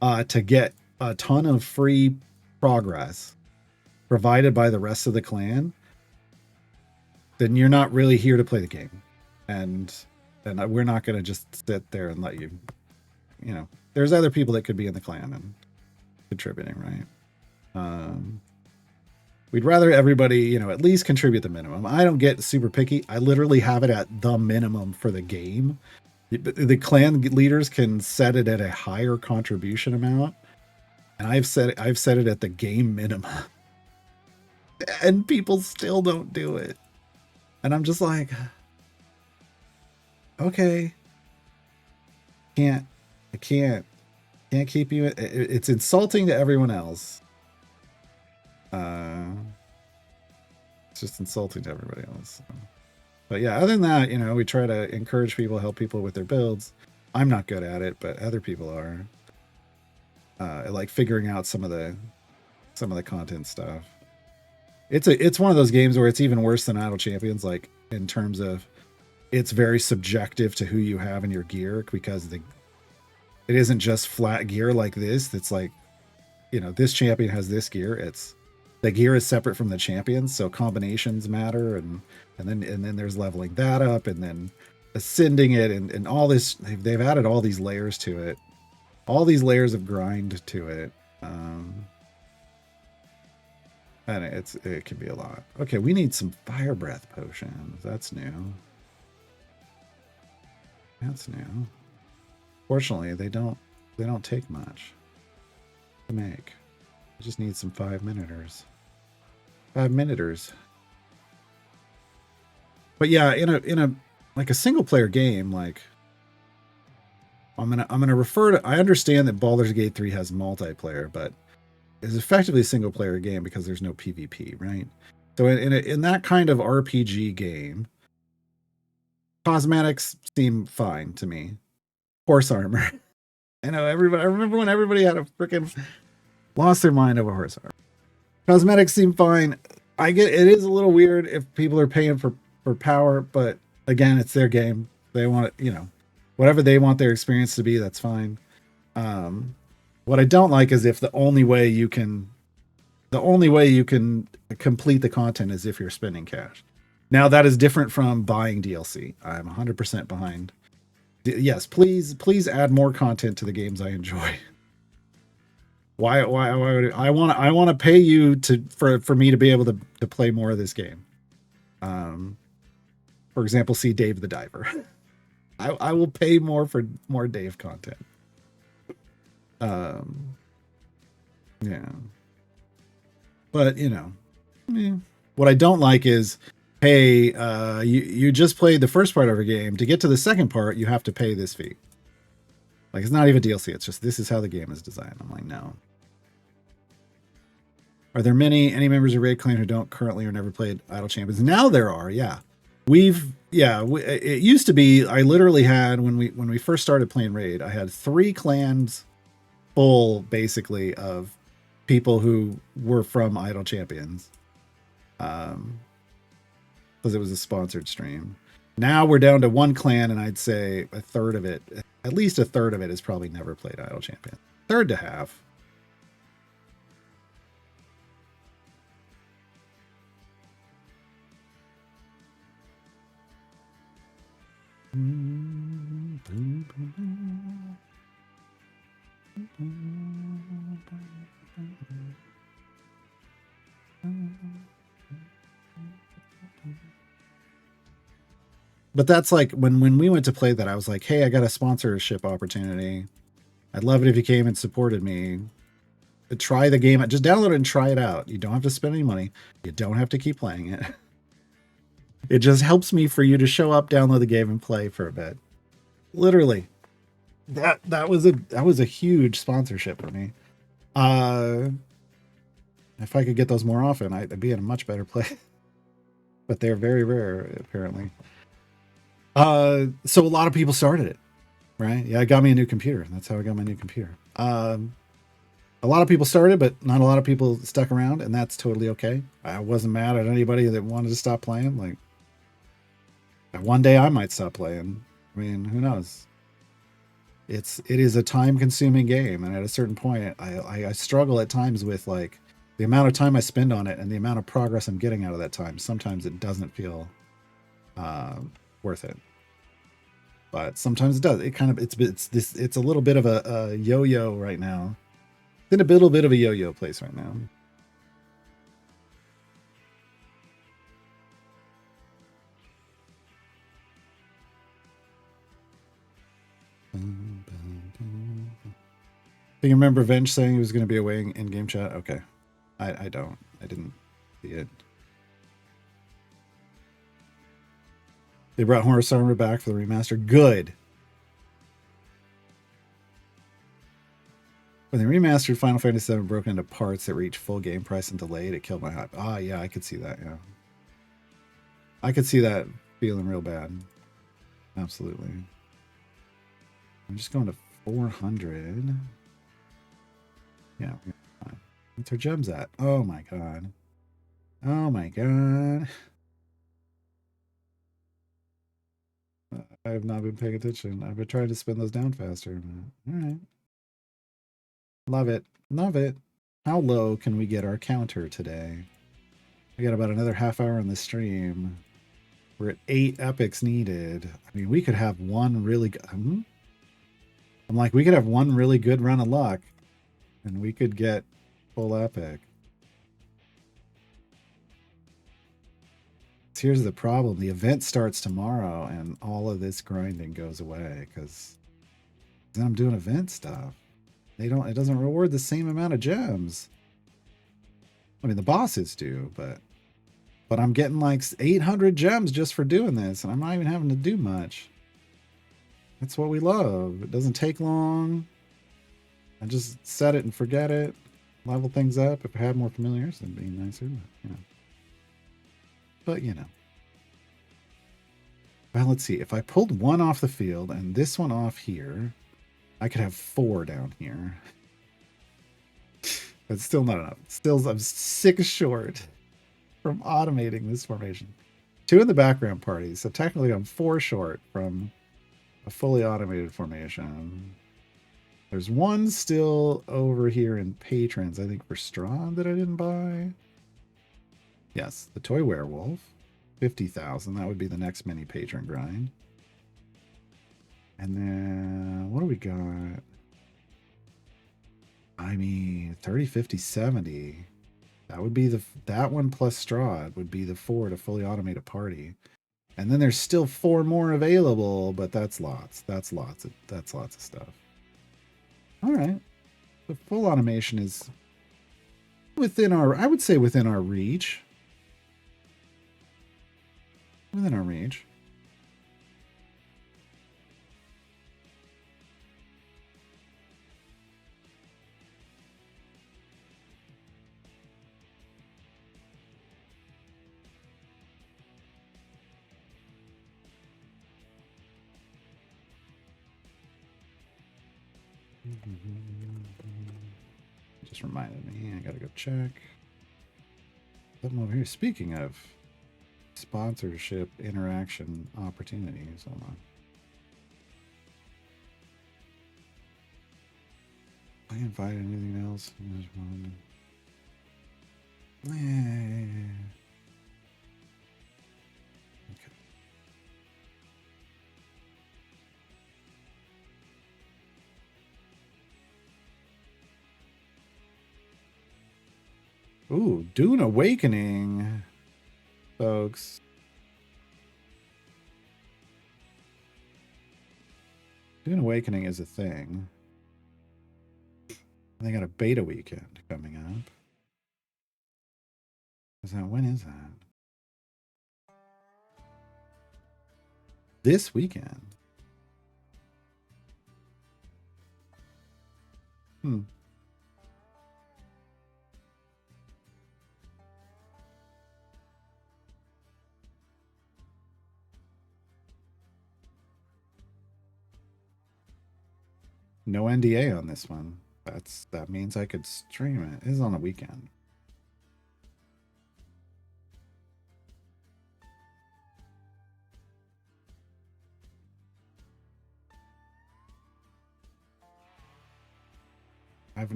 S2: to get a ton of free progress provided by the rest of the clan, then you're not really here to play the game. And we're not going to just sit there and let you, there's other people that could be in the clan and contributing, right? We'd rather everybody, at least contribute the minimum. I don't get super picky. I literally have it at the minimum for the game. The clan leaders can set it at a higher contribution amount, and I've set it at the game minimum, and people still don't do it. And I'm just like, okay, can't, I can't keep you. It's insulting to everyone else. It's just insulting to everybody else. But yeah, other than that, you know, we try to encourage people, help people with their builds. I'm not good at it, but other people are. Like figuring out some of the content stuff. It's one of those games where it's even worse than Idle Champions, like in terms of it's very subjective to who you have in your gear, because it isn't just flat gear like this. It's like, you know, this champion has this gear. It's the gear is separate from the champions, so combinations matter, and then there's leveling that up, and then ascending it, and all this. They've added all these layers to it, all these layers of grind to it. And it can be a lot. Okay, we need some fire breath potions. That's new. That's new. Fortunately, they don't take much to make. I just need some 5-minuters. 5-minuters. But yeah, in a like a single player game, like I'm gonna refer to. I understand that Baldur's Gate 3 has multiplayer, but it's effectively a single player game because there's no PvP, right? So in that kind of RPG game, cosmetics seem fine to me. Horse armor. I know everybody. I remember when everybody had a freaking lost their mind over horse armor. Cosmetics seem fine. I get it is a little weird if people are paying for power, but again, it's their game. They want it, you know, whatever they want their experience to be, that's fine. What I don't like is if the only way you can complete the content is if you're spending cash. Now that is different from buying DLC. I'm 100% behind. Yes, please add more content to the games I enjoy. Why would I want to pay you for me to be able to play more of this game? For example, see Dave the Diver. I will pay more for more Dave content. Yeah. But, you know, what I don't like is, hey, you just played the first part of a game. To get to the second part, you have to pay this fee. Like, it's not even DLC. It's just, this is how the game is designed. I'm like, no. Are there any members of Raid Clan who don't currently or never played Idle Champions? Now there are, yeah. It used to be, I literally had, when we first started playing Raid, I had 3 clans full, basically, of people who were from Idle Champions. Because it was a sponsored stream. Now we're down to 1 clan, and I'd say a third of it, at least a third of it, has probably never played Idle Champions. Third to half. But that's like when we went to play that, I was like, hey, I got a sponsorship opportunity. I'd love it if you came and supported me. Try the game. Just download it and try it out. You don't have to spend any money. You don't have to keep playing it. It just helps me for you to show up, download the game, and play for a bit. Literally. That was a huge sponsorship for me. If I could get those more often, I'd be in a much better place. But they're very rare, apparently. So a lot of people started it, right? Yeah, it got me a new computer. That's how I got my new computer. A lot of people started, but not a lot of people stuck around, and that's totally okay. I wasn't mad at anybody that wanted to stop playing. Like, one day I might stop playing. I mean, who knows? It is a time-consuming game, and at a certain point, I struggle at times with like the amount of time I spend on it and the amount of progress I'm getting out of that time. Sometimes it doesn't feel worth it, but sometimes it does. It kind of it's a little bit of a yo-yo right now. It's in a little bit of a yo-yo place right now. Do you remember Venge saying he was going to be away in game chat? Okay, I don't. I didn't see it. They brought Horus Armor back for the remaster. Good. When they remastered Final Fantasy VII broken into parts that reached full game price and delayed, it killed my hype. Ah, yeah, I could see that, yeah. I could see that feeling real bad. Absolutely. I'm just going to 400. Yeah, fine. What's our gems at? Oh my god. Oh my god. I have not been paying attention. I've been trying to spin those down faster. All right. Love it. Love it. How low can we get our counter today? We got about another half hour on the stream. We're at 8 epics needed. I mean, we could have one really good... I'm like, we could have one really good run of luck, and we could get full epic. Here's the problem. The event starts tomorrow, and all of this grinding goes away, because then I'm doing event stuff. It doesn't reward the same amount of gems. I mean, the bosses do, but I'm getting like 800 gems just for doing this, and I'm not even having to do much. That's what we love. It doesn't take long. I just set it and forget it. Level things up. If I had more familiars, it'd be nicer. But, you know. Well, let's see. If I pulled one off the field and this one off here, I could have 4 down here. But still not enough. Still, I'm 6 short from automating this formation. 2 in the background party. So technically I'm 4 short from a fully automated formation. There's 1 still over here in patrons, I think for Strahd that I didn't buy. Yes, the toy werewolf. 50,000. That would be the next mini patron grind. And then what do we got? I mean, 30, 50, 70. That would be that one plus Strahd would be the 4 to fully automate a party. And then there's still 4 more available, but that's lots. That's lots of stuff. All right. The full automation is within I would say within our reach. Within our reach. Just reminded me, I gotta go check. Something over here. Speaking of sponsorship interaction opportunities, hold on. I invited anything else? Ooh, Dune Awakening, folks. Dune Awakening is a thing. They got a beta weekend coming up. When is that? This weekend. No NDA on this one. That means I could stream it. It is on a weekend.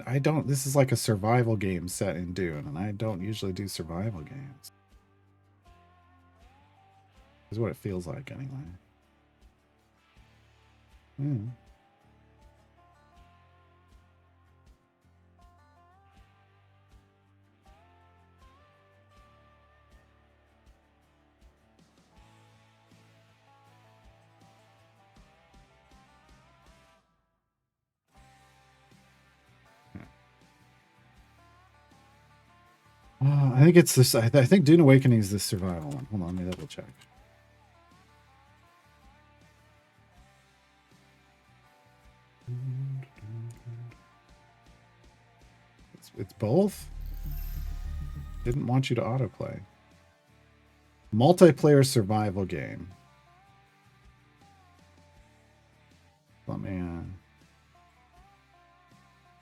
S2: I don't. This is like a survival game set in Dune, and I don't usually do survival games. Is what it feels like anyway. I think it's this. I think Dune Awakening is the survival one. Hold on, let me double check. It's both. Didn't want you to autoplay. Multiplayer survival game. Let me.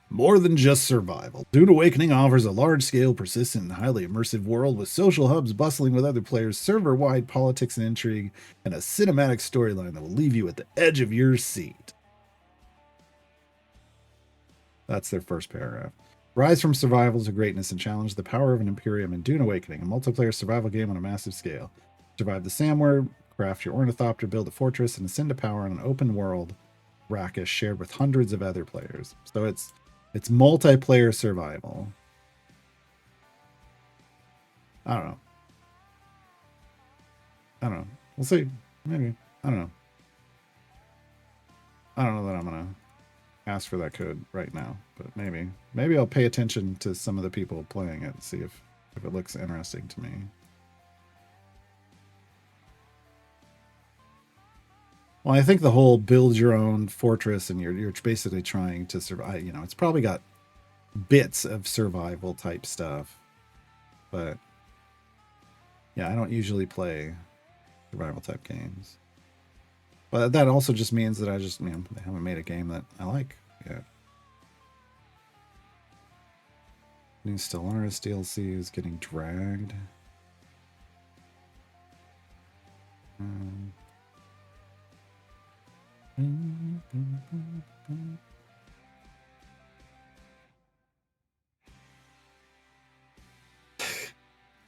S2: More than just survival. Dune Awakening offers a large-scale, persistent, and highly immersive world with social hubs bustling with other players, server-wide politics and intrigue, and a cinematic storyline that will leave you at the edge of your seat. That's their first paragraph. Rise from survival to greatness and challenge the power of an Imperium in Dune Awakening, a multiplayer survival game on a massive scale. Survive the Samware, craft your ornithopter, build a fortress, and ascend to power on an open world Rakish shared with hundreds of other players. So it's multiplayer survival. I don't know. We'll see. Maybe. I don't know. I don't know that I'm gonna ask for that code right now, but maybe I'll pay attention to some of the people playing it and see if it looks interesting to me. Well, I think the whole build your own fortress and you're basically trying to survive. You know, it's probably got bits of survival type stuff, but yeah, I don't usually play survival type games. But that also just means that I haven't made a game that I like yet. New Stellaris DLC is getting dragged.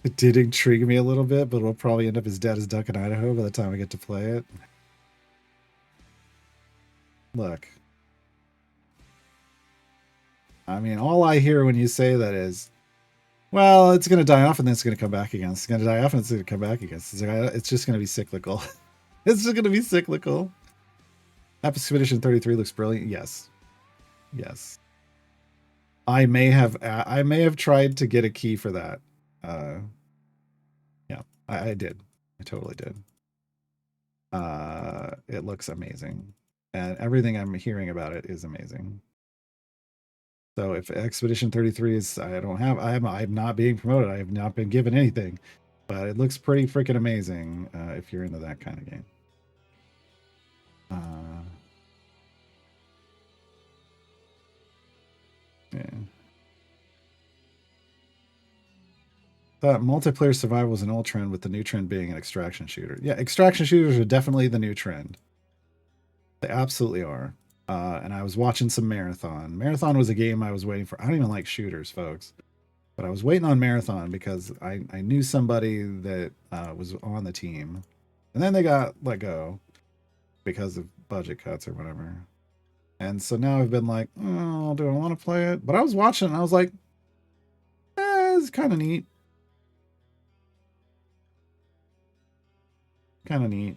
S2: It did intrigue me a little bit, but it'll probably end up as dead as Duck in Idaho by the time I get to play it. Look. I mean, all I hear when you say that is, well, it's going to die off and then it's going to come back again. It's going to die off and it's going to come back again. It's just going to be cyclical. It's just going to be cyclical. Expedition 33 looks brilliant. Yes. Yes. I may have tried to get a key for that. Yeah, I did. I totally did. It looks amazing. And everything I'm hearing about it is amazing. So if Expedition 33 is, I'm not being promoted. I have not been given anything, but it looks pretty freaking amazing if you're into that kind of game. Yeah. Thought multiplayer survival was an old trend, with the new trend being an extraction shooter. Yeah, extraction shooters are definitely the new trend. They absolutely are. And I was watching some Marathon. Marathon was a game I was waiting for. I don't even like shooters, folks. But I was waiting on Marathon because I knew somebody that was on the team. And then they got let go because of budget cuts or whatever. And so now I've been like, oh, do I want to play it? But I was watching and I was like, it's kind of neat. Kind of neat.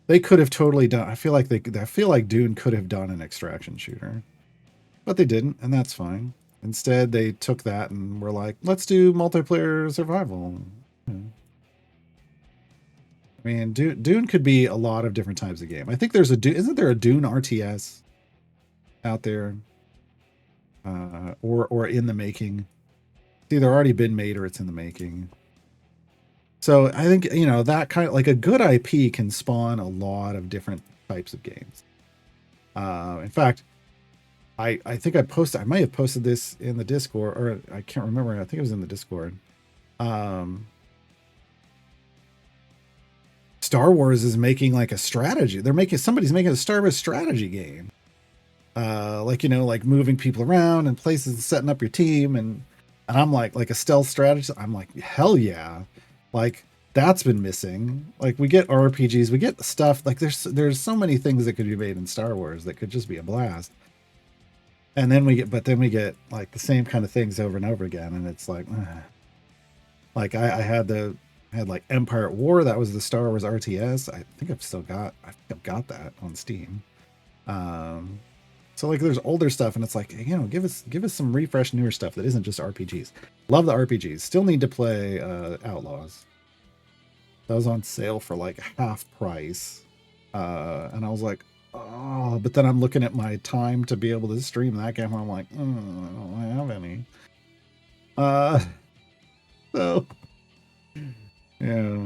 S2: They could have totally done. I feel like Dune could have done an extraction shooter, but they didn't, and that's fine. Instead, they took that and were like, let's do multiplayer survival. I mean, Dune could be a lot of different types of game. I think there's isn't there a Dune RTS out there, or in the making? It's either already been made or it's in the making. So I think, that kind of like a good IP can spawn a lot of different types of games. In fact, I think I might have posted this in the Discord, or I can't remember. I think it was in the Discord. Star Wars is making like a strategy. Somebody's making a Star Wars strategy game. Like moving people around and places, setting up your team, and I'm like a stealth strategy. I'm like, hell yeah. Like, that's been missing. Like, we get RPGs, we get stuff like there's so many things that could be made in Star Wars that could just be a blast. And then we get like the same kind of things over and over again, and it's like, like I had like Empire at War. That was the Star Wars RTS. I think I've got that on Steam. So like there's older stuff, and it's like, give us some refresh, newer stuff that isn't just RPGs. Love the RPGs. Still need to play Outlaws. That was on sale for like half price, and I was like, Oh, but then I'm looking at my time to be able to stream that game. I'm like, I don't have any. Uh, so yeah.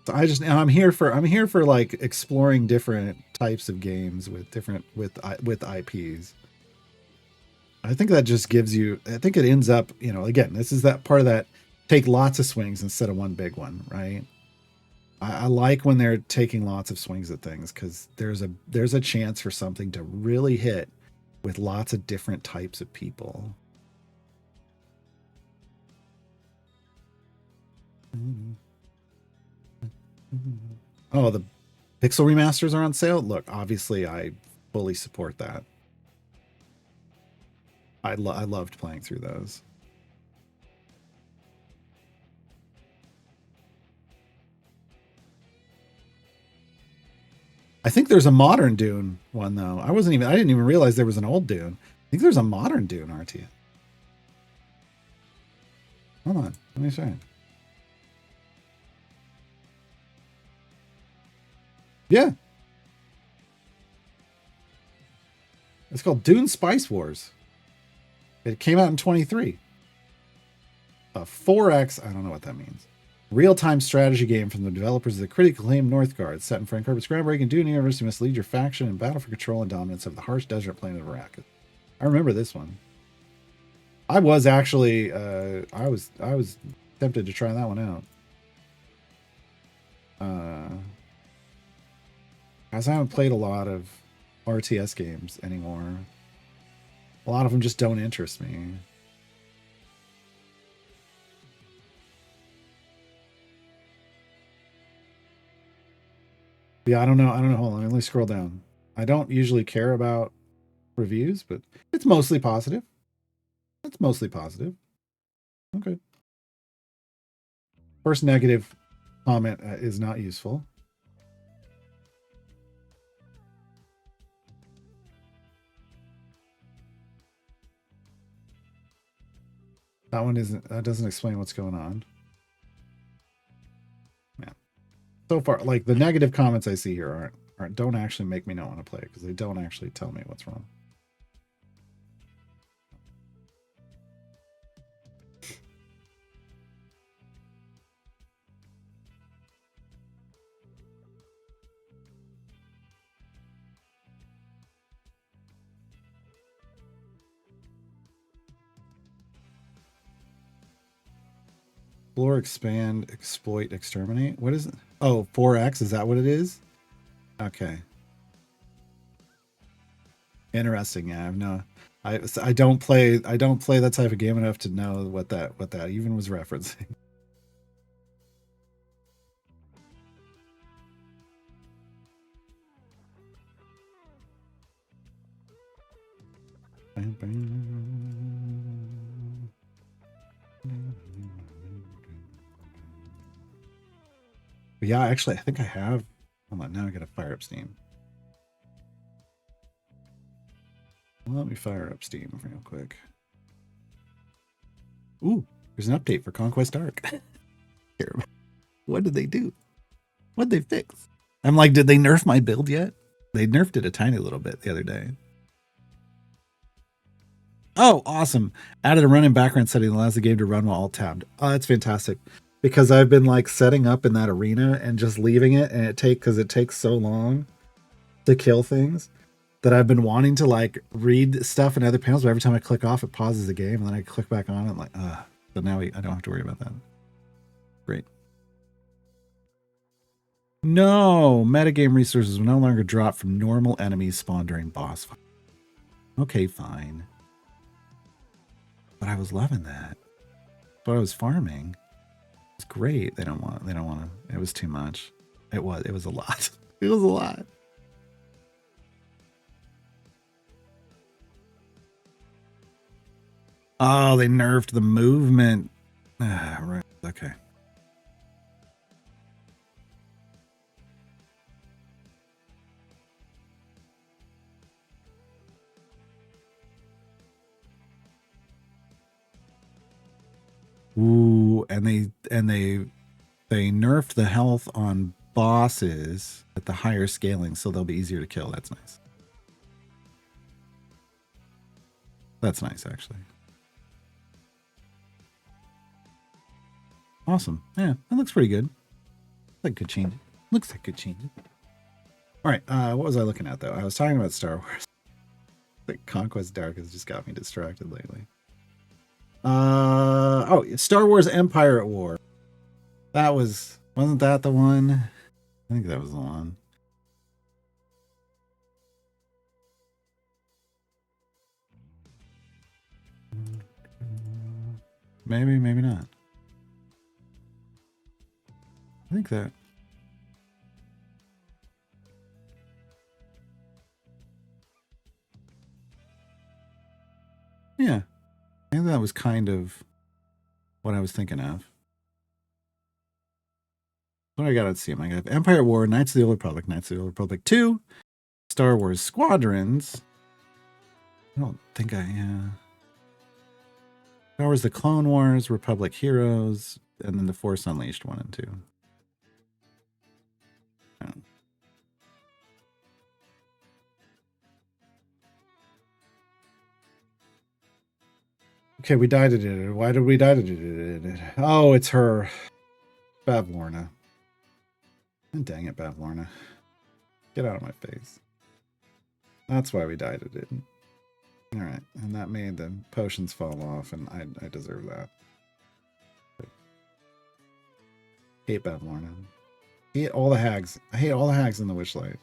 S2: So I'm here for like exploring different types of games with different with IPs. I think that just gives you. I think it ends up, again, this is that part of that take lots of swings instead of one big one, right? I like when they're taking lots of swings at things because there's a chance for something to really hit with lots of different types of people. Oh, the Pixel remasters are on sale. Look, obviously, I fully support that. I loved playing through those. I think there's a modern Dune one though. I didn't even realize there was an old Dune. I think there's a modern Dune RT. Hold on, let me see. Yeah, it's called Dune Spice Wars. It came out in 23. A 4X, I don't know what that means. Real-time strategy game from the developers of the critically acclaimed Northgard, set in Frank Herbert's groundbreaking Dune universe. You must lead your faction in battle for control and dominance of the harsh desert planet of Arrakis. I remember this one. I was actually, I was tempted to try that one out. As I haven't played a lot of RTS games anymore. A lot of them just don't interest me. Yeah, I don't know. Hold on. Let me scroll down. I don't usually care about reviews, but it's mostly positive. It's mostly positive. Okay. First negative comment is not useful. That doesn't explain what's going on. Yeah. So far, like the negative comments I see here don't actually make me not want to play it because they don't actually tell me what's wrong. Explore, expand, exploit, exterminate. What is it? Oh, 4X. Is that what it is? Okay. Interesting. Yeah, I've no. I don't play that type of game enough to know what that even was referencing. But yeah, actually, I think I have. Hold on, now I gotta fire up Steam. Let me fire up Steam real quick. Ooh, there's an update for Conquest Arc. What did they do? What did they fix? I'm like, did they nerf my build yet? They nerfed it a tiny little bit the other day. Oh, awesome. Added a running background setting that allows the game to run while alt tabbed. Oh, that's fantastic. Because I've been like setting up in that arena and just leaving it, and because it takes so long to kill things that I've been wanting to like read stuff in other panels, but every time I click off, it pauses the game, and then I click back on it. I'm like, so now I don't have to worry about that. Great. No, metagame resources will no longer drop from normal enemies spawned during boss fight. Okay, fine. But I was loving that. But I was farming. It's great. They don't want to. It was too much. It was a lot. It was a lot. Oh, they nerfed the movement. Right. Okay. Ooh, and they nerfed the health on bosses at the higher scaling, so they'll be easier to kill. That's nice. That's nice, actually. Awesome. Yeah, that looks pretty good. That could change it. Looks like could change it. All right. What was I looking at though? I was talking about Star Wars. The Conquest Dark has just got me distracted lately. Oh, Star Wars Empire at War. Wasn't that the one? I think that was the one. Maybe, maybe not. I think that. Yeah. I think that was kind of what I was thinking of. What I got to see? I got Empire at War, Knights of the Old Republic, Knights of the Old Republic 2, Star Wars Squadrons. I don't think yeah. Star Wars The Clone Wars, Republic Heroes, and then The Force Unleashed 1 and 2. Okay, we died at it. Why did we die at it? Oh, it's her. Bavlorna. Dang it, Bavlorna. Get out of my face. That's why we died at it. Alright, and that made the potions fall off, and I deserve that. Hate Bavlorna. Hate all the hags. I hate all the hags in the Witchlight.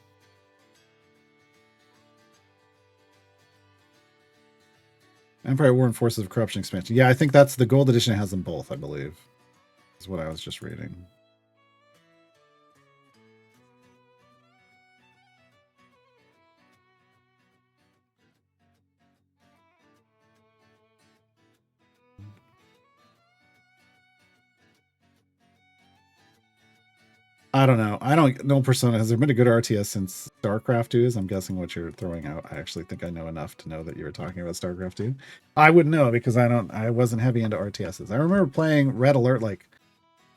S2: Empire War and Forces of Corruption expansion. Yeah, I think that's the gold edition has them both, I believe. Is what I was just reading. I don't know. I don't know Persona. Has there been a good RTS since StarCraft 2 is? I'm guessing what you're throwing out. I actually think I know enough to know that you were talking about StarCraft 2. I wouldn't know because I wasn't heavy into RTSs. I remember playing Red Alert, like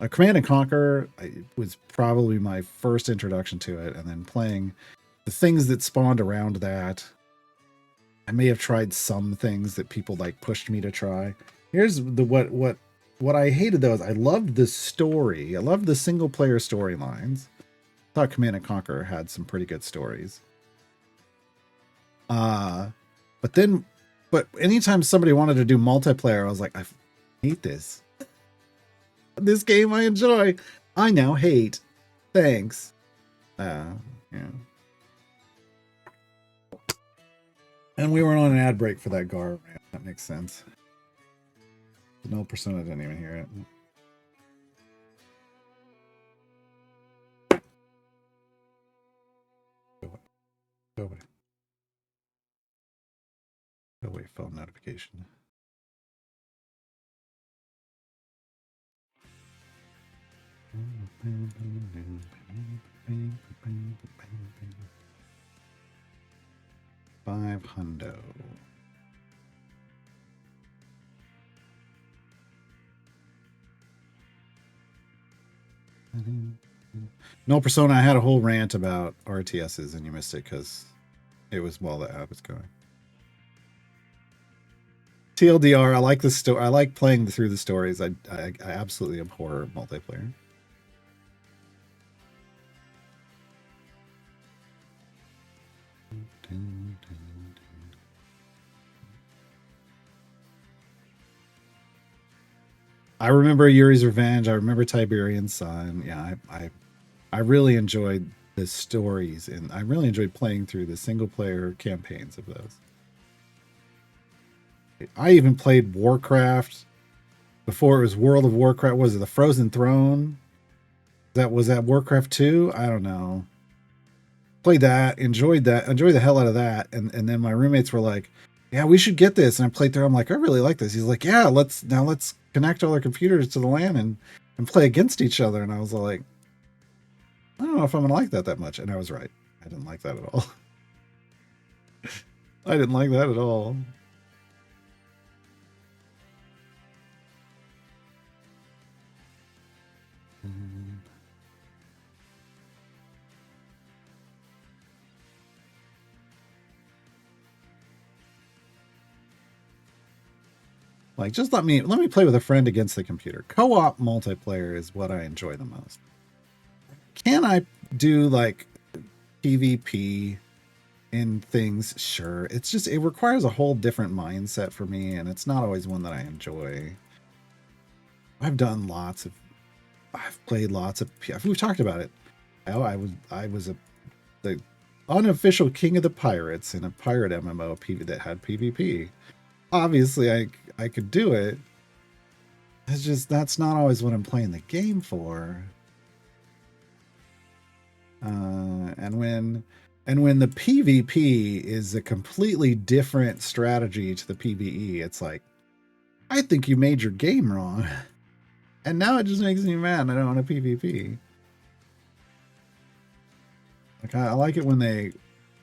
S2: a Command and Conquer was probably my first introduction to it, and then playing the things that spawned around that. I may have tried some things that people like pushed me to try. Here's the what I hated though is I loved the story. I loved the single player storylines. I thought Command and Conquer had some pretty good stories. But anytime somebody wanted to do multiplayer, I was like, I hate this. This game I enjoy, I now hate. Thanks. Yeah. And we were on an ad break for that Gar rant. That makes sense. No Persona didn't even hear it. Go away. Go away, phone notification. $500. No Persona, I had a whole rant about RTSs and you missed it because it was while the ad was going. TLDR, I like the story. I like playing through the stories. I absolutely abhor multiplayer. I remember Yuri's Revenge. I remember Tiberian Sun. Yeah, I really enjoyed the stories, and I really enjoyed playing through the single player campaigns of those. I even played Warcraft before it was World of Warcraft. Was it the Frozen Throne? Was that Warcraft 2? I don't know. Played that, enjoyed the hell out of that, and then my roommates were like, "Yeah, we should get this." And I played through. I'm like, "I really like this." He's like, "Yeah, let's connect all our computers to the LAN and play against each other." And I was like, "I don't know if I'm gonna like that much." And I was right. I didn't like that at all. I didn't like that at all. Like, just let me play with a friend against the computer. Co-op multiplayer is what I enjoy the most. Can I do like PvP in things? Sure. It's just it requires a whole different mindset for me, and it's not always one that I enjoy. I've played lots of. We've talked about it. I was the unofficial king of the pirates in a pirate MMO that had PvP. Obviously, I could do it. It's just that's not always what I'm playing the game for. And when the PvP is a completely different strategy to the PvE, it's like, I think you made your game wrong, and now it just makes me mad. I don't want a PvP. Like I like it when they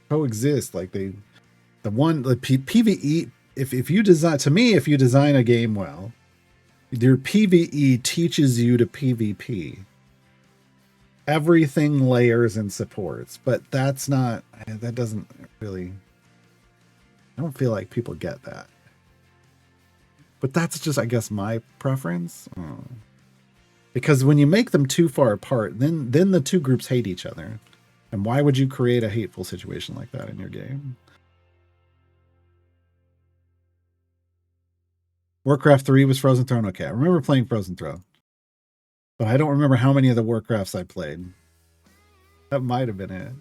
S2: coexist. Like the PvE. If you design, to me, if you design a game well, your PvE teaches you to PvP. Everything layers and supports, but that doesn't really, I don't feel like people get that. But that's just, I guess, my preference. Because when you make them too far apart, then the two groups hate each other. And why would you create a hateful situation like that in your game? Warcraft 3 was Frozen Throne. Okay, I remember playing Frozen Throne. But I don't remember how many of the Warcrafts I played. That might have been it.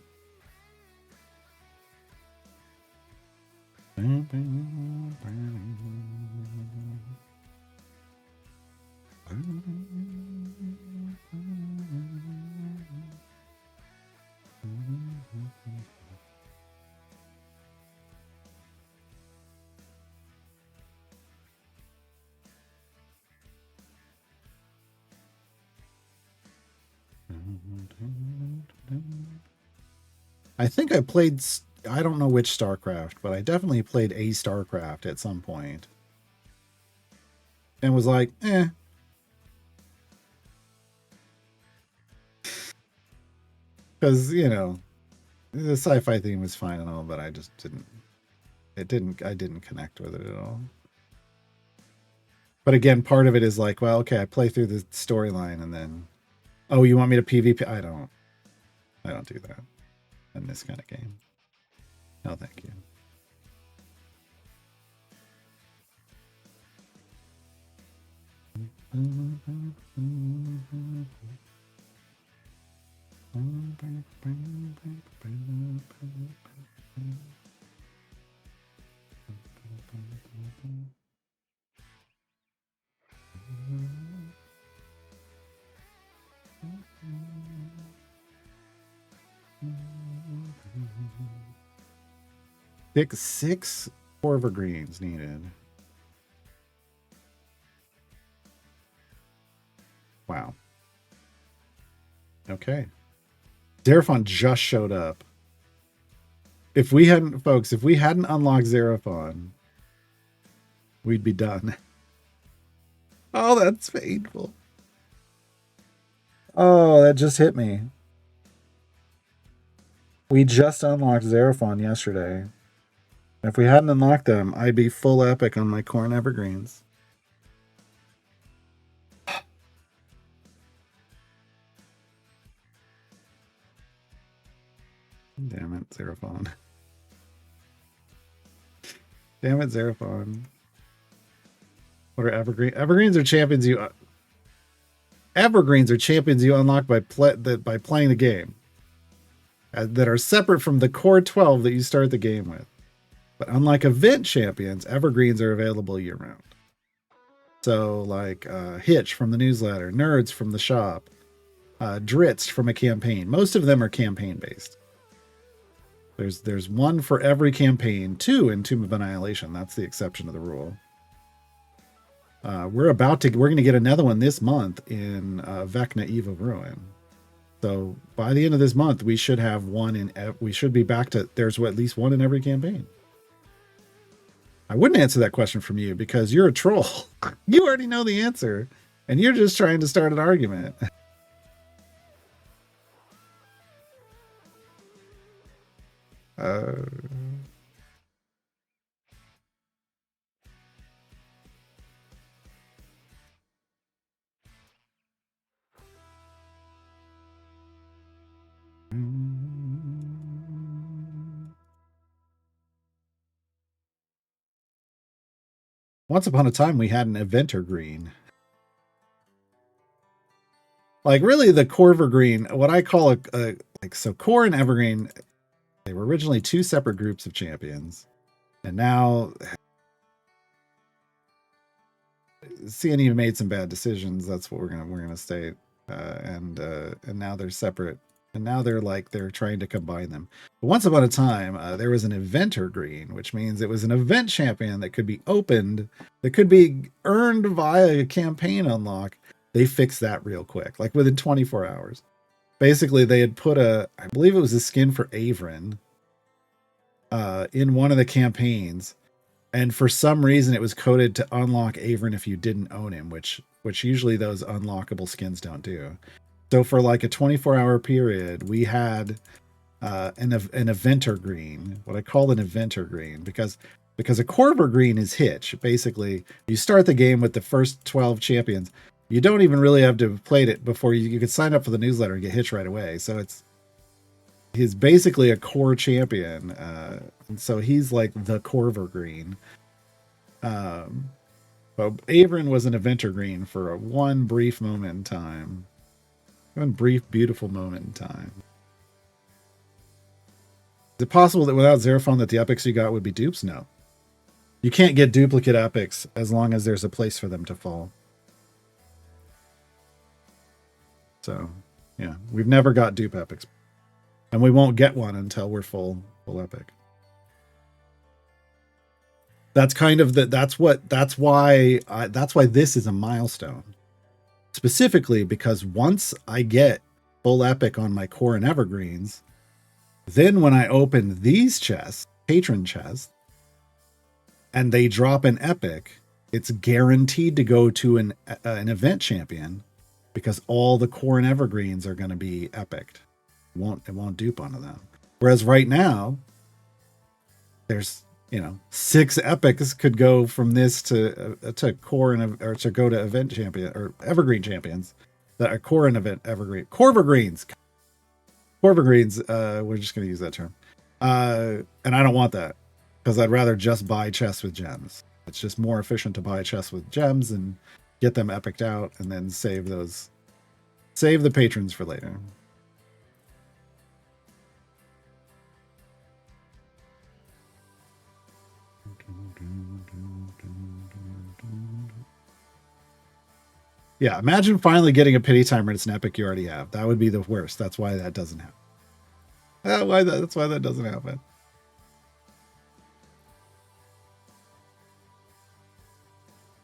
S2: I think I played, I don't know which StarCraft, but I definitely played a StarCraft at some point. And was like, eh. Because, the sci-fi theme was fine and all, but I just I didn't connect with it at all. But again, part of it is like, well, okay, I play through the storyline and then, oh, you want me to PvP? I don't do that in this kind of game. No, thank you. Six Corver Greens needed. Wow. Okay. Xeraphon just showed up. If we hadn't unlocked Xeraphon, we'd be done. Oh, that's painful. Oh, that just hit me. We just unlocked Xeraphon yesterday. If we hadn't unlocked them, I'd be full epic on my corn evergreens. Damn it, Xeraphon. Damn it, Xeraphon. What are evergreen? Evergreens are champions you. Evergreens are champions you unlock by playing the game. That are separate from the core 12 that you start the game with. But unlike event champions, evergreens are available year round. So like Hitch from the newsletter, Nerds from the shop, Dritz from a campaign. Most of them are campaign based. There's one for every campaign, 2 in Tomb of Annihilation. That's the exception to the rule. We're going to get another one this month in Vecna Eve of Ruin. So by the end of this month, we should have one we should be back to, there's at least one in every campaign. I wouldn't answer that question from you because you're a troll. You already know the answer and you're just trying to start an argument. Once upon a time, we had an eventer green. Like really, the Corver green, what I call so core and evergreen, they were originally two separate groups of champions, and now CNE made some bad decisions. That's what we're gonna state, and now they're separate, and now they're trying to combine them. But once upon a time, there was an eventer green, which means it was an event champion that could be opened, that could be earned via a campaign unlock. They fixed that real quick, like within 24 hours. Basically, they had put I believe it was a skin for Averin, in one of the campaigns, and for some reason it was coded to unlock Averin if you didn't own him, which usually those unlockable skins don't do. So for like a 24-hour period, we had an eventer green, what I call an eventer green, because a Corver green is Hitch. Basically, you start the game with the first 12 champions. You don't even really have to have played it before you could sign up for the newsletter and get Hitch right away. So he's basically a core champion, and so he's like the Corver green. But Averin was an eventer green for one brief moment in time. One brief, beautiful moment in time. Is it possible that without Xeraphon that the epics you got would be dupes? No. You can't get duplicate epics as long as there's a place for them to fall. So, yeah, we've never got dupe epics. And we won't get one until we're full epic. That's kind of that's why this is a milestone. Specifically because once I get full epic on my core and evergreens, then when I open these chests, patron chests, and they drop an epic, it's guaranteed to go to an event champion, because all the core and evergreens are going to be epicked. It won't dupe onto them. Whereas right now, there's 6 epics could go from this to core or to go to event champion or evergreen champions that are core and event evergreen Corvergreens. We're just going to use that term, and I don't want that, because I'd rather just buy chests with gems. It's just more efficient to buy chests with gems and get them epicked out, and then save the patrons for later. Yeah, imagine finally getting a pity timer and it's an epic you already have. That would be the worst. That's why that doesn't happen. That's why that doesn't happen.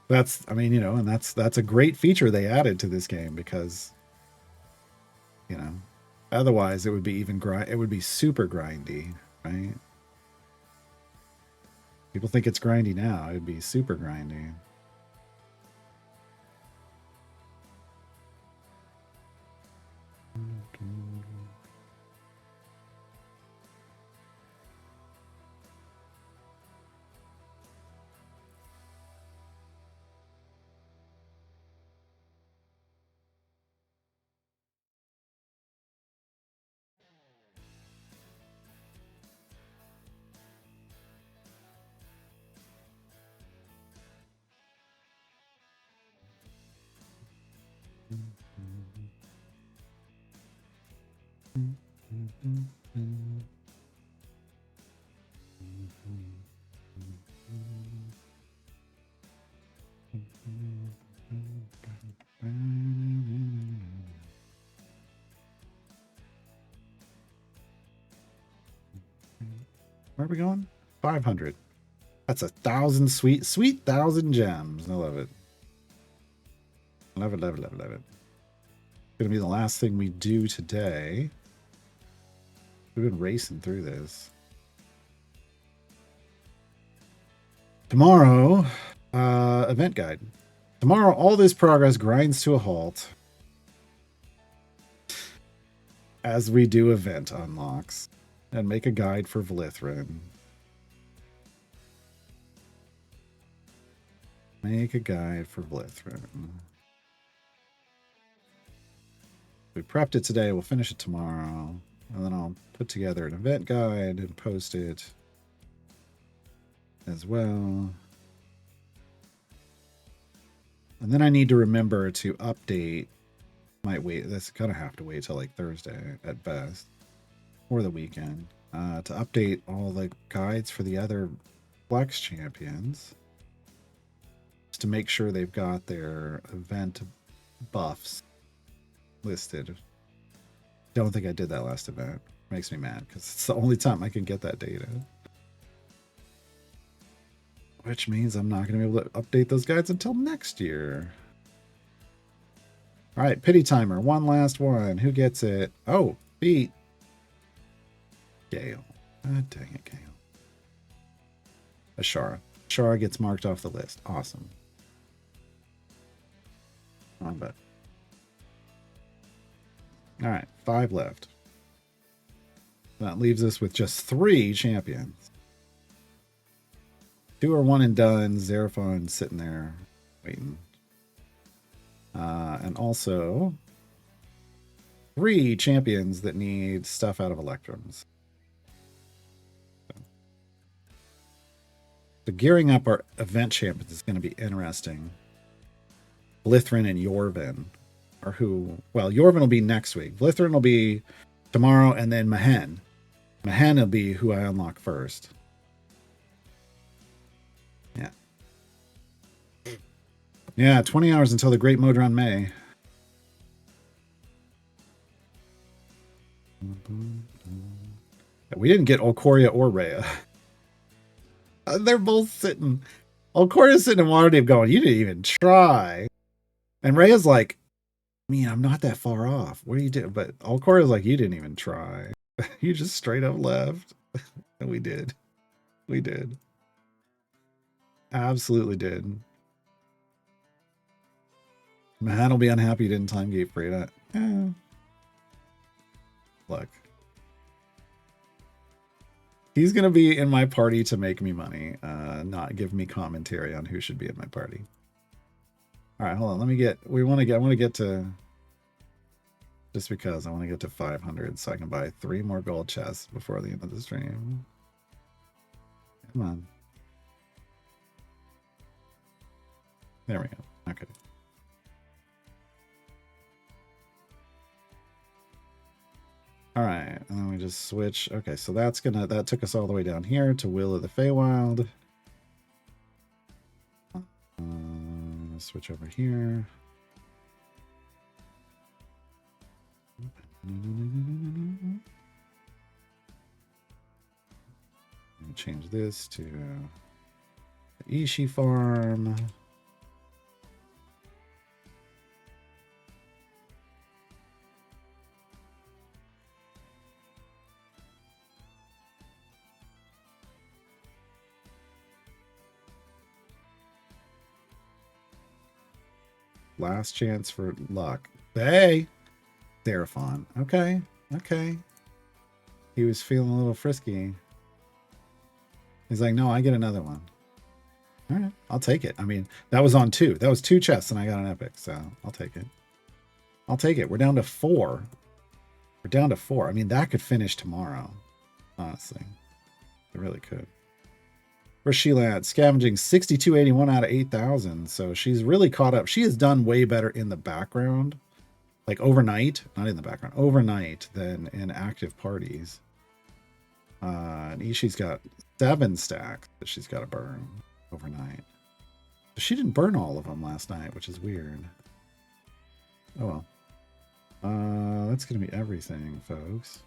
S2: And that's a great feature they added to this game, because otherwise it would be it would be super grindy, right? People think it's grindy now. It'd be super grindy. Where are we going? 500. That's 1,000 sweet 1,000 gems. I love it. Love it. It's gonna be the last thing we do today. We've been racing through this. Tomorrow, event guide. Tomorrow, all this progress grinds to a halt as we do event unlocks and make a guide for Vlithrin. Make a guide for Vlithrin. We prepped it today. We'll finish it tomorrow. And then I'll put together an event guide and post it as well. And then I need to remember to update. Might wait. That's gonna have to wait till like Thursday at best, or the weekend, to update all the guides for the other Flex champions, just to make sure they've got their event buffs listed. Don't think I did that last event. Makes me mad because it's the only time I can get that data. Which means I'm not going to be able to update those guides until next year. All right, pity timer. One last one. Who gets it? Oh, beat. Gale. God dang it, Gale. Ashara. Ashara gets marked off the list. Awesome. On bet. All right, 5 left. That leaves us with just 3 champions. 2 are one and done. Xeraphon sitting there waiting. And also 3 champions that need stuff out of Electrums. So gearing up our event champions is going to be interesting. Blithrin and Yorvin are who... Well, Yorvin will be next week. Blithrin will be tomorrow, and then Mahen. Mahen will be who I unlock first. Yeah. Yeah, 20 hours until the Great Modron May. We didn't get Olcoria or Rhea. They're both sitting. Olcoria's sitting in Waterdeep going, you didn't even try. And Rhea's like, I mean, I'm not that far off. What do you do? But Olcoria's like, you didn't even try. You just straight up left. And we did. We did. Absolutely did. Mahan will be unhappy you didn't time gate Freda. Yeah. Look. He's gonna be in my party to make me money, not give me commentary on who should be in my party. Alright, hold on. Let me get I wanna get to, just because I want to get to 500 so I can buy 3 more gold chests before the end of the stream. Come on. There we go. Okay. All right, and then we just switch. Okay, so that took us all the way down here to Will of the Feywild. Switch over here. Change this to Ishi Farm. Last chance for luck. Hey! Xeraphon. Okay. Okay. He was feeling a little frisky. He's like, no, I get another one. All right. I'll take it. I mean, that was on 2. That was 2 chests and I got an epic, so I'll take it. I'll take it. We're down to 4. We're down to 4. I mean, that could finish tomorrow. Honestly. It really could. Where's Sheila at? Scavenging 6281 out of 8,000. So she's really caught up. She has done way better in the background. Like overnight. Not in the background. Overnight than in active parties. And Ishi's got 7 stacks that she's got to burn overnight. She didn't burn all of them last night, which is weird. Oh well. That's going to be everything, folks.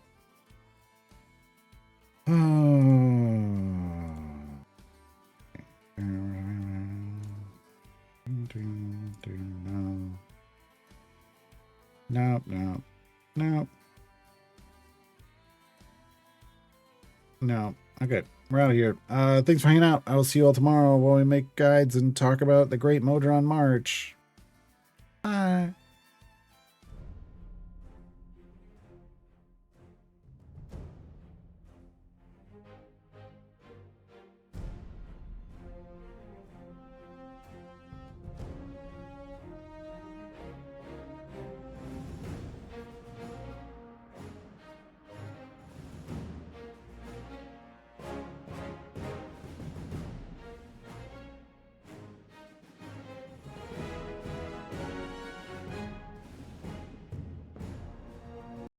S2: Nope, nope, nope. No. Okay, we're out of here. Thanks for hanging out. I will see you all tomorrow while we make guides and talk about the Great Modron March. Bye.